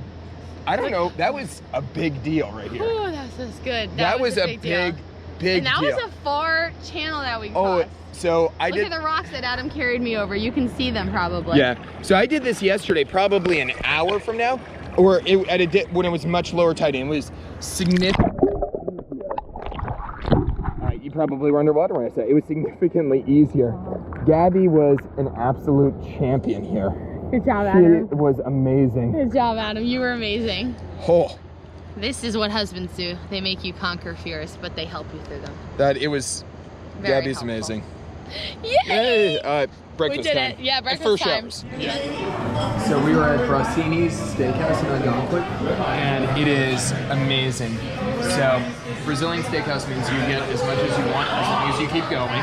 K: that was a big deal right here.
N: Oh, that was good.
K: That was a big
N: deal. And that
K: deal.
N: was a far channel that we crossed.
K: So
N: Look at the rocks that Adam carried me over. You can see them probably.
K: Yeah. So I did this yesterday, probably an hour from now, or when it was much lower tide. And it was significant. You probably were underwater when I said it was significantly easier. Gabby was an absolute champion here.
N: Good job, Adam.
K: She was amazing.
N: Good job, Adam. You were amazing.
K: Oh.
N: This is what husbands do. They make you conquer fears, but they help you through them.
K: Gabby's
N: helpful.
K: amazing.
N: Yay!
K: Breakfast
N: we did
K: time.
N: it. Yeah, breakfast time.
K: Yeah. So we were at Rossini's Steakhouse in Ogunquit, and it is amazing. So Brazilian steakhouse means you get as much as you want as long as you keep going.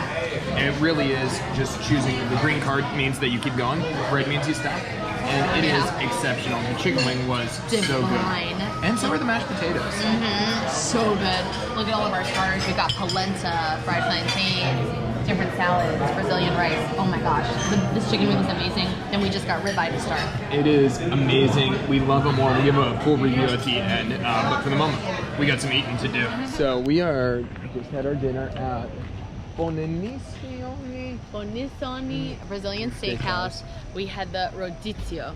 K: And it really is just choosing. The green card means that you keep going. Red means you stop. And it is exceptional. The chicken wing was so good. And so are the mashed potatoes.
C: So good. Look at all of our starters. We've got polenta, fried plantains, different salads, Brazilian rice. Oh my gosh. This chicken wing is amazing. Then we just got ribeye to start.
K: It is amazing. We love them more. We give a full review at the end. But for the moment, we got some eating to do. So we are just had our dinner at Bonissoni
N: Brazilian Steakhouse. We had the rodizio.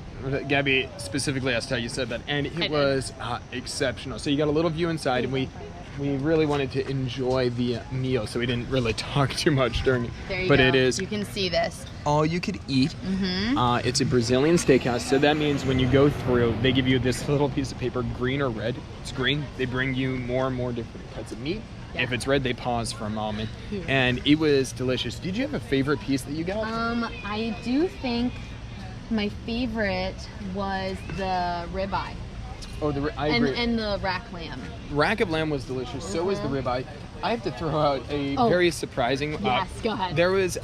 K: Gabby specifically asked how you said that, and it was exceptional. So you got a little view inside, and we really wanted to enjoy the meal, so we didn't really talk too much during it.
N: There you
K: but
N: go.
K: It is
N: You can see this.
K: all you could eat. It's a Brazilian steakhouse, so that means when you go through, they give you this little piece of paper, green or red. It's green. They bring you more and more different cuts of meat. Yeah. If it's red, they pause for a moment. And it was delicious. Did you have a favorite piece that you got?
C: I do think my favorite was the ribeye.
K: Oh, I agree.
C: And the rack lamb.
K: Rack of lamb was delicious. So was the ribeye. I have to throw out a very surprising.
C: Yes, go ahead.
K: There was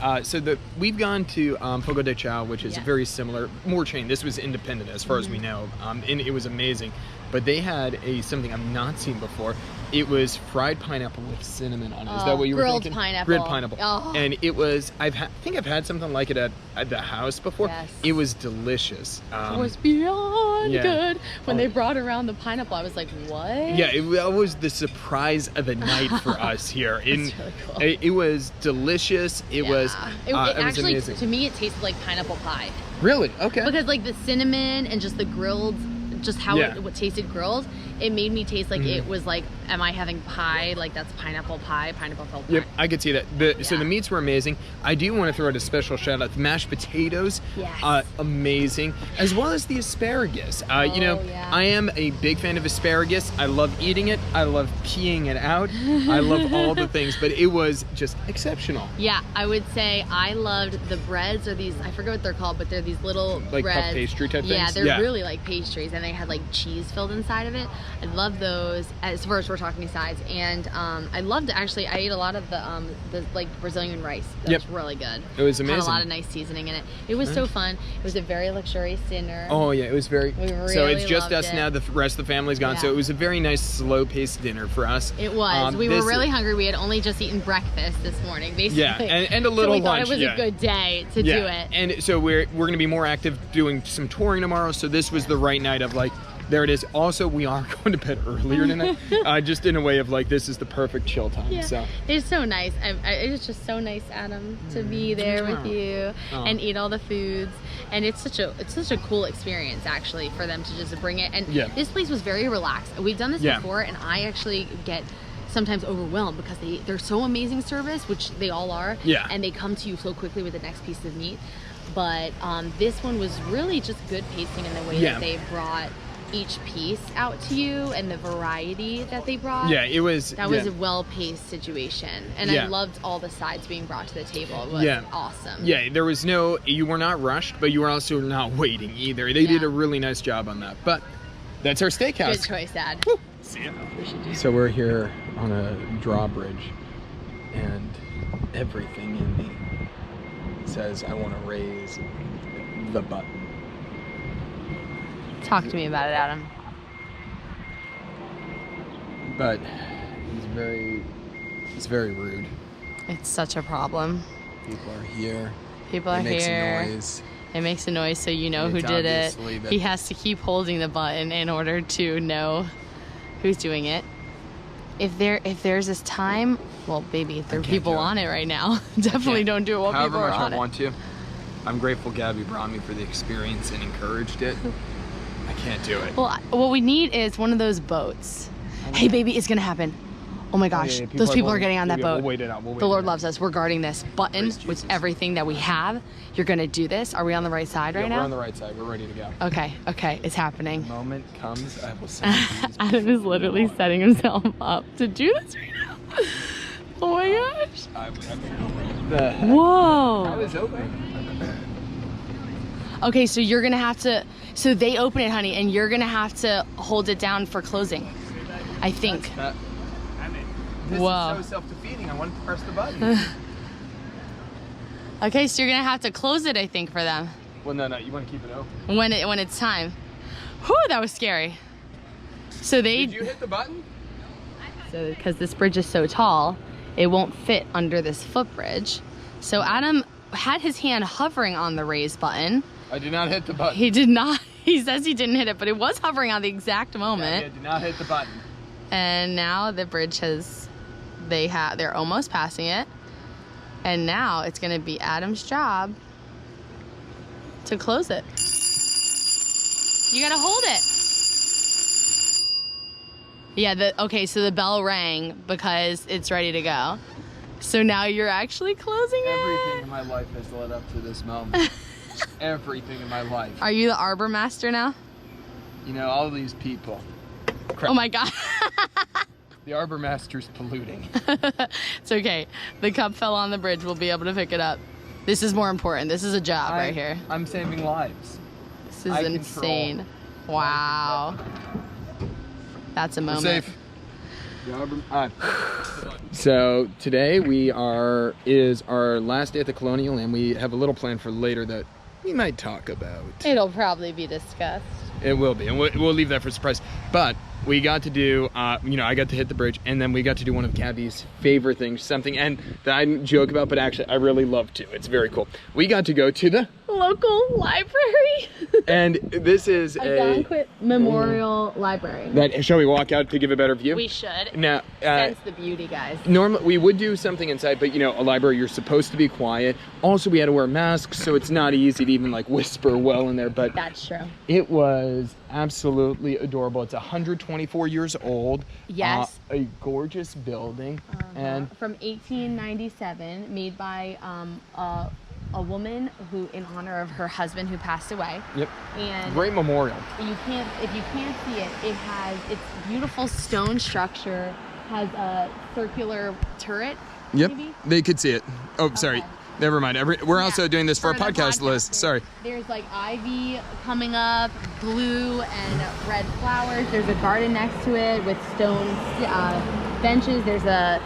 K: we've gone to Fogo de Chao, which is a very similar, more chain. This was independent as far as we know, and it was amazing. But they had something I've not seen before. it was fried pineapple with cinnamon on it. Is that what you were thinking?
N: Grilled
K: pineapple.
N: Oh.
K: And it was, I think I've had something like it at the house before.
N: Yes.
K: It was delicious.
N: It was beyond
K: yeah.
N: good. When they brought around the pineapple, I was like, what?
K: Yeah, that was the surprise of the night for us here.
N: That's really cool.
K: It was delicious. It was
N: It
K: was
N: actually,
K: amazing.
N: to me, it tasted like pineapple pie.
K: Really? Okay.
N: Because like the cinnamon and just the grilled, just how it tasted grilled, it made me taste like it was like, am I having pie? Like that's pineapple pie, pineapple filled pie.
K: Yep, I could see that. So the meats were amazing. I do want to throw out a special shout out. The mashed potatoes, amazing, as well as the asparagus. I am a big fan of asparagus. I love eating it. I love peeing it out. I love all the things, but it was just exceptional.
N: Yeah, I would say I loved the breads, or these, I forget what they're called, but they're these little
K: Like
N: breads.
K: puff pastry type
N: Yeah,
K: things?
N: they're
K: Yeah.
N: really like pastries, and they had like cheese filled inside of it. I love those. As far as we're talking sides, and I loved actually. I ate a lot of the like Brazilian rice. That was really good.
K: It was amazing.
N: Had a lot of nice seasoning in it. It was so fun. It was a very luxurious dinner.
K: Oh yeah, it was very.
N: We really
K: so it's just
N: loved
K: us
N: it.
K: now. The rest of the family's gone. So
N: Yeah.
K: it was a very nice, slow-paced dinner for us.
N: It was. We were
K: this-
N: really hungry. We had only just eaten breakfast this morning, basically.
K: Yeah, and a little
N: so we
K: lunch.
N: thought it was a good day to do it.
K: And so we're going to be more active doing some touring tomorrow. So this was the right night of like, there it is. Also, we are going to bed earlier tonight, just in a way of like, this is the perfect chill time.
N: Yeah,
K: So
N: it's so nice. It's just so nice, Adam, to be there with you and eat all the foods. And it's such a cool experience actually for them to just bring it. And this place was very relaxed. We've done this before, and I actually get sometimes overwhelmed because they're so amazing service, which they all are.
K: Yeah.
N: And they come to you so quickly with the next piece of meat. But this one was really just good pacing in the way that they brought each piece out to you and the variety that they brought.
K: Yeah, it was.
N: That was a well-paced situation, and I loved all the sides being brought to the table. It was awesome.
K: Yeah, there was no. You were not rushed, but you were also not waiting either. They did a really nice job on that. But that's our steakhouse.
N: Good choice, Dad.
K: Woo. See ya. So we're here on a drawbridge, and everything in me says I want to raise the button.
N: Talk to me about it, Adam.
K: But it's very rude.
N: It's such a problem.
K: People are here.
N: People are
K: it makes
N: here.
K: A noise.
N: It makes a noise, so you know
K: And
N: who
K: it's
N: did it.
K: obviously that-
N: He has to keep holding the button in order to know who's doing it. If there's this time, well, baby, if there are people on it right now, definitely don't do it while people are
K: However much
N: on
K: I
N: it.
K: want to. I'm grateful Gabby brought me for the experience and encouraged it. I can't do it.
N: Well, what we need is one of those boats. Hey, baby, it's gonna happen. Oh my gosh, those people are getting on that boat.
K: We'll wait it out.
N: The Lord loves us. We're guarding this button with everything that we have. You're gonna do this. Are we on the right side right now?
K: We're on the right side. We're ready to go.
N: Okay, it's happening.
K: The moment comes, I will send you these.
N: Adam is literally setting himself up to do this right now. Oh my gosh. Whoa.
K: I was open.
N: Okay, so you're gonna have to, so they open it, honey, and you're gonna have to hold it down for closing, I think.
K: This
N: Whoa.
K: is so self-defeating. I want to press the button.
N: Okay, so you're gonna have to close it, I think, for them
K: Well, no, you want to keep it open.
N: when it's time. Whew, that was scary. So they.
K: Did you hit the button?
N: So because this bridge is so tall, it won't fit under this footbridge. So Adam had his hand hovering on the raise button.
K: I did not hit the button.
N: He did not. He says he didn't hit it, but it was hovering on the exact moment.
K: I did not hit the button.
N: And now the bridge has, they're almost passing it. And now it's gonna be Adam's job to close it. You gotta hold it. Yeah, okay, so the bell rang because it's ready to go. So now you're actually closing it.
K: Everything in my life has led up to this moment. Everything in my life.
N: Are you the arbor master now?
K: You know, all these people. Crap.
N: Oh my God.
K: The arbor master's polluting.
N: It's okay. The cup fell on the bridge. We'll be able to pick it up. This is more important. This is a job right here.
K: I'm saving lives.
N: This is insane. Wow. That's a moment.
K: We're safe. So today is our last day at the Colonial, and we have a little plan for later that we might talk about.
N: It'll probably be discussed.
K: It will be, and we'll leave that for surprise. But we got to do, you know, I got to hit the bridge, and then we got to do one of Gabby's favorite things, something, and that I didn't joke about, but actually I really love to. It's very cool. We got to go to the
N: local library.
K: And this is
N: Ogunquit Memorial Library.
K: Shall we walk out to give a better view?
N: We should.
K: Now,
N: sense the beauty, guys.
K: Normally, we would do something inside, but you know, a library, you're supposed to be quiet. Also, we had to wear masks, so it's not easy to even like whisper well in there, but
N: that's true.
K: It was absolutely adorable. It's 124 years old.
N: Yes.
K: A gorgeous building. And
N: from 1897, made by a woman who, in honor of her husband who passed away.
K: Yep.
N: And
K: great memorial.
N: If you can't see it, it has its beautiful stone structure, has a circular turret.
K: Yep.
N: Maybe?
K: They could see it. Oh, sorry. Never mind. We're also doing this for a podcast list. Sorry.
N: There's like ivy coming up, blue and red flowers. There's a garden next to it with stone benches. There's a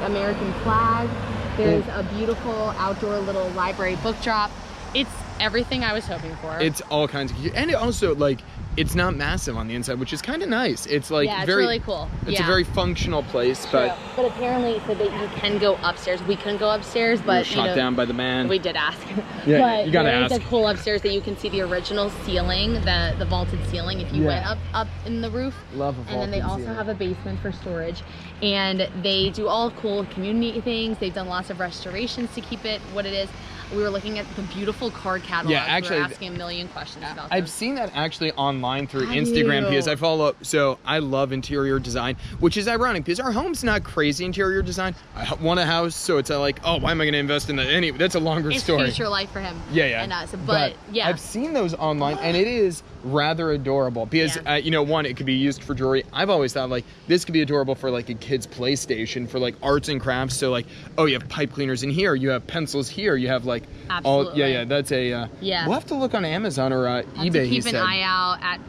N: American flag. There's a beautiful outdoor little library book drop. It's everything I was hoping for.
K: It's all kinds of, and it also like, it's not massive on the inside, which is kind of nice. It's like
N: it's really cool.
K: It's a very functional place, but
N: apparently it said that you can go upstairs. We couldn't go upstairs, but
K: shot down by the man.
N: We did ask.
K: Yeah,
N: but
K: you gotta ask.
N: There's a cool upstairs that you can see the original ceiling, the vaulted ceiling. If you went up in the roof.
K: Love a vaulted
N: And then they also
K: ceiling.
N: have a basement for storage, and they do all cool community things. They've done lots of restorations to keep it what it is. We were looking at the beautiful card catalogs.
K: Yeah, actually,
N: we were asking a million questions about them.
K: I've seen that actually online through
N: Have
K: Instagram
N: you?
K: because I follow up. So I love interior design, which is ironic because our home's not crazy interior design. I want a house, so it's like, oh, why am I going to invest in that? Anyway, that's a longer
N: It's
K: story.
N: future life for him.
K: Yeah.
N: And us, but yeah.
K: I've seen those online, and it is rather adorable because you know, one, it could be used for jewelry. I've always thought like this could be adorable for like a kid's PlayStation for like arts and crafts. So like, oh, you have pipe cleaners in here, you have pencils here, you have like all. Yeah. That's a. We'll have to look on Amazon or eBay.
N: To keep an eye out at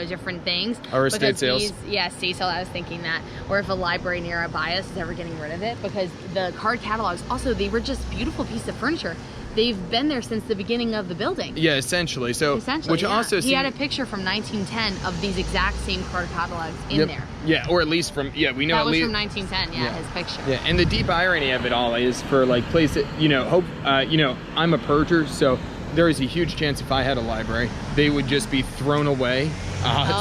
N: different things.
K: Or estate sales.
N: Estate sale. I was thinking that, or if a library near by us is ever getting rid of it, because the card catalogs also, they were just beautiful piece of furniture. They've been there since the beginning of the building.
K: Yeah, essentially. So, which also
N: he had a picture from 1910 of these exact same card catalogs in there.
K: Yeah, or at least from we know
N: that
K: at
N: was
K: least
N: from 1910. Yeah, his picture.
K: Yeah, and the deep irony of it all is for like places, hope, I'm a purger, so there is a huge chance if I had a library, they would just be thrown away.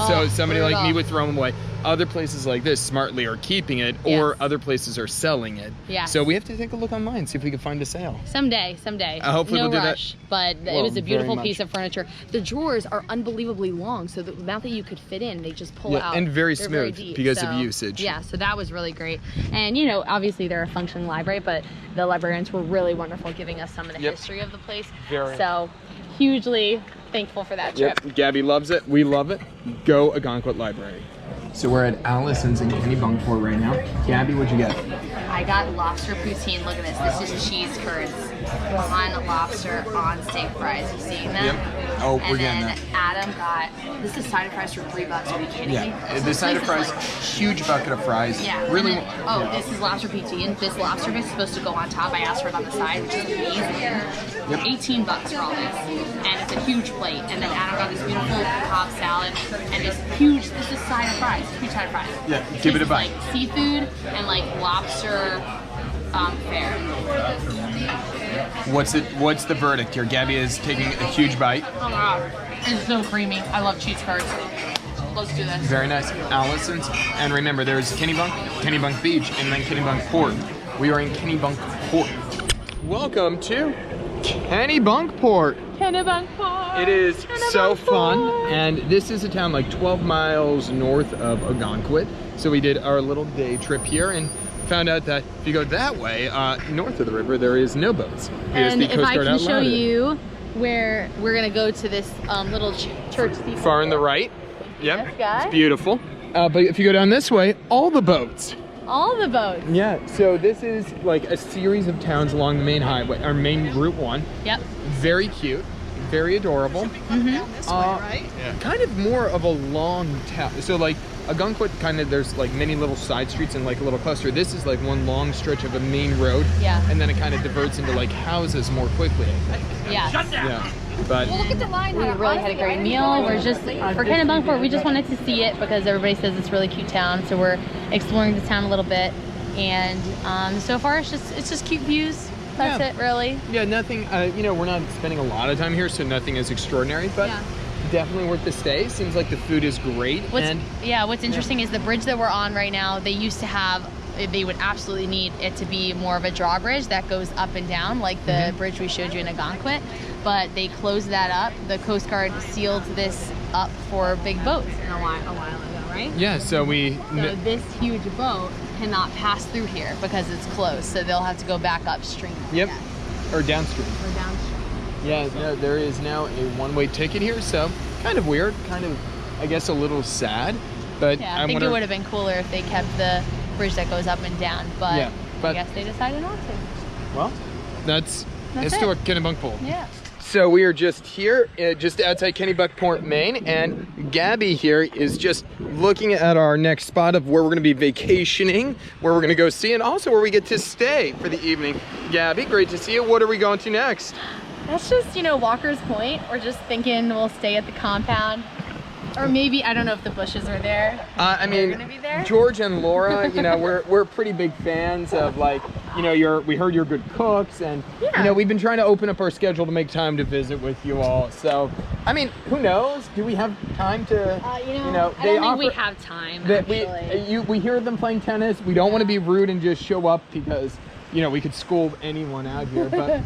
K: So somebody like me would throw them away. Other places like this smartly are keeping it, or other places are selling it.
N: Yeah.
K: So we have to take a look online, see if we can find a sale.
N: Someday.
K: Hopefully
N: no
K: we'll do
N: rush,
K: that.
N: But
K: Well,
N: it was a beautiful
K: very
N: piece of furniture. The drawers are unbelievably long, so the amount that you could fit in, they just pull out.
K: And very
N: They're
K: smooth
N: deep,
K: because
N: so,
K: of usage.
N: Yeah, so that was really great. And obviously they're a functioning library, but the librarians were really wonderful giving us some of the history of the place. So hugely thankful for that trip.
K: Yep, Gabby loves it. We love it. Go Ogunquit Library. So we're at Allison's in Kennebunkport right now. Gabby, what'd you get?
N: I got lobster poutine. Look at this. This is cheese curds on lobster on steak fries. You seeing that?
K: Yep. Oh, we're getting that.
N: And then Adam got, this is side of fries for $3. Are you kidding me?
K: The side of fries, huge bucket of fries.
N: Yeah.
K: Really.
N: This is lobster poutine. This lobster bit is supposed to go on top. I asked for it on the side, which is amazing.
K: Yep.
N: $18 for all this. And it's a huge plate. And then Adam got this beautiful Cobb salad and this is side of fries. Huge side of fries.
K: Yeah, give it a bite.
N: Like seafood and like lobster fare.
K: What's the verdict here? Gabby is taking a huge bite.
N: Oh my god, it's so creamy. I love cheese curds. Let's do this.
K: Very nice. Allison's. And remember, there's Kennebunk Beach, and then Kennebunkport. We are in Kennebunkport. Welcome to Kennebunkport.
N: Kennebunkport.
K: It is so fun, and this is a town like 12 miles north of Ogunquit. So we did our little day trip here and found out that if you go that way, north of the river, there is no boats.
N: And if I can show you where we're gonna go to this little church.
K: Far on the right. Yep,
N: Yes, guy.
K: it's beautiful. But if you go down this way, all the boats.
N: All the boats.
K: Yeah, so this is like a series of towns along the main highway, or main Route 1.
N: Yep.
K: Very cute, very adorable. Kind of more of a long town. So like Ogunquit, kind of there's like many little side streets and like a little cluster. This is like one long stretch of a main road.
N: Yeah.
K: And then it kind of diverts into like houses more quickly, I think.
N: Yeah.
K: Yeah. But
C: Well, look at the line.
N: We really had a great meal. We're just, for Kennebunkport, we just wanted to see it because everybody says it's a really cute town. So we're exploring the town a little bit. And so far it's just cute views. That's it, really.
K: Yeah, nothing, you know, we're not spending a lot of time here, so nothing is extraordinary, but definitely worth the stay. Seems like the food is great.
N: What's interesting is the bridge that we're on right now, they used to have, they would absolutely need it to be more of a drawbridge that goes up and down, like the bridge we showed you in Ogunquit, but they closed that up. The Coast Guard sealed this up for big boats a while ago, right?
K: Yeah, so
N: this huge boat cannot pass through here because it's closed, so they'll have to go back upstream.
K: Yep, or downstream. Yeah, no, there is now a one-way ticket here, so kind of weird, kind of, I guess, a little sad, but
N: yeah, I think it would have been cooler if they kept the bridge that goes up and down, but I guess they decided not to.
K: Well, that's historic Kennebunkport.
N: Yeah.
K: So we are just here, just outside Kennebunkport, Maine, and Gabby here is just looking at our next spot of where we're going to be vacationing, where we're going to go see, and also where we get to stay for the evening. Gabby, great to see you. What are we going to next?
N: That's just, Walker's Point. We're just thinking we'll stay at the compound. Or maybe, I don't know if the bushes are there.
K: I mean,
N: gonna be there?
K: George and Laura, we're pretty big fans of we heard you're good cooks, and we've been trying to open up our schedule to make time to visit with you all. So, I mean, who knows? Do we have time to?
N: I don't think we have time.
K: We hear them playing tennis. We don't want to be rude and just show up because we could school anyone out here, but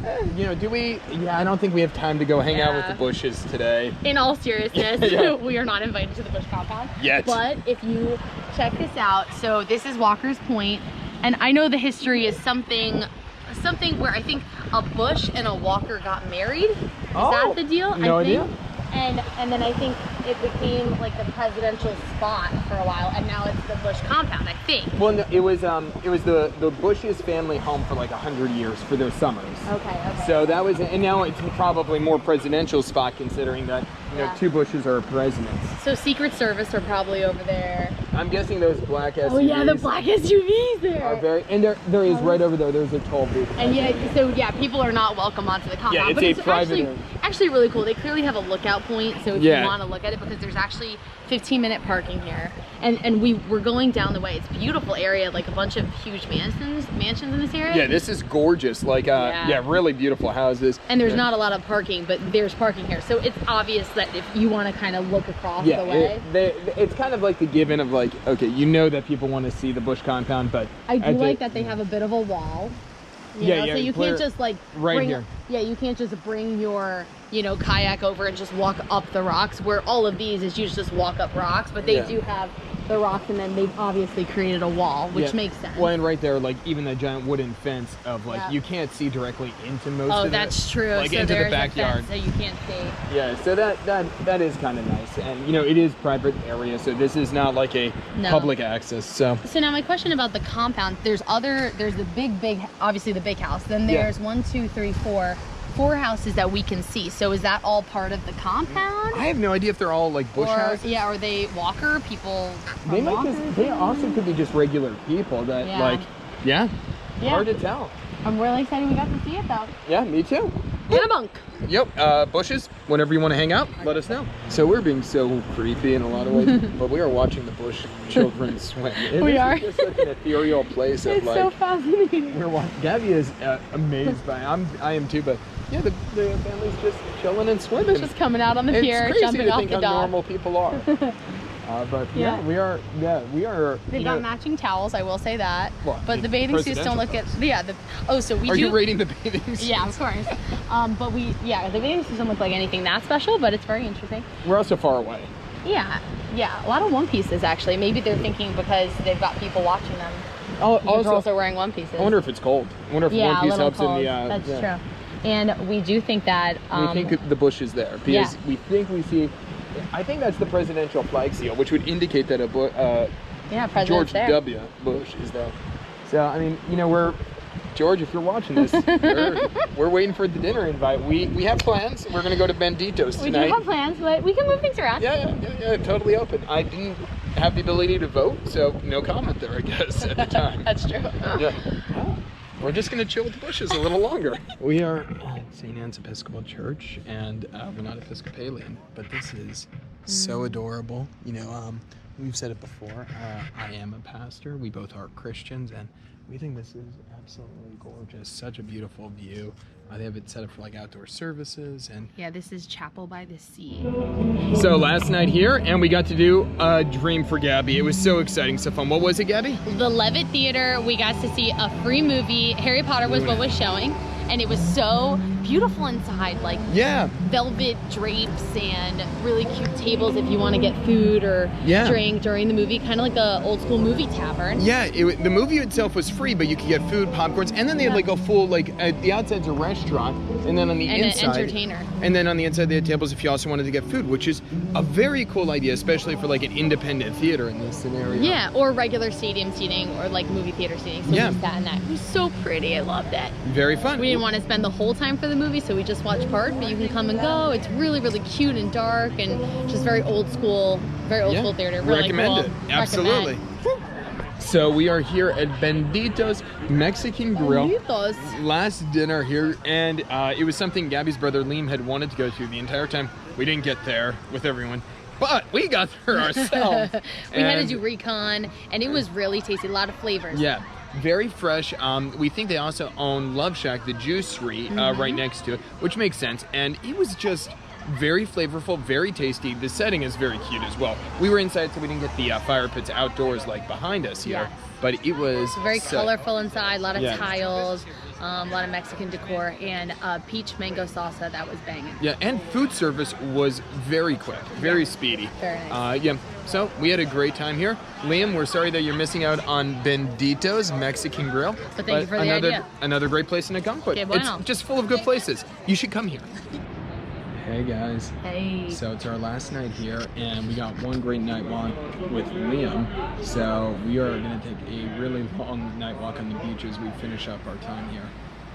K: do we? Yeah, I don't think we have time to go hang out with the Bushes today.
N: In all seriousness, we are not invited to the Bush compound
K: yet.
N: But if you check this out, so this is Walker's Point, and I know the history is something where I think a Bush and a Walker got married. Is that the deal?
K: No idea.
N: And then I think it became like the presidential spot for a while, and now it's the Bush compound, I think.
K: Well, no, it was the Bush's family home for like 100 years for their summers.
N: Okay.
K: So that was, and now it's probably more presidential spot considering that two Bushes are presidents.
N: So Secret Service are probably over there.
K: I'm guessing those black SUVs.
N: Oh yeah, the black SUVs there.
K: Are very, and there is right over there. There's a toll booth.
N: And people are not welcome onto the compound.
K: Yeah, it's
N: but
K: a private.
N: Actually really cool. They clearly have a lookout point, so if you want to look at it, because there's actually 15-minute parking here, and we're going down the way. It's a beautiful area, like a bunch of huge mansions in this area.
K: Yeah, this is gorgeous. Like really beautiful houses.
N: And there's not a lot of parking, but there's parking here, so it's obvious that if you want to kind of look across the way,
K: it's kind of like the given of like, okay, that people want to see the Bush compound, but
N: I do like that they have a bit of a wall. So you can't just like
K: here.
N: Yeah, you can't just bring your kayak over and just walk up the rocks, where all of these is you just walk up rocks, but they do have the rocks, and then they've obviously created a wall, which makes sense.
K: Well, and right there, like even the giant wooden fence of like you can't see directly into most of it.
N: Oh, that's true.
K: Like
N: so
K: into the
N: there's
K: backyard.
N: A fence, so you can't see.
K: Yeah, so that is kind of nice, and it is private area, so this is not like a public access. So
N: now my question about the compound: there's the big, obviously the big house. Then there's 4 houses that we can see. So is that all part of the compound?
K: I have no idea if they're all like Bush houses.
N: Yeah, are they Walker people?
K: They also could be just regular people that hard to tell.
N: I'm really excited we got to see it though.
K: Yeah, me too.
N: Kennebunk.
K: Yep, Bushes, whenever you want to hang out, let us know. So we're being so creepy in a lot of ways, but we are watching the Bush children swim.
N: We are.
K: It's just such an ethereal place.
N: It's so fascinating.
K: Gabby is amazed by it. I am too, but yeah, the family's just chilling and swimming.
N: Just coming out on the pier, jumping off the dock.
K: How normal people are. But we are.
N: They've got matching towels, I will say that.
K: Well,
N: but the bathing suits don't look so we
K: Are you rating the bathing suits?
N: Yeah, of course. But the bathing suits don't look like anything that special, but it's very interesting.
K: We're also far away.
N: Yeah, a lot of one pieces actually. Maybe they're thinking because they've got people watching them.
K: Also,
N: girls are wearing one pieces.
K: I wonder if it's cold. I wonder if one piece helps
N: cold.
K: in the.
N: That's true. And we do think that.
K: We think the Bush is there because we think we see. I think that's the presidential flag seal, which would indicate that George W. Bush is there. So I mean, we're George, if you're watching this, we're waiting for the dinner invite. We have plans. We're gonna go to Bendito's tonight.
C: We do have plans, but we can move things around.
K: Yeah, totally open. I didn't have the ability to vote, so no comment there, I guess, at the time.
C: That's true.
K: Yeah. We're just gonna chill with the bushes a little longer. We are at St. Anne's Episcopal Church, and we're not Episcopalian, but this is so adorable. You know, we've said it before, I am a pastor. We both are Christians, and we think this is absolutely gorgeous. Such a beautiful view. They have it set up for like outdoor services, and
C: yeah, this is Chapel by the Sea.
K: So last night here, and we got to do a dream for Gabby. It was so exciting, so fun. What was it, Gabby?
N: The Levitt Theater. We got to see a free movie. Harry Potter was what was showing, and it was so beautiful inside, like velvet drapes and really cute tables if you want to get food or drink during the movie, kind of like a old school movie tavern.
K: Yeah, the movie itself was free, but you could get food, popcorns, and then they had like a full, like the outside's a restaurant, and then on the inside,
N: an entertainer.
K: And then on the inside they had tables if you also wanted to get food, which is a very cool idea, especially for like an independent theater in this scenario.
N: Yeah, or regular stadium seating or like movie theater seating. So we sat in that. It was so pretty. I loved it.
K: Very fun.
N: We didn't want to spend the whole time for the movie, so we just watched part, but you can come and go. It's really, really cute and dark and just very old school theater. Really
K: Recommend
N: cool.
K: it. Absolutely. So we are here at Bendito's Mexican Grill. Last dinner here, and it was something Gabby's brother Liam had wanted to go to the entire time. We didn't get there with everyone, but we got there ourselves.
N: We had to do recon, and it was really tasty. A lot of flavors.
K: Yeah. Very fresh. We think they also own Love Shack, the juicery, right next to it, which makes sense. And it was just very flavorful, very tasty. The setting is very cute as well. We were inside, so we didn't get the fire pits outdoors like behind us here. But it was
C: very colorful inside, a lot of tiles, a lot of Mexican decor, and peach mango salsa that was banging.
K: Yeah, and food service was very quick, very speedy.
C: Very nice.
K: So we had a great time here. Liam, we're sorry that you're missing out on Bendito's Mexican Grill.
C: But thank you for the idea.
K: Another great place in Ogunquit. It's just full of good places. You should come here. Hey guys.
C: Hey.
K: So it's our last night here, and we got one great night walk with Liam. So we are going to take a really long night walk on the beach as we finish up our time here.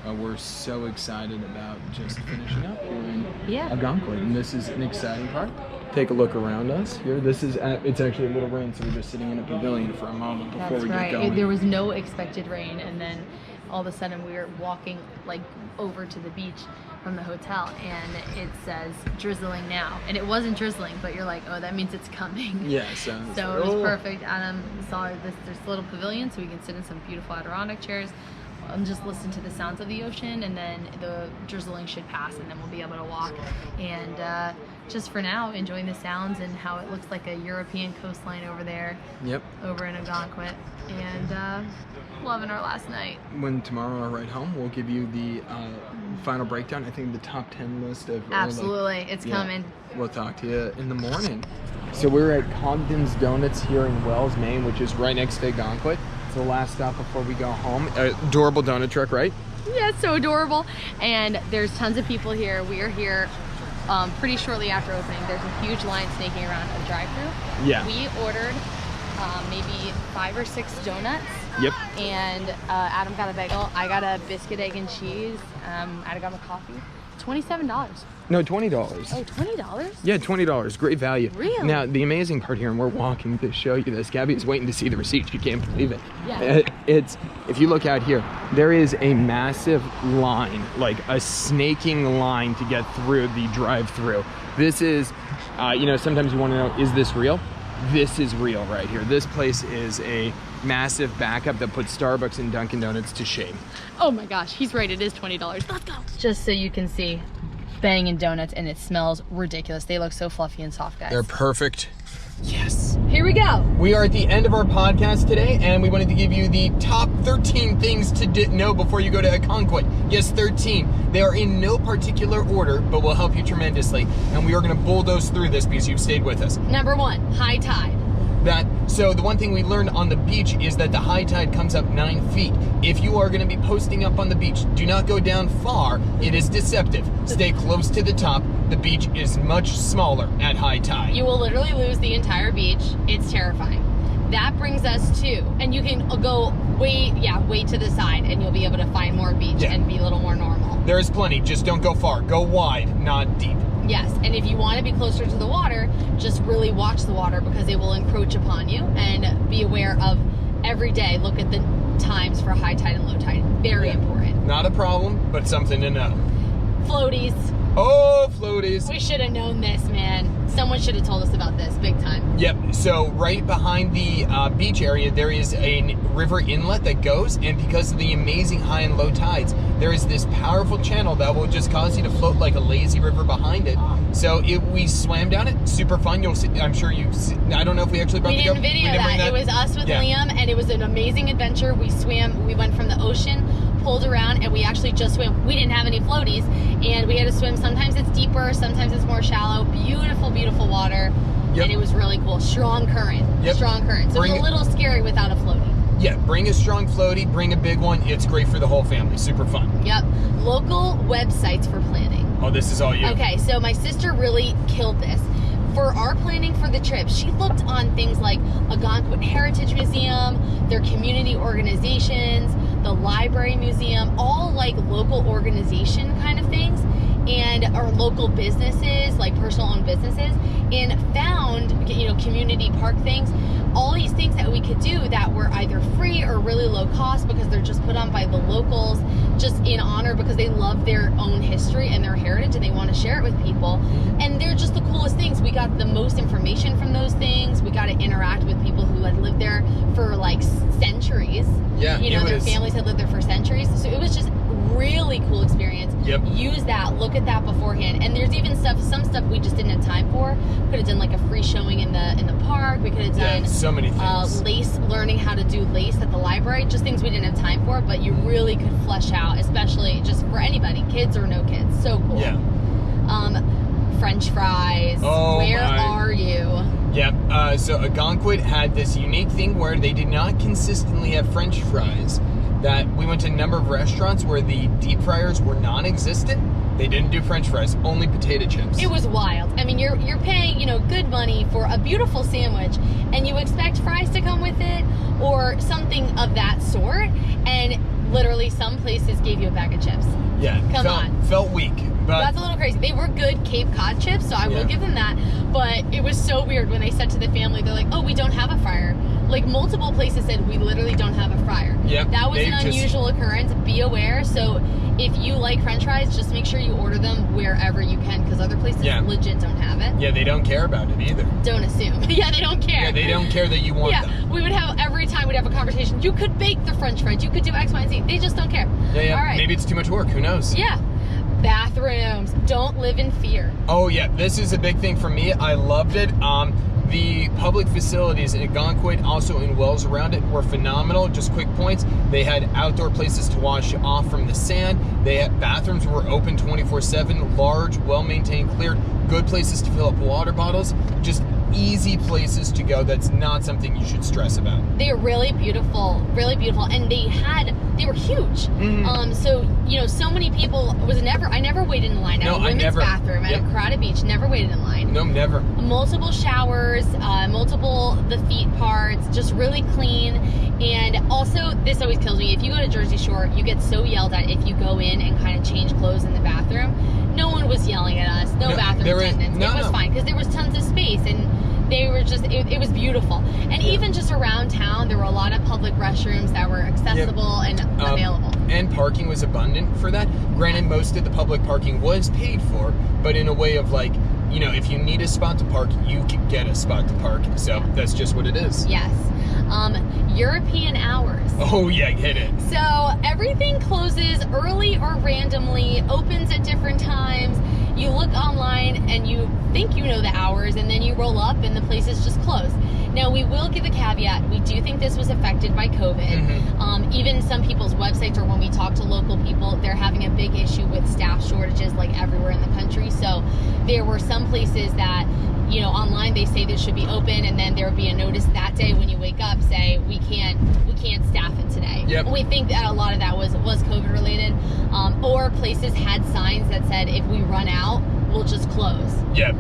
K: We're so excited about just finishing up here in Ogunquit, and this is an exciting part. Take a look around us here. This is it's actually a little rain, so we're just sitting in a pavilion for a moment before we get going.
C: There was no expected rain, and then all of a sudden we were walking like over to the beach from the hotel, and it says drizzling now, and it wasn't drizzling, but you're like, oh, that means it's coming.
K: Yeah, so
C: it was perfect. Adam saw this little pavilion, so we can sit in some beautiful Adirondack chairs and just listen to the sounds of the ocean, and then the drizzling should pass, and then we'll be able to walk. And just for now, enjoying the sounds and how it looks like a European coastline over there.
K: Yep.
C: Over in Ogunquit, and loving our last night.
K: When tomorrow on our ride home, we'll give you the final breakdown. I think the top 10 list of.
C: Absolutely, it's coming.
K: We'll talk to you in the morning. So we're at Cogden's Donuts here in Wells, Maine, which is right next to Ogunquit. It's the last stop before we go home. Adorable donut truck, right?
N: Yeah, it's so adorable. And there's tons of people here. We are here pretty shortly after opening. There's a huge line snaking around a drive-thru.
K: Yeah.
N: We ordered maybe 5 or 6 donuts.
K: Yep.
N: And Adam got a bagel. I got a biscuit, egg, and cheese. Adam got a coffee. $27.
K: No, $20.
N: Oh, $20?
K: Yeah, $20. Great value.
N: Really?
K: Now, the amazing part here, and we're walking to show you this. Gabby is waiting to see the receipt. She can't believe it.
N: Yeah.
K: If you look out here, there is a massive line, like a snaking line to get through the drive-through. This is, sometimes you want to know, is this real? This is real right here. This place is a massive backup that puts Starbucks and Dunkin' Donuts to shame.
N: Oh my gosh, he's right. It is $20. Let's go.
C: Just so you can see, banging donuts, and it smells ridiculous. They look so fluffy and soft, guys.
K: They're perfect. Yes.
C: Here we go.
K: We are at the end of our podcast today, and we wanted to give you the top 13 things to know before you go to Ogunquit. Yes, 13. They are in no particular order, but will help you tremendously. And we are going to bulldoze through this because you've stayed with us.
C: Number 1, high tide.
K: So the one thing we learned on the beach is that the high tide comes up 9 feet. If you are going to be posting up on the beach, do not go down far. It is deceptive. Stay close to the top. The beach is much smaller at high tide.
N: You will literally lose the entire beach. It's terrifying. That brings us to, and you can go
C: Wait to the side, and you'll be able to find more beach and be a little more normal.
A: There is plenty. Just don't go far. Go wide, not deep.
C: Yes, and if you want to be closer to the water, just really watch the water because it will encroach upon you, and be aware of every day. Look at the times for high tide and low tide. Very important.
A: Not a problem, but something to know.
C: Floaties.
A: Oh, floaties.
C: We should have known this, man. Someone should have told us about this big time.
A: Yep, so right behind the beach area, there is a river inlet that goes, and because of the amazing high and low tides, there is this powerful channel that will just cause you to float like a lazy river behind it. So we swam down it, super fun. You'll see, I'm sure you've seen, I don't know if we actually brought
C: We didn't video that. It was us with Liam, and it was an amazing adventure. We went from the ocean, pulled around, and we actually just swam. We didn't have any floaties, and we had to swim. Sometimes it's deeper, sometimes it's more shallow. Beautiful, beautiful water. And it was really cool. Strong current. Strong current. So it's a little scary without a floaty.
A: Yeah, bring a strong floaty, bring a big one. It's great for the whole family. Super fun.
C: Yep. Local websites for planning.
A: Oh, this is all you.
C: Okay, so my sister really killed this. For our planning for the trip, she looked on things like Ogunquit Heritage Museum, their community organizations, the Library Museum, all like local organization kind of things, and our local businesses, like personal owned businesses, and found, community park things, all these things that we could do that were either free or really low cost because they're just put on by the locals, just in honor because they love their own history and their heritage and they want to share it with people. And they're just the coolest things. We got the most information from those things. We got to interact with people who had lived there for like centuries.
A: Yeah,
C: their families had lived there for centuries. So it was just really cool experience.
A: Yep.
C: Use that, look at that beforehand. And there's even some stuff we just didn't have time for. Could have done like a free showing in the park. We could have done
A: so many things.
C: Learning how to do lace at the library. Just things we didn't have time for, but you really could flesh out, especially just for anybody, kids or no kids. So cool.
A: Yeah.
C: French fries.
A: Oh,
C: where are you?
A: Yep. So Ogunquit had this unique thing where they did not consistently have French fries. That we went to a number of restaurants where the deep fryers were non-existent. They didn't do French fries, only potato chips.
C: It was wild. I mean, you're paying, good money for a beautiful sandwich, and you expect fries to come with it or something of that sort, and literally some places gave you a bag of chips.
A: Yeah.
C: Come on.
A: Felt weak. But
C: that's a little crazy. They were good Cape Cod chips, so I will give them that. But it was so weird when they said to the family, they're like, oh, we don't have a fryer. Like multiple places said, we literally don't have a fryer.
A: Yep,
C: that was an unusual occurrence. Be aware. So if you like French fries, just make sure you order them wherever you can, because other places legit don't have it.
A: Yeah, they don't care about it either.
C: Don't assume. Yeah, they don't care.
A: Yeah, they don't care that you want them.
C: We would have, every time we'd have a conversation, you could bake the French fries, you could do X, Y, and Z. They just don't care.
A: Yeah.
C: All right.
A: Maybe it's too much work. Who knows?
C: Yeah. Bathrooms. Don't live in fear.
A: Oh yeah, this is a big thing for me. I loved it. The public facilities in Ogunquit, also in wells around it, were phenomenal. Just quick points. They had outdoor places to wash off from the sand. They had bathrooms were open 24/7, large, well-maintained, cleared, good places to fill up water bottles. Just easy places to go. That's not something you should stress about.
C: They're really beautiful, and they were huge. So so many people I never waited in line. At a women's bathroom at a crowded beach, never waited in line.
A: No, never.
C: Multiple showers, the feet parts, just really clean. And also, this always kills me. If you go to Jersey Shore, you get so yelled at if you go in and kind of change clothes in the bathroom. No one was yelling at us. No bathroom attendants. It was fine because there was tons of space, and they were just, it was beautiful. And even just around town, there were a lot of public restrooms that were accessible and available.
A: And parking was abundant for that. Granted, most of the public parking was paid for, but in a way of like, if you need a spot to park, you can get a spot to park. So that's just what it is.
C: Yes. European hours.
A: Oh yeah, hit it.
C: So everything closes early or randomly, opens at different times. You look online and you think you know the hours, and then you roll up and the place is just closed. Now, we will give a caveat. We do think this was affected by COVID. Even some people's websites, or when we talk to local people, they're having a big issue with staff shortages like everywhere in the country. So there were some places that, online they say this should be open, and then there would be a notice that day when you wake up say we can't staff it today.
A: Yep.
C: We think that a lot of that was COVID related, or places had signs that said if we run out, will just close.
K: Yeah.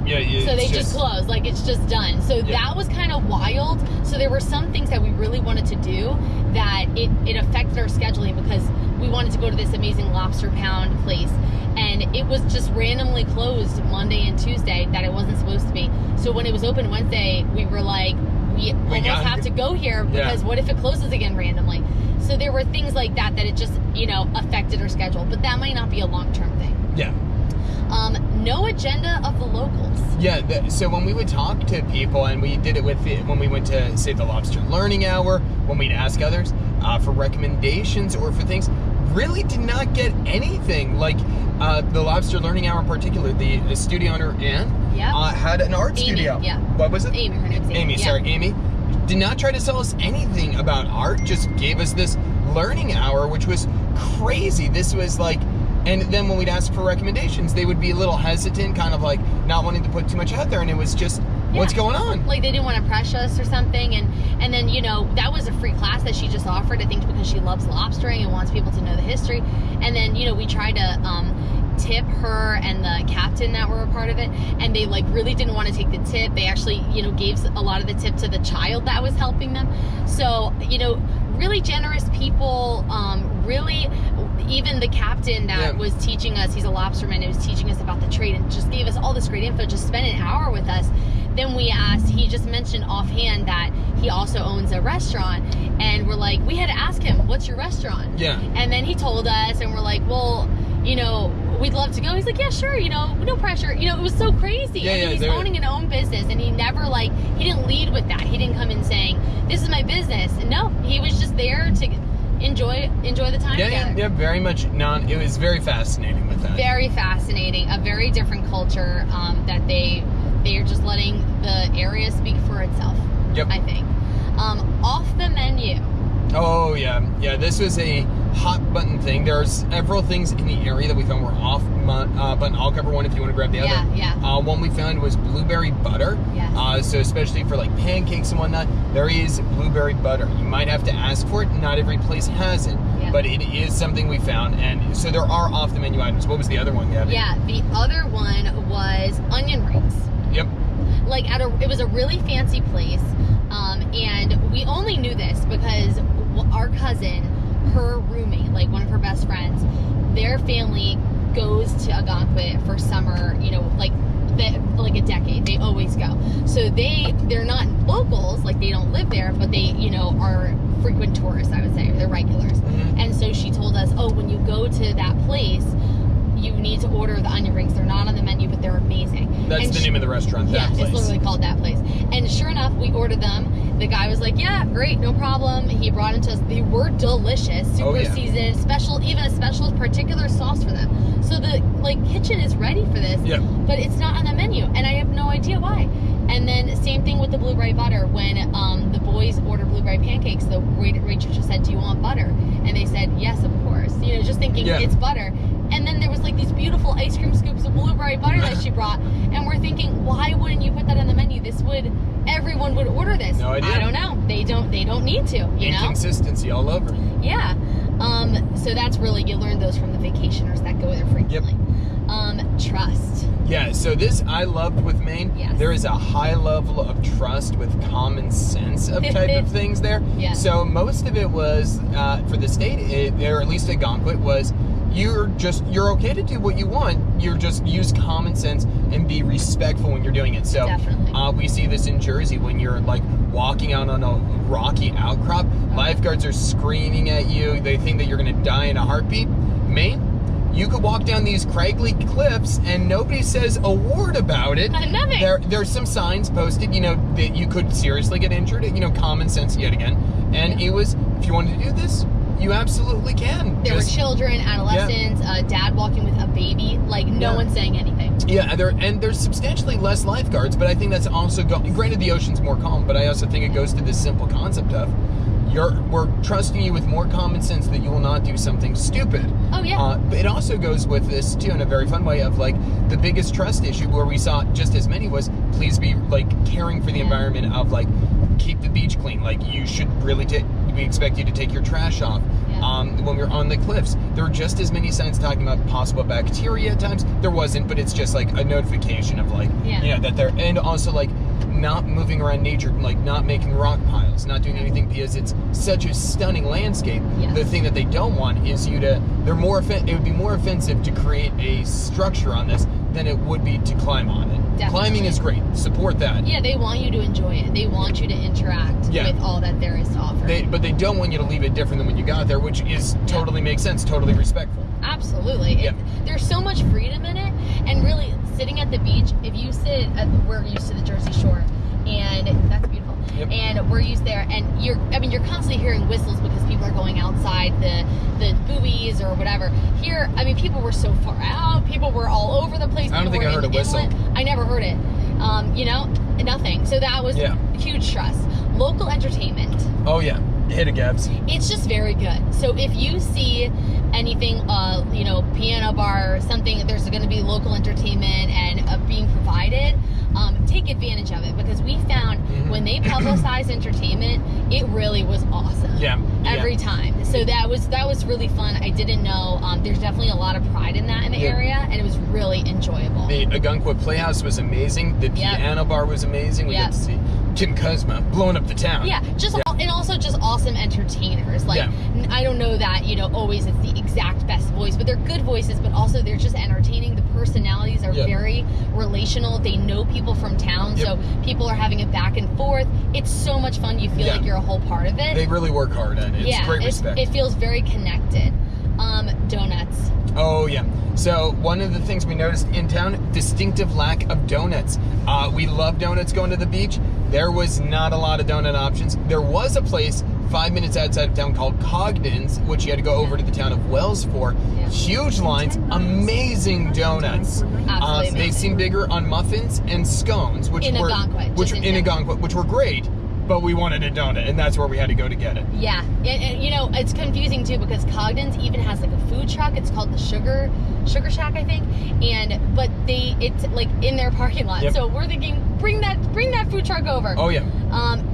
C: So they just close, like it's just done. So that was kind of wild. So there were some things that we really wanted to do that it affected our scheduling, because we wanted to go to this amazing lobster pound place, and it was just randomly closed Monday and Tuesday that it wasn't supposed to be. So when it was open Wednesday, we were like, we almost have to go here, because what if it closes again randomly? So there were things like that it just, affected our schedule, but that might not be a long-term thing.
K: Yeah.
C: No agenda of the locals.
K: Yeah, so when we would talk to people, and we did it when we went to, say, the Lobster Learning Hour, when we'd ask others for recommendations or for things, really did not get anything. Like the Lobster Learning Hour in particular, the studio owner, Anne, had an art studio.
C: Yeah.
K: What was it?
C: Amy, her name's Amy.
K: Amy. Did not try to sell us anything about art, just gave us this learning hour, which was crazy. This was like, and then when we'd ask for recommendations, they would be a little hesitant, kind of like not wanting to put too much out there, and it was just, what's going on?
C: Like they didn't want to pressure us or something, and then, that was a free class that she just offered, I think because she loves lobstering and wants people to know the history. And then, we tried to tip her and the captain that were a part of it, and they like really didn't want to take the tip. They actually, gave a lot of the tip to the child that was helping them. So, really generous people, really, even the captain that was teaching us, he's a lobsterman, and was teaching us about the trade and just gave us all this great info, just spent an hour with us. Then we asked, he just mentioned offhand that he also owns a restaurant, and we're like, we had to ask him, what's your restaurant? Yeah. And then he told us, and we're like, well, we'd love to go. He's like, yeah, sure, no pressure. It was so crazy. He's owning an own business, and he never he didn't lead with that. He didn't come in saying, this is my business. No, he was just there to enjoy the time together.
K: Yeah, very much it was very fascinating with that.
C: Very fascinating. A very different culture that they are just letting the area speak for itself. Yep. I think. Off the menu.
K: Oh, yeah. Yeah, this was a hot button thing. There are several things in the area that we found were off button. I'll cover one if you want to grab the other. Yeah. One we found was blueberry butter. Yes. So especially for like pancakes and whatnot, there is blueberry butter. You might have to ask for it. Not every place has it. Yeah. But it is something we found. And so there are off the menu items. What was the other one, Gabby?
C: Yeah, the other one was onion rings.
K: Yep.
C: Like it was a really fancy place. And we only knew this because our cousin, her roommate, like one of her best friends, their family goes to Ogunquit for summer, like a decade. They always go. So they're not locals, like they don't live there, but they, are frequent tourists, I would say. They're regulars. Mm-hmm. And so she told us, when you go to that place, you need to order the onion rings. They're not on the menu, but they're amazing.
K: That's the name of the restaurant, that place.
C: Yeah, it's literally called that place. And sure enough, we ordered them. The guy was like, yeah, great, no problem. He brought them to us. They were delicious, super seasoned, even a special particular sauce for them. So the kitchen is ready for this, but it's not on the menu, and I have no idea why. And then same thing with the blueberry butter. When the boys ordered blueberry pancakes, the waitress just said, do you want butter? And they said, yes, of course. Just thinking it's butter. And then there was these beautiful ice cream scoops of blueberry butter that she brought, and we're thinking, why wouldn't you put that on the menu? Everyone would order this.
K: No idea.
C: I don't know. They don't need to.
K: Inconsistency all over.
C: Yeah. So that's really, you learn those from the vacationers that go there frequently. Trust.
K: Yeah, so this I loved with Maine. Yes. There is a high level of trust with common sense of type of things there. Yeah. So most of it was, for the state, or at least at Ogunquit, was you're okay to do what you want. You're just use common sense and be respectful when you're doing it. So we see this in Jersey when you're walking out on a rocky outcrop. Lifeguards are screaming at you. They think that you're going to die in a heartbeat. Maine, you could walk down these craggly cliffs and nobody says a word about it.
C: Nothing.
K: There's some signs posted, that you could seriously get injured. Common sense yet again. And it was, if you wanted to do this, you absolutely can.
C: There were children, adolescents, a dad walking with a baby, no one's saying anything.
K: Yeah, there's substantially less lifeguards, but I think that's also, granted the ocean's more calm, but I also think it goes to this simple concept of, we're trusting you with more common sense that you will not do something stupid.
C: Oh, yeah.
K: But it also goes with this, too, in a very fun way of, the biggest trust issue where we saw just as many was, please be, caring for the environment of, keep the beach clean. You should really we expect you to take your trash off. when we were on the cliffs. There were just as many signs talking about possible bacteria at times. There wasn't, but it's just like a notification of like, that they're, and also like not moving around nature, like not making rock piles, not doing anything because it's such a stunning landscape. The thing that they don't want is you to, it would be more offensive to create a structure on this than it would be to climb on it.
C: Definitely.
K: Climbing is great. Support that.
C: Yeah, they want you to enjoy it. They want you to interact with all that there is to offer.
K: But they don't want you to leave it different than when you got there, which is totally makes sense, totally respectful.
C: Absolutely. There's so much freedom in it, and really sitting at the beach, if you sit we're used to the Jersey Shore, and that's beautiful. And we're used there, and you're constantly hearing whistles because people are going outside the buoys or whatever. Here, people were so far out, people were all over the place.
K: I don't think I heard a whistle.
C: I never heard it. Nothing. So that was huge stress. Local entertainment.
K: Oh yeah, hit it, Gabs.
C: It's just very good. So if you see anything, piano bar or something, there's going to be local entertainment and being provided. Take advantage of it, because we found when they publicized entertainment, it really was awesome. Every time. So that was really fun. I didn't know. There's definitely a lot of pride in that in the area, and it was really enjoyable.
K: The Ogunquit Playhouse was amazing. The piano bar was amazing. We got to see Tim Kuzma blowing up the town.
C: And also just awesome entertainers. Like I don't know that always it's the exact best voice, but they're good voices. But also they're just entertaining. The personalities are very relational. They know people from town, so people are having a back and forth. It's so much fun. You feel like you're a whole part of it.
K: They really work hard at it. It's great respect.
C: It feels very connected. Donuts.
K: Oh yeah. So one of the things we noticed in town, distinctive lack of donuts. We love donuts going to the beach. There was not a lot of donut options. There was a place 5 minutes outside of town called Cogden's, which you had to go over to the town of Wells for. Huge lines, amazing donuts.
C: Absolutely
K: they seem bigger on muffins and scones, which were Ogunquit, which were great. But we wanted a donut, and that's where we had to go to get it.
C: Yeah, and it's confusing too, because Cogden's even has like a food truck. It's called the Sugar Shack, I think. But it's like in their parking lot. So we're thinking, bring that food truck over.
K: Oh yeah.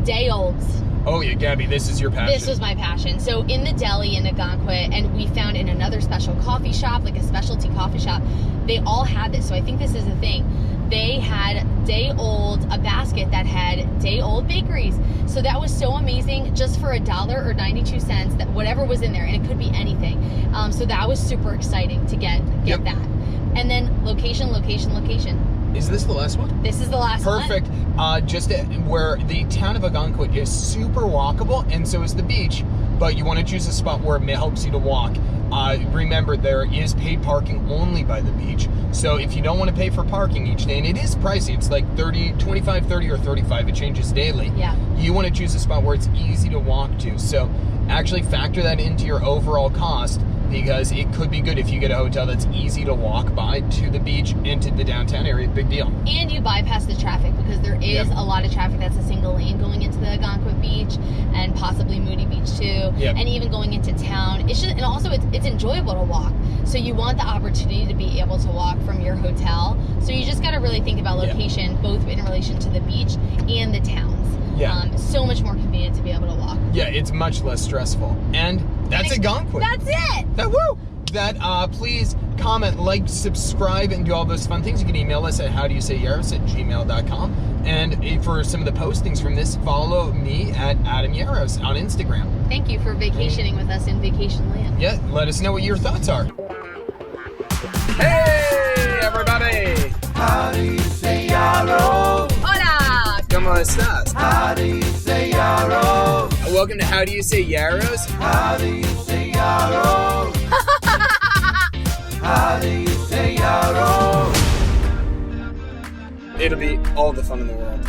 C: Day olds.
K: Oh yeah, Gabby, this is your passion.
C: This was my passion. So in the deli in Ogunquit, and we found in another special coffee shop, like a specialty coffee shop, they all had this. So I think this is a thing. They had a basket that had day-old bakeries. So that was so amazing, just for $1 or 92 cents, that whatever was in there, and it could be anything. So that was super exciting to get that. And then location.
K: Is this the last one?
C: This is the last one.
K: Perfect. Just where the town of Ogunquit is super walkable, and so is the beach, but you want to choose a spot where it helps you to walk. Remember, there is paid parking only by the beach, so if you don't want to pay for parking each day, and it is pricey, it's like 25, 30, or 35, it changes daily. You want to choose a spot where it's easy to walk to, so actually factor that into your overall cost, because it could be good if you get a hotel that's easy to walk by to the beach and to the downtown area. Big deal.
C: And you bypass the traffic, because there is a lot of traffic that's a single lane going into the Ogunquit Beach and possibly Moody Beach too, and even going into town. It's just, and also it's enjoyable to walk. So you want the opportunity to be able to walk from your hotel. So you just got to really think about location, both in relation to the beach and the towns. So much more convenient to be able to walk.
K: It's much less stressful. And that's Ogunquit.
C: That's it.
K: Please comment, like, subscribe, and do all those fun things. You can email us at howdoyousayyaros@gmail.com. And for some of the postings from this, follow me at Adam Yaros on Instagram.
C: Thank you for vacationing with us in Vacation Land.
K: Let us know what your thoughts are. Hey, everybody!
J: How do you say Yaro?
C: Hola!
K: ¿Cómo estás?
J: How do you say Yaro?
K: Welcome to How Do You Say Yaros?
J: How do you say Yaro? How do you say Yaro?
K: It'll be all the fun in the world.